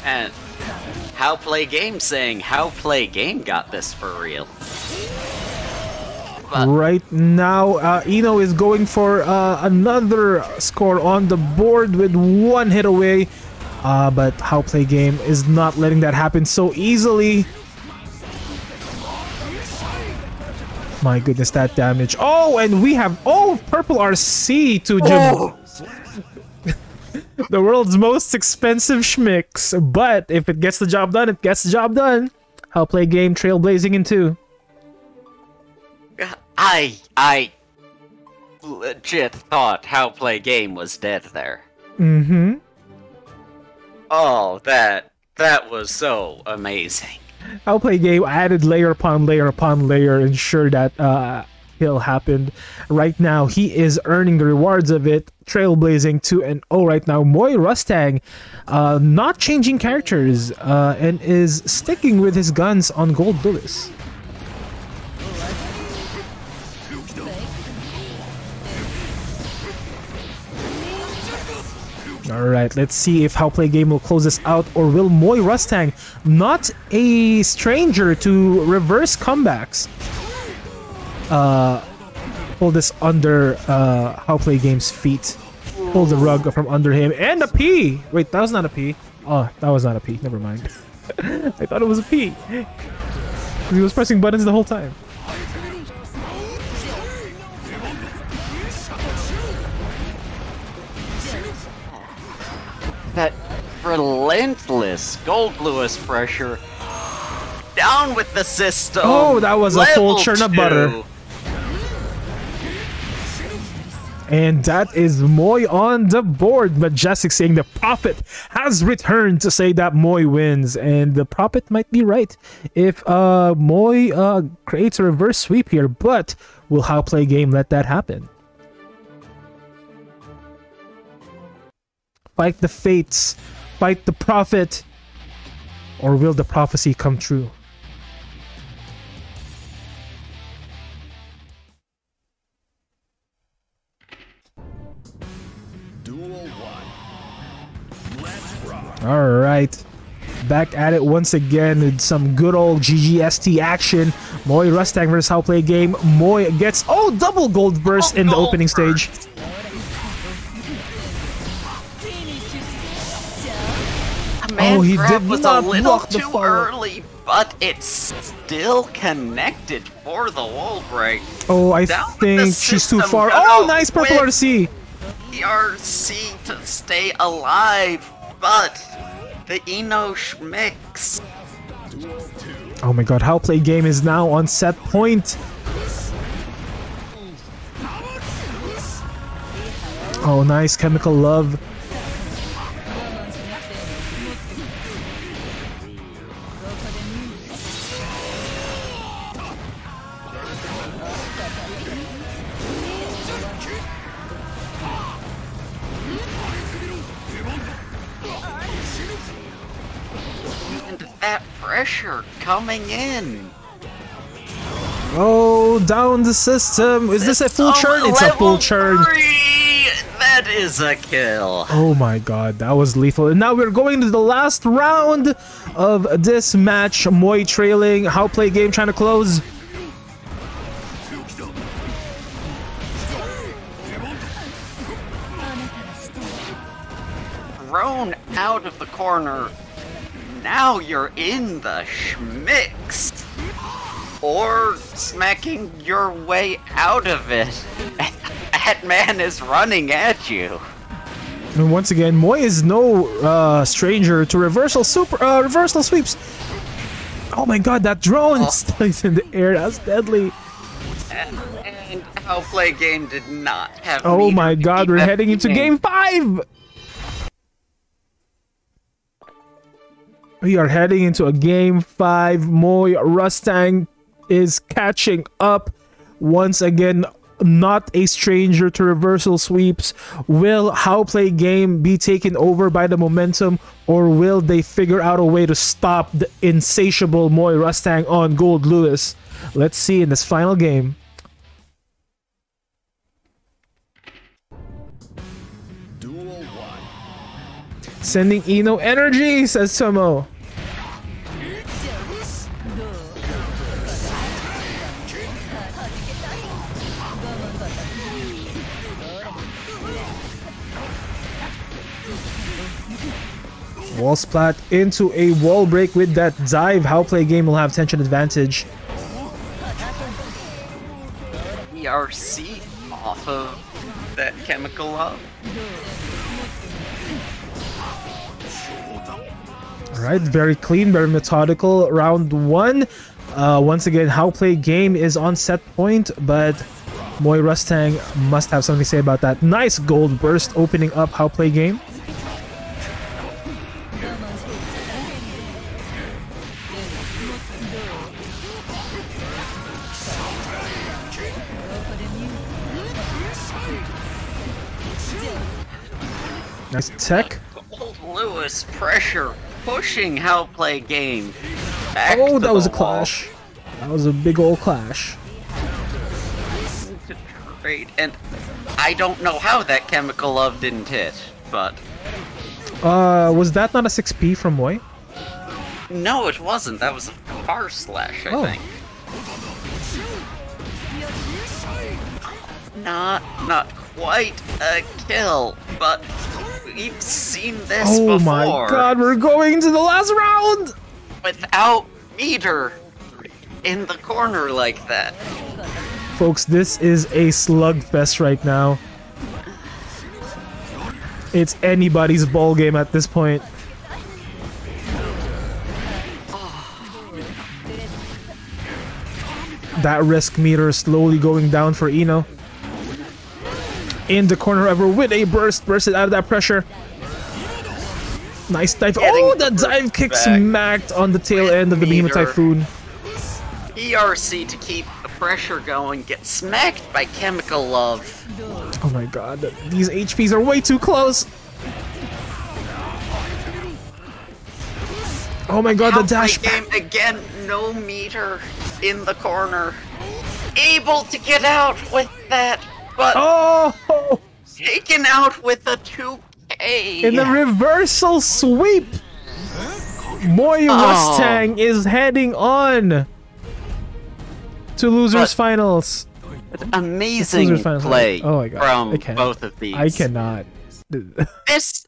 And How Play Game saying, How Play Game got this for real. But right now, Eno is going for another score on the board with 1 hit away. But How Play Game is not letting that happen so easily. My goodness, that damage. Oh, and we have, purple RC to the world's most expensive schmicks. But if it gets the job done, it gets the job done. How Play Game trailblazing in 2. I legit thought How Play Game was dead there. Oh, that was so amazing. How Play Game added layer upon layer upon layer, ensure that kill happened. Right now, he is earning the rewards of it, trailblazing 2-0 right now. Moy Rustang not changing characters and is sticking with his guns on Gold Lewis. Alright, let's see if How Play Game will close this out, or will Moy Rustang, not a stranger to reverse comebacks, pull this under How Play Game's feet. Pull the rug from under him, and a P! Wait, that was not a P. Oh, that was not a P. Never mind. I thought it was a P. He was pressing buttons the whole time. That relentless Gold Lewis pressure. Down with the system. Oh, that was a full churn of butter. 2. And that is Moy on the board. Majestic saying the Prophet has returned to say that Moy wins. And the Prophet might be right if Moy creates a reverse sweep here. But will How Play Game let that happen? Fight the fates. Fight the Prophet. Or will the prophecy come true? Alright, back at it once again with some good old GGST action. Moy Rustang versus How Play Game. Moy gets, double gold burst in the opening stage. He did not a little block the too follow. early, but it's still connected for the wall break. Oh, I Down with think the she's too system, far. gonna Oh, nice purple win. RC. The RC to stay alive, but the Eno Schmicks. Oh my god, How Play Game is now on set point. Oh, nice Chemical Love. That pressure coming in. Oh, down the system. Is this a full churn? It's a full churn. 3. That is a kill. Oh my god, that was lethal. And now we're going to the last round of this match. Moy trailing, How Play Game trying to close. Thrown out of the corner. Now you're in the schmicks. Or smacking your way out of it. That man is running at you. And once again, Moy is no stranger to reversal sweeps. Oh my god, that drone stays in the air. That's deadly. And How Play Game did not have. Oh my needed to god, keep we're that heading into game. game 5. We are heading into a game 5. Moy Rustang is catching up once again. Not a stranger to reversal sweeps. Will How Play Game be taken over by the momentum, or will they figure out a way to stop the insatiable Moy Rustang on Gold Lewis? Let's see in this final game. Duel 1. Sending Eno energy, says Tomo. Wall splat into a wall break with that dive. How Play Game will have tension advantage. ERC off of that Chemical Love. Alright, very clean, very methodical. Round 1. Once again, How Play Game is on set point, but Moy Rustang must have something to say about that. Nice gold burst opening up How Play Game. Nice tech. Old Lewis pressure pushing How Play Game back Oh, to that was a the wall. clash. That was a big old clash. To trade, and I don't know how that Chemical Love didn't hit, but Was that not a 6P from Moy? No, it wasn't. That was a bar slash, I think. Not quite a kill, but we've seen this before. Oh my god, we're going to the last round! Without meter in the corner like that. Folks, this is a slugfest right now. It's anybody's ball game at this point. That risk meter slowly going down for Ino. In the corner ever with a bursted out of that pressure. Nice dive. Oh, the dive kick smacked on the tail end of the Behemoth Typhoon. ERC to keep the pressure going, gets smacked by Chemical Love. Oh my god, these HPs are way too close. Oh my god, the dash game again, no meter in the corner. Able to get out with that, but taken out with a 2K. In the reversal sweep, Moy Rustang is heading on to losers finals. Amazing play from both of these. I cannot. This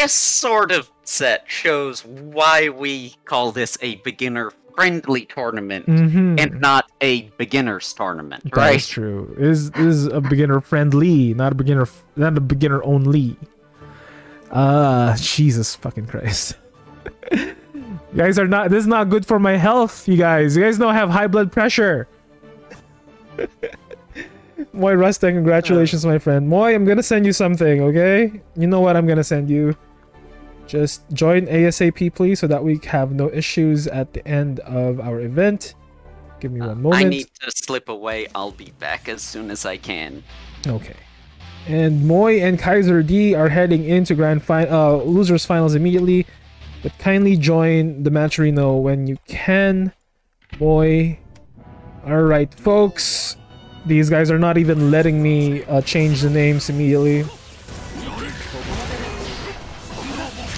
sort of set shows why we call this a beginner-friendly tournament and not a beginners tournament, right? That's true. This is a beginner-friendly, not a beginner only. Jesus fucking Christ. You guys are not. This is not good for my health. You guys know I have high blood pressure. Moy Rustang, congratulations, my friend. Moy, I'm gonna send you something, okay? You know what I'm gonna send you. Just join ASAP, please, so that we have no issues at the end of our event. Give me one moment. I need to slip away. I'll be back as soon as I can. Okay. And Moy and Kaiser D are heading into losers finals immediately. But kindly join the matcherino when you can. Moy. Alright, folks. These guys are not even letting me change the names immediately.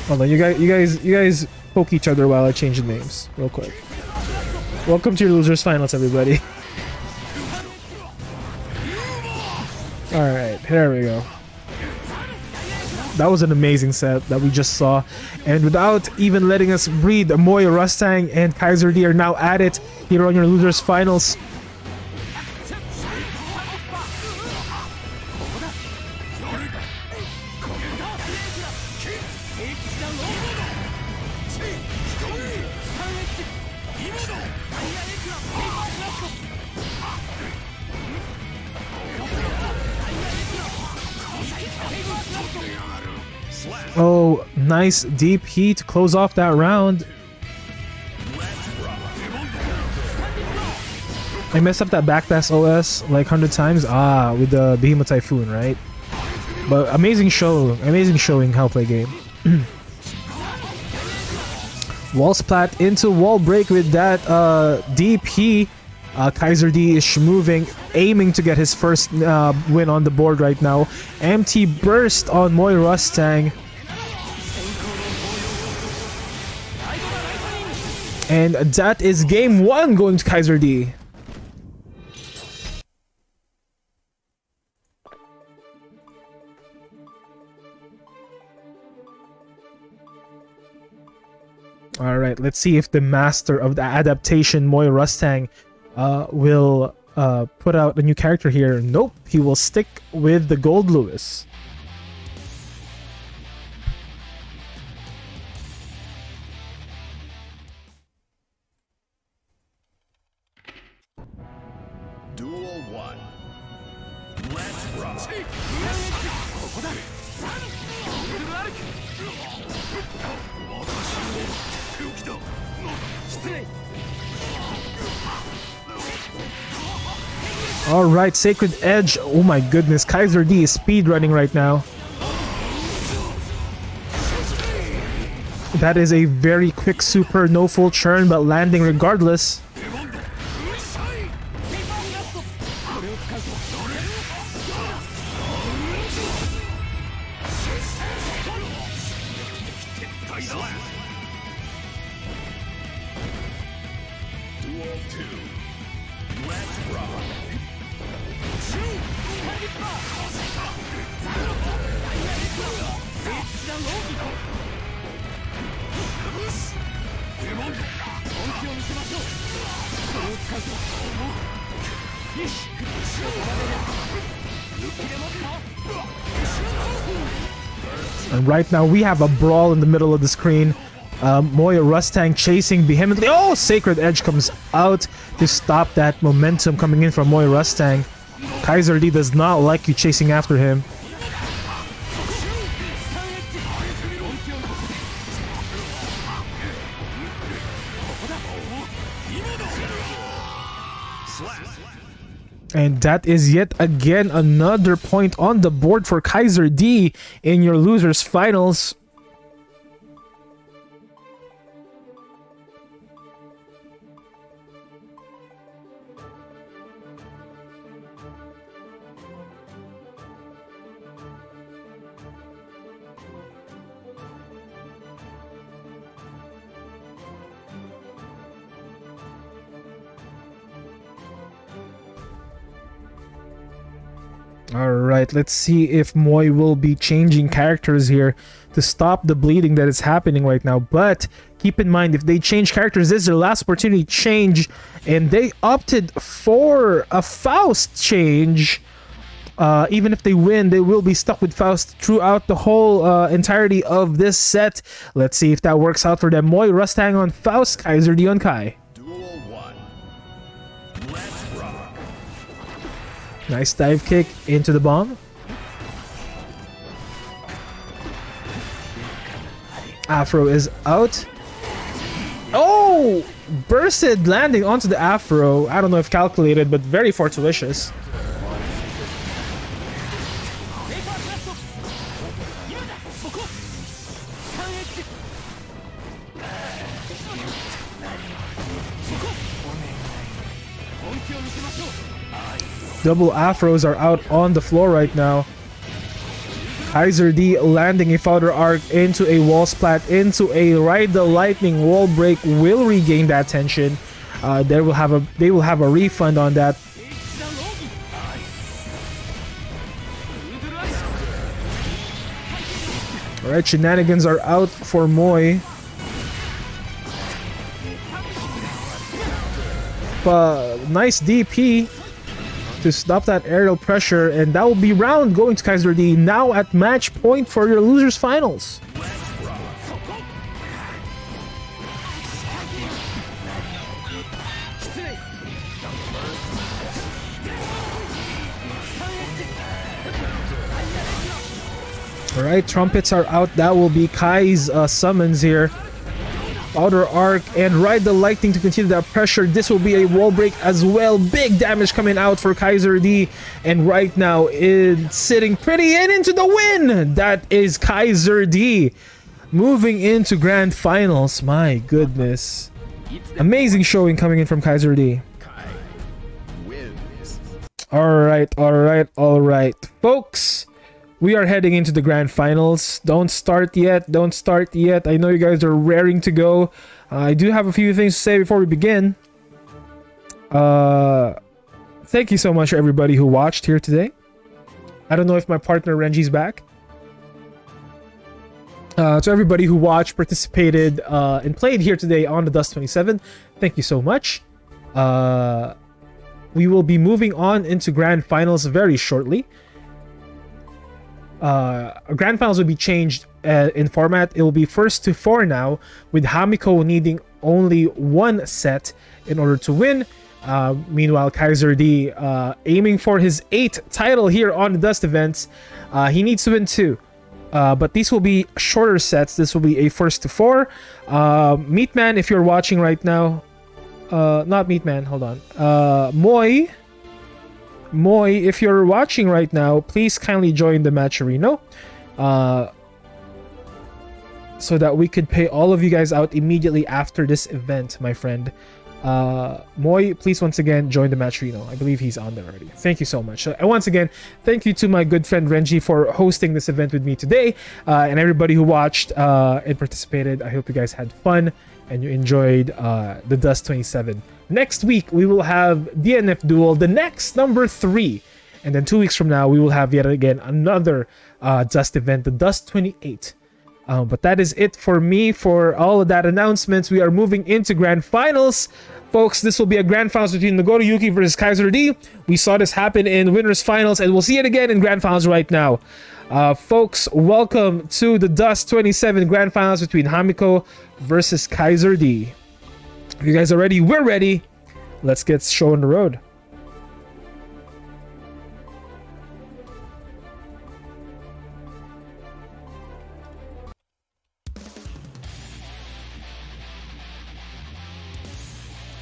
Hold on, you guys poke each other while I change the names real quick. Welcome to your losers finals, everybody. All right, here we go. That was an amazing set that we just saw, and without even letting us breathe, Moy Rustang and Kaiser D are now at it here on your losers finals. Oh, nice deep heat to close off that round. I messed up that backdash OS like 100 times. With the Behemoth Typhoon, right? But amazing showing how play game. Wall splat into wall break with that DP. Kaiser D is moving, aiming to get his first win on the board right now. Empty burst on Moy Rustang. And that is game 1 going to Kaiser D. Alright, let's see if the master of the adaptation, Moy Rustang, will put out a new character here. Nope, he will stick with the Gold Lewis. Duel 1. Let's rock. Alright, Sacred Edge. Oh my goodness, Kaiser D is speedrunning right now. That is a very quick super, no full churn, but landing regardless. And right now we have a brawl in the middle of the screen. Moy Rustang chasing vehemently. Oh, Sacred Edge comes out to stop that momentum coming in from Moy Rustang. Kaiser D does not like you chasing after him. And that is yet again another point on the board for Kaiser D in your losers finals. Alright, let's see if Moy will be changing characters here to stop the bleeding that is happening right now. But keep in mind, if they change characters, this is their last opportunity to change. And they opted for a Faust change. Even if they win, they will be stuck with Faust throughout the whole entirety of this set. Let's see if that works out for them. Moy Rustang on Faust, Kaiser D on Kai. Nice dive kick into the bomb. Afro is out. Oh! Bursted landing onto the Afro. I don't know if calculated, but very fortuitous. Double Afros are out on the floor right now. Kaiser D landing a founder arc into a wall splat, into a Ride the Lightning wall break, will regain that tension. They will have a refund on that. Alright, shenanigans are out for Moy. Nice DP to stop that aerial pressure, and that will be round going to Kaiser D. Now at match point for your losers finals. Alright, trumpets are out. That will be Kai's summons here. Outer Arc and Ride the Lightning to continue that pressure. This will be a wall break as well. Big damage coming out for Kaiser D. And right now it's sitting pretty into the win. That is Kaiser D. Moving into grand finals. My goodness. Amazing showing coming in from Kaiser D. Alright, folks. We are heading into the grand finals. Don't start yet. I know you guys are raring to go. I do have a few things to say before we begin. Thank you so much for everybody who watched here today. I don't know if my partner Renji's back. To everybody who watched, participated, and played here today on the DUST XXVII, thank you so much. We will be moving on into grand finals very shortly. Grand finals will be changed in format. It will be first to 4 now, with Hamiko needing only 1 set in order to win. Meanwhile, Kaiser D aiming for his 8th title here on the Dust events. He needs to win 2. But these will be shorter sets. This will be a first to 4. Meatman, if you're watching right now, not Meatman, hold on. Moy, if you're watching right now, please kindly join the matcherino, so that we could pay all of you guys out immediately after this event, my friend. Moy, please once again join the matcherino. I believe he's on there already. Thank you so much. And once again, thank you to my good friend Renji for hosting this event with me today, and everybody who watched and participated. I hope you guys had fun and you enjoyed the DUST 27. Next week we will have DNF Duel, the next number 3, and then 2 weeks from now we will have yet again another DUST event, the DUST 28. But that is it for me for all of that announcements. We are moving into grand finals. Folks, this will be a grand finals between Nagoro Yuki versus Kaiser D. We saw this happen in winners finals, and we'll see it again in grand finals right now. Folks, welcome to the DUST 27 grand finals between Hamiko versus Kaiser D. If you guys are ready, we're ready. Let's get show on the road.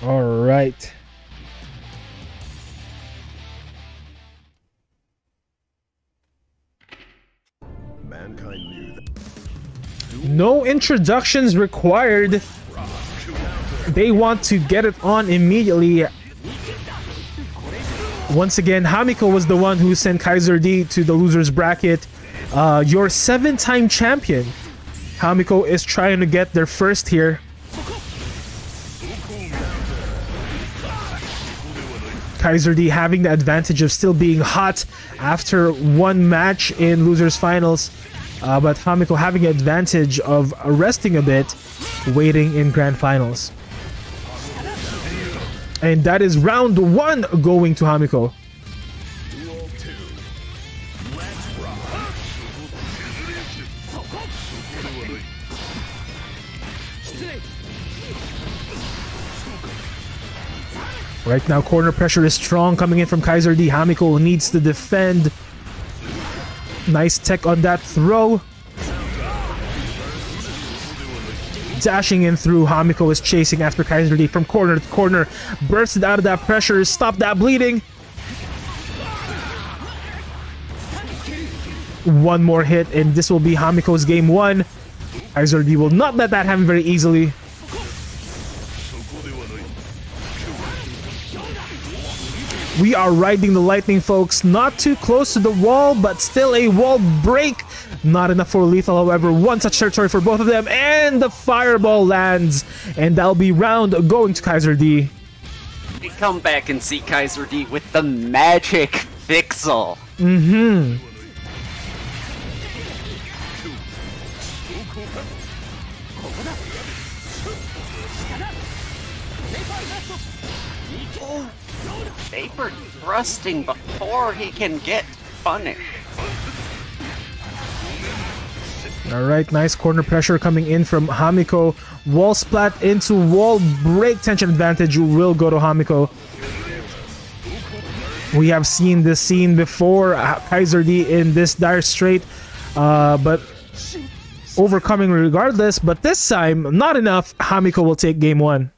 All right. Mankind knew that. No introductions required. They want to get it on immediately. Once again, Hamiko was the one who sent Kaiser D to the losers bracket. Your 7-time champion, Hamiko, is trying to get their first here. Kaiser D having the advantage of still being hot after one match in losers finals, but Hamiko having the advantage of resting a bit, waiting in grand finals. And that is round 1 going to Hamiko. Duel 2. Let's rock. Right now, corner pressure is strong coming in from Kaiser D. Hamiko needs to defend. Nice tech on that throw. Dashing in through, Hamiko is chasing after Kaiser D from corner to corner. Bursted out of that pressure, stop that bleeding. One more hit, and this will be Hamiko's game 1. Kaiser D will not let that happen very easily. We are riding the lightning, folks. Not too close to the wall, but still a wall break. Not enough for lethal, however. One touch territory for both of them, and the fireball lands. And that'll be round going to Kaiser D. We come back and see Kaiser D with the magic pixel. Mm-hmm. Vapor thrusting before he can get punished. Alright, nice corner pressure coming in from Hamiko. Wall splat into wall break. Tension advantage will go to Hamiko. We have seen this scene before. Kaiser D in this dire strait, but overcoming regardless. But this time, not enough. Hamiko will take game 1.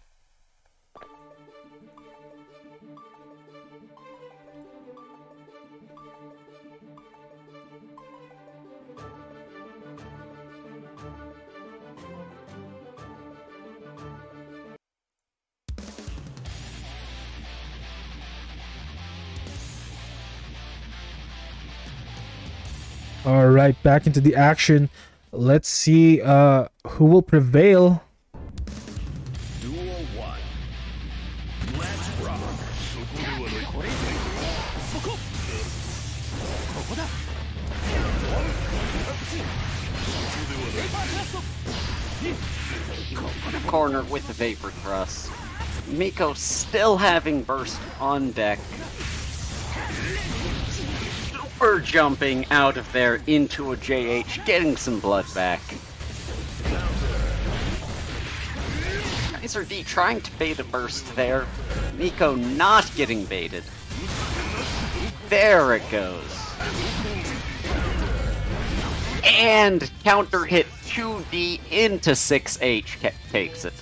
All right, back into the action. Let's see who will prevail. Duel 1. Let's rock. Corner with the vapor thrust. Miko still having burst on deck. Super jumping out of there into a JH, getting some blood back. Kaiser D trying to bait a burst there. Miko not getting baited. There it goes. And counter hit 2D into 6H takes it.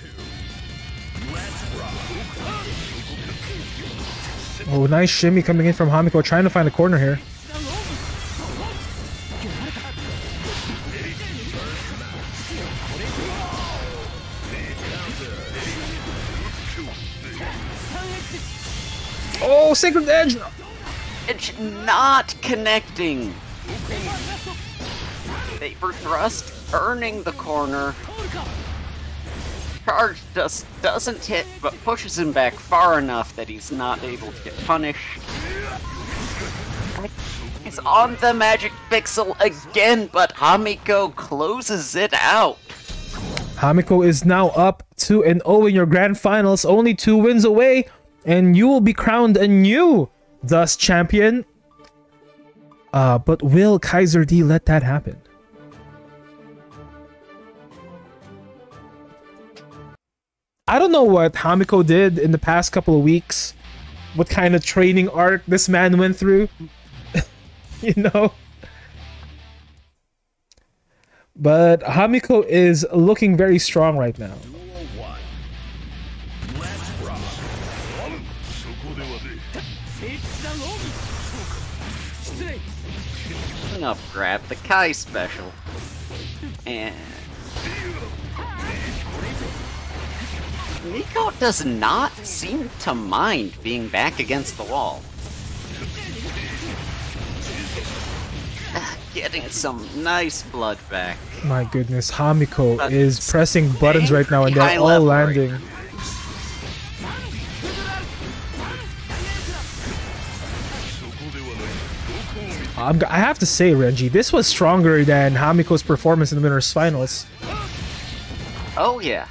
Oh, nice shimmy coming in from Hamiko, trying to find a corner here. Oh, Sacred Edge! It's not connecting. Vapor thrust, earning the corner. Charge just doesn't hit, but pushes him back far enough that he's not able to get punished. He's on the magic pixel again, but Hamiko closes it out. Hamiko is now up 2-0 in your grand finals, only 2 wins away, and you will be crowned a new DUST champion. But will Kaiser D let that happen? I don't know what Hamiko did in the past couple of weeks, what kind of training arc this man went through, you know? But Hamiko is looking very strong right now. Up grab the Kai special. And Nico does not seem to mind being back against the wall. Getting some nice blood back. My goodness, Hamiko is pressing buttons right now and they're all landing. Right. I have to say, Renji, this was stronger than Hamiko's performance in the winners finals. Oh yeah.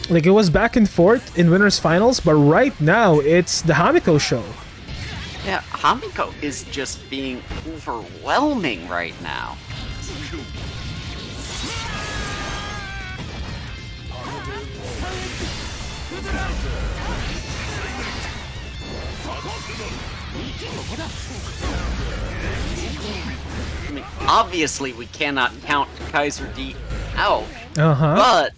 Like, it was back and forth in winners finals, but right now it's the Hamiko show. Yeah, Hamiko is just being overwhelming right now. I mean, obviously we cannot count Kaiser D out, but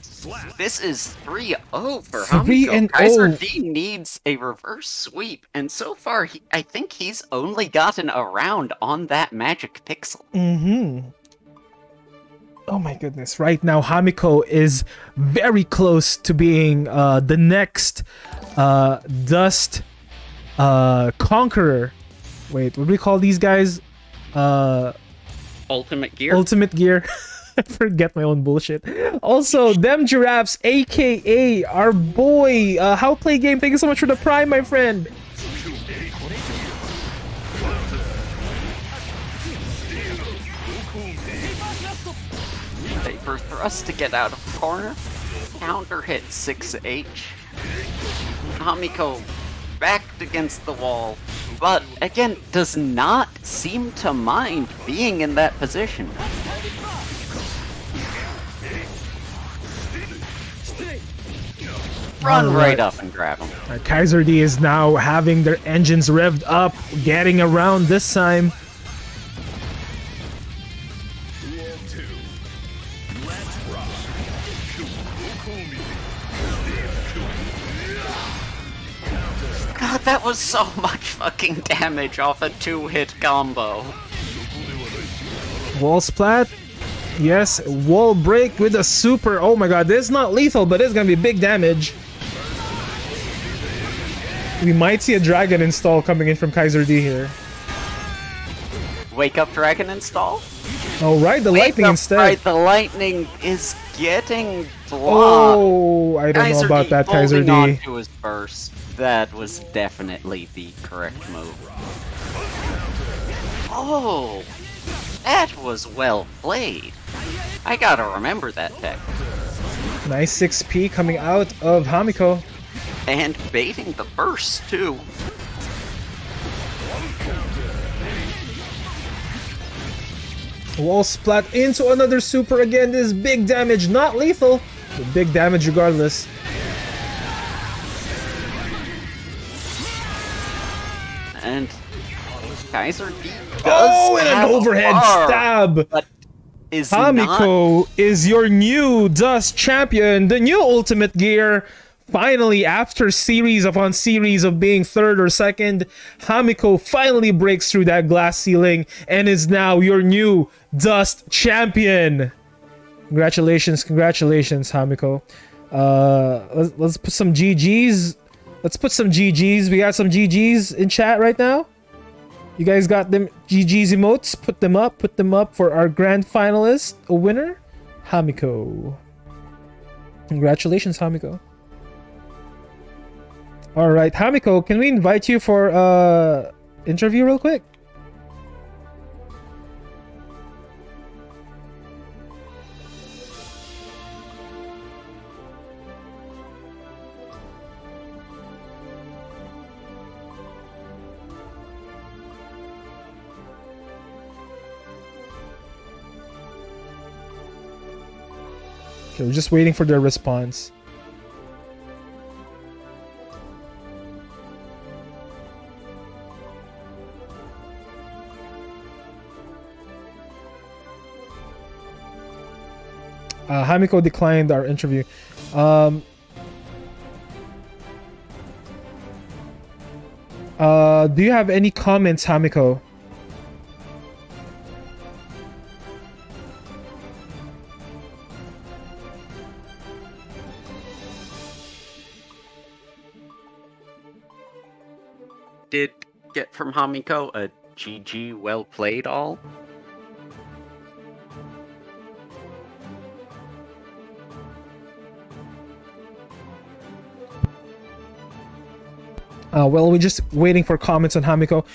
this is 3-0 for Hamiko. Kaiser D needs a reverse sweep, and so far, I think he's only gotten a round on that magic pixel. Oh my goodness, right now Hamiko is very close to being the next DUST Conqueror. Wait, what do we call these guys? Ultimate Gear? Ultimate Gear. I forget my own bullshit. Also, Them Giraffes, aka our boy, How Play Game, thank you so much for the Prime, my friend. Vapor thrust to get out of the corner. Counter hit 6H. Hamiko backed against the wall, but again, does not seem to mind being in that position. Run right up and grab him. Kaiser D is now having their engines revved up, getting around this time. God, that was so much fucking damage off a 2-hit combo. Wall splat. Yes, wall break with a super. Oh my god, this is not lethal, but it's gonna be big damage. We might see a dragon install coming in from Kaiser D here. Wake up dragon install? Oh right, the lightning instead. Right, the lightning is getting blocked. Oh, I don't know about that, Kaiser D. On to his burst. That was definitely the correct move. Oh, that was well played. I gotta remember that tech. Nice 6P coming out of Hamiko. And baiting the burst, too. Wall splat into another super again. This is big damage, not lethal, but big damage regardless. And Kaiser D does and an overhead stab! But is Hamiko is your new DUST champion, the new Ultimate Gear. Finally, after series upon series of being third or second, Hamiko finally breaks through that glass ceiling and is now your new DUST champion. Congratulations, congratulations, Hamiko. Let's put some GGs Let's put some GGs. We got some GGs in chat right now. You guys got them GGs emotes? Put them up for our grand finalist, a winner, Hamiko. Congratulations, Hamiko. All right, Hamiko, can we invite you for interview real quick? Okay, we're just waiting for their response. Hamiko declined our interview. Do you have any comments, Hamiko? Did get from Hamiko a GG well played all? Well, we're just waiting for comments on Hamiko.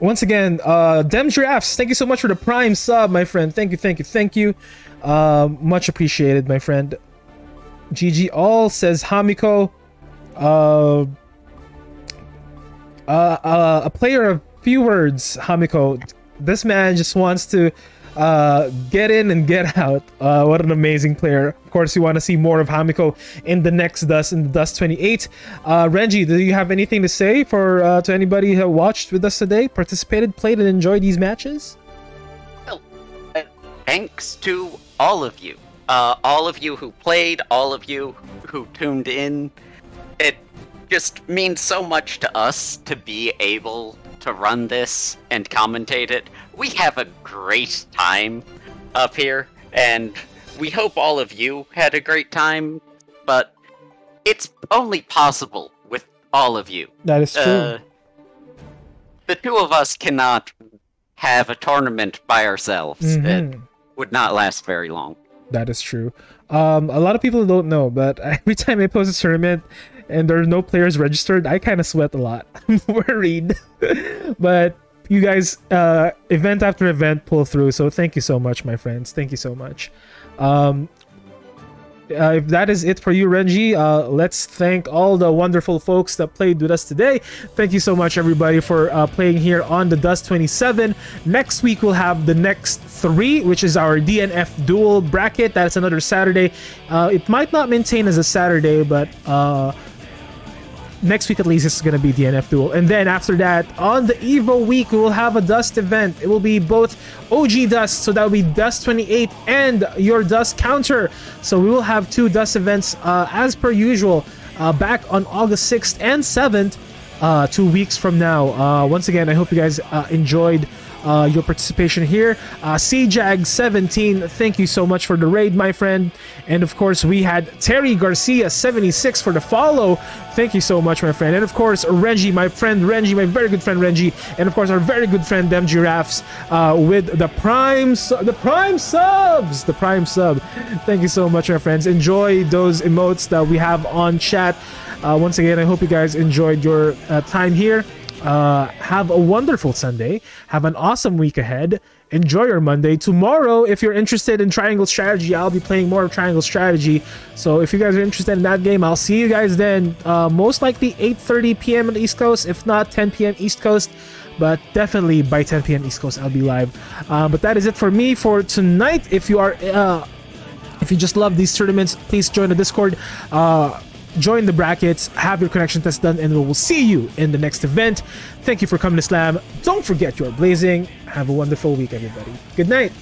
Once again, Dem Giraffes, thank you so much for the Prime sub, my friend. Thank you. Much appreciated, my friend. GG all, says Hamiko. A player of few words, Hamiko. This man just wants to get in and get out. What an amazing player. Of course, we want to see more of Hamiko in the next Dust, in the Dust 28. Renji, do you have anything to say for to anybody who watched with us today, participated, played, and enjoyed these matches? Well, thanks to all of you. All of you who played, all of you who tuned in. It just means so much to us to be able to run this and commentate it. We have a great time up here, and we hope all of you had a great time, but it's only possible with all of you. That is true. The two of us cannot have a tournament by ourselves. It would not last very long. That is true. A lot of people don't know, but every time I post a tournament and there are no players registered, I kind of sweat a lot. I'm worried. But you guys, event after event, pull through. So thank you so much, my friends. Thank you so much. If that is it for you, Renji, let's thank all the wonderful folks that played with us today. Thank you so much, everybody, for playing here on the Dust 27. Next week, we'll have the next 3, which is our DNF duel bracket. That's another Saturday. It might not maintain as a Saturday, but next week at least it's gonna be DNF duel. And then after that, on the Evo week, we will have a Dust event. It will be both OG Dust, so that will be Dust 28 and your Dust counter. So we will have 2 Dust events as per usual, back on August 6th and 7th, 2 weeks from now. Once again, I hope you guys enjoyed your participation here. CJAG17, thank you so much for the raid, my friend. And of course, we had Terry Garcia 76 for the follow. Thank you so much, my friend. And of course, Renji, my friend Renji, my very good friend Renji. And of course, our very good friend Dem Giraffes with the Prime subs. The Prime sub. Thank you so much, my friends. Enjoy those emotes that we have on chat. Once again, I hope you guys enjoyed your time here. Have a wonderful Sunday. Have an awesome week ahead. Enjoy your Monday. Tomorrow, if you're interested in Triangle Strategy, I'll be playing more of Triangle Strategy. So if you guys are interested in that game, I'll see you guys then. Most likely 8:30 p.m. on the East Coast, if not 10 p.m. East Coast. But definitely by 10 p.m. East Coast, I'll be live. But that is it for me for tonight. If you are, if you just love these tournaments, please join the Discord. Join the brackets, have your connection test done, and we will see you in the next event. Thank you for coming to Slam. Don't forget, you're blazing. Have a wonderful week, everybody. Good night.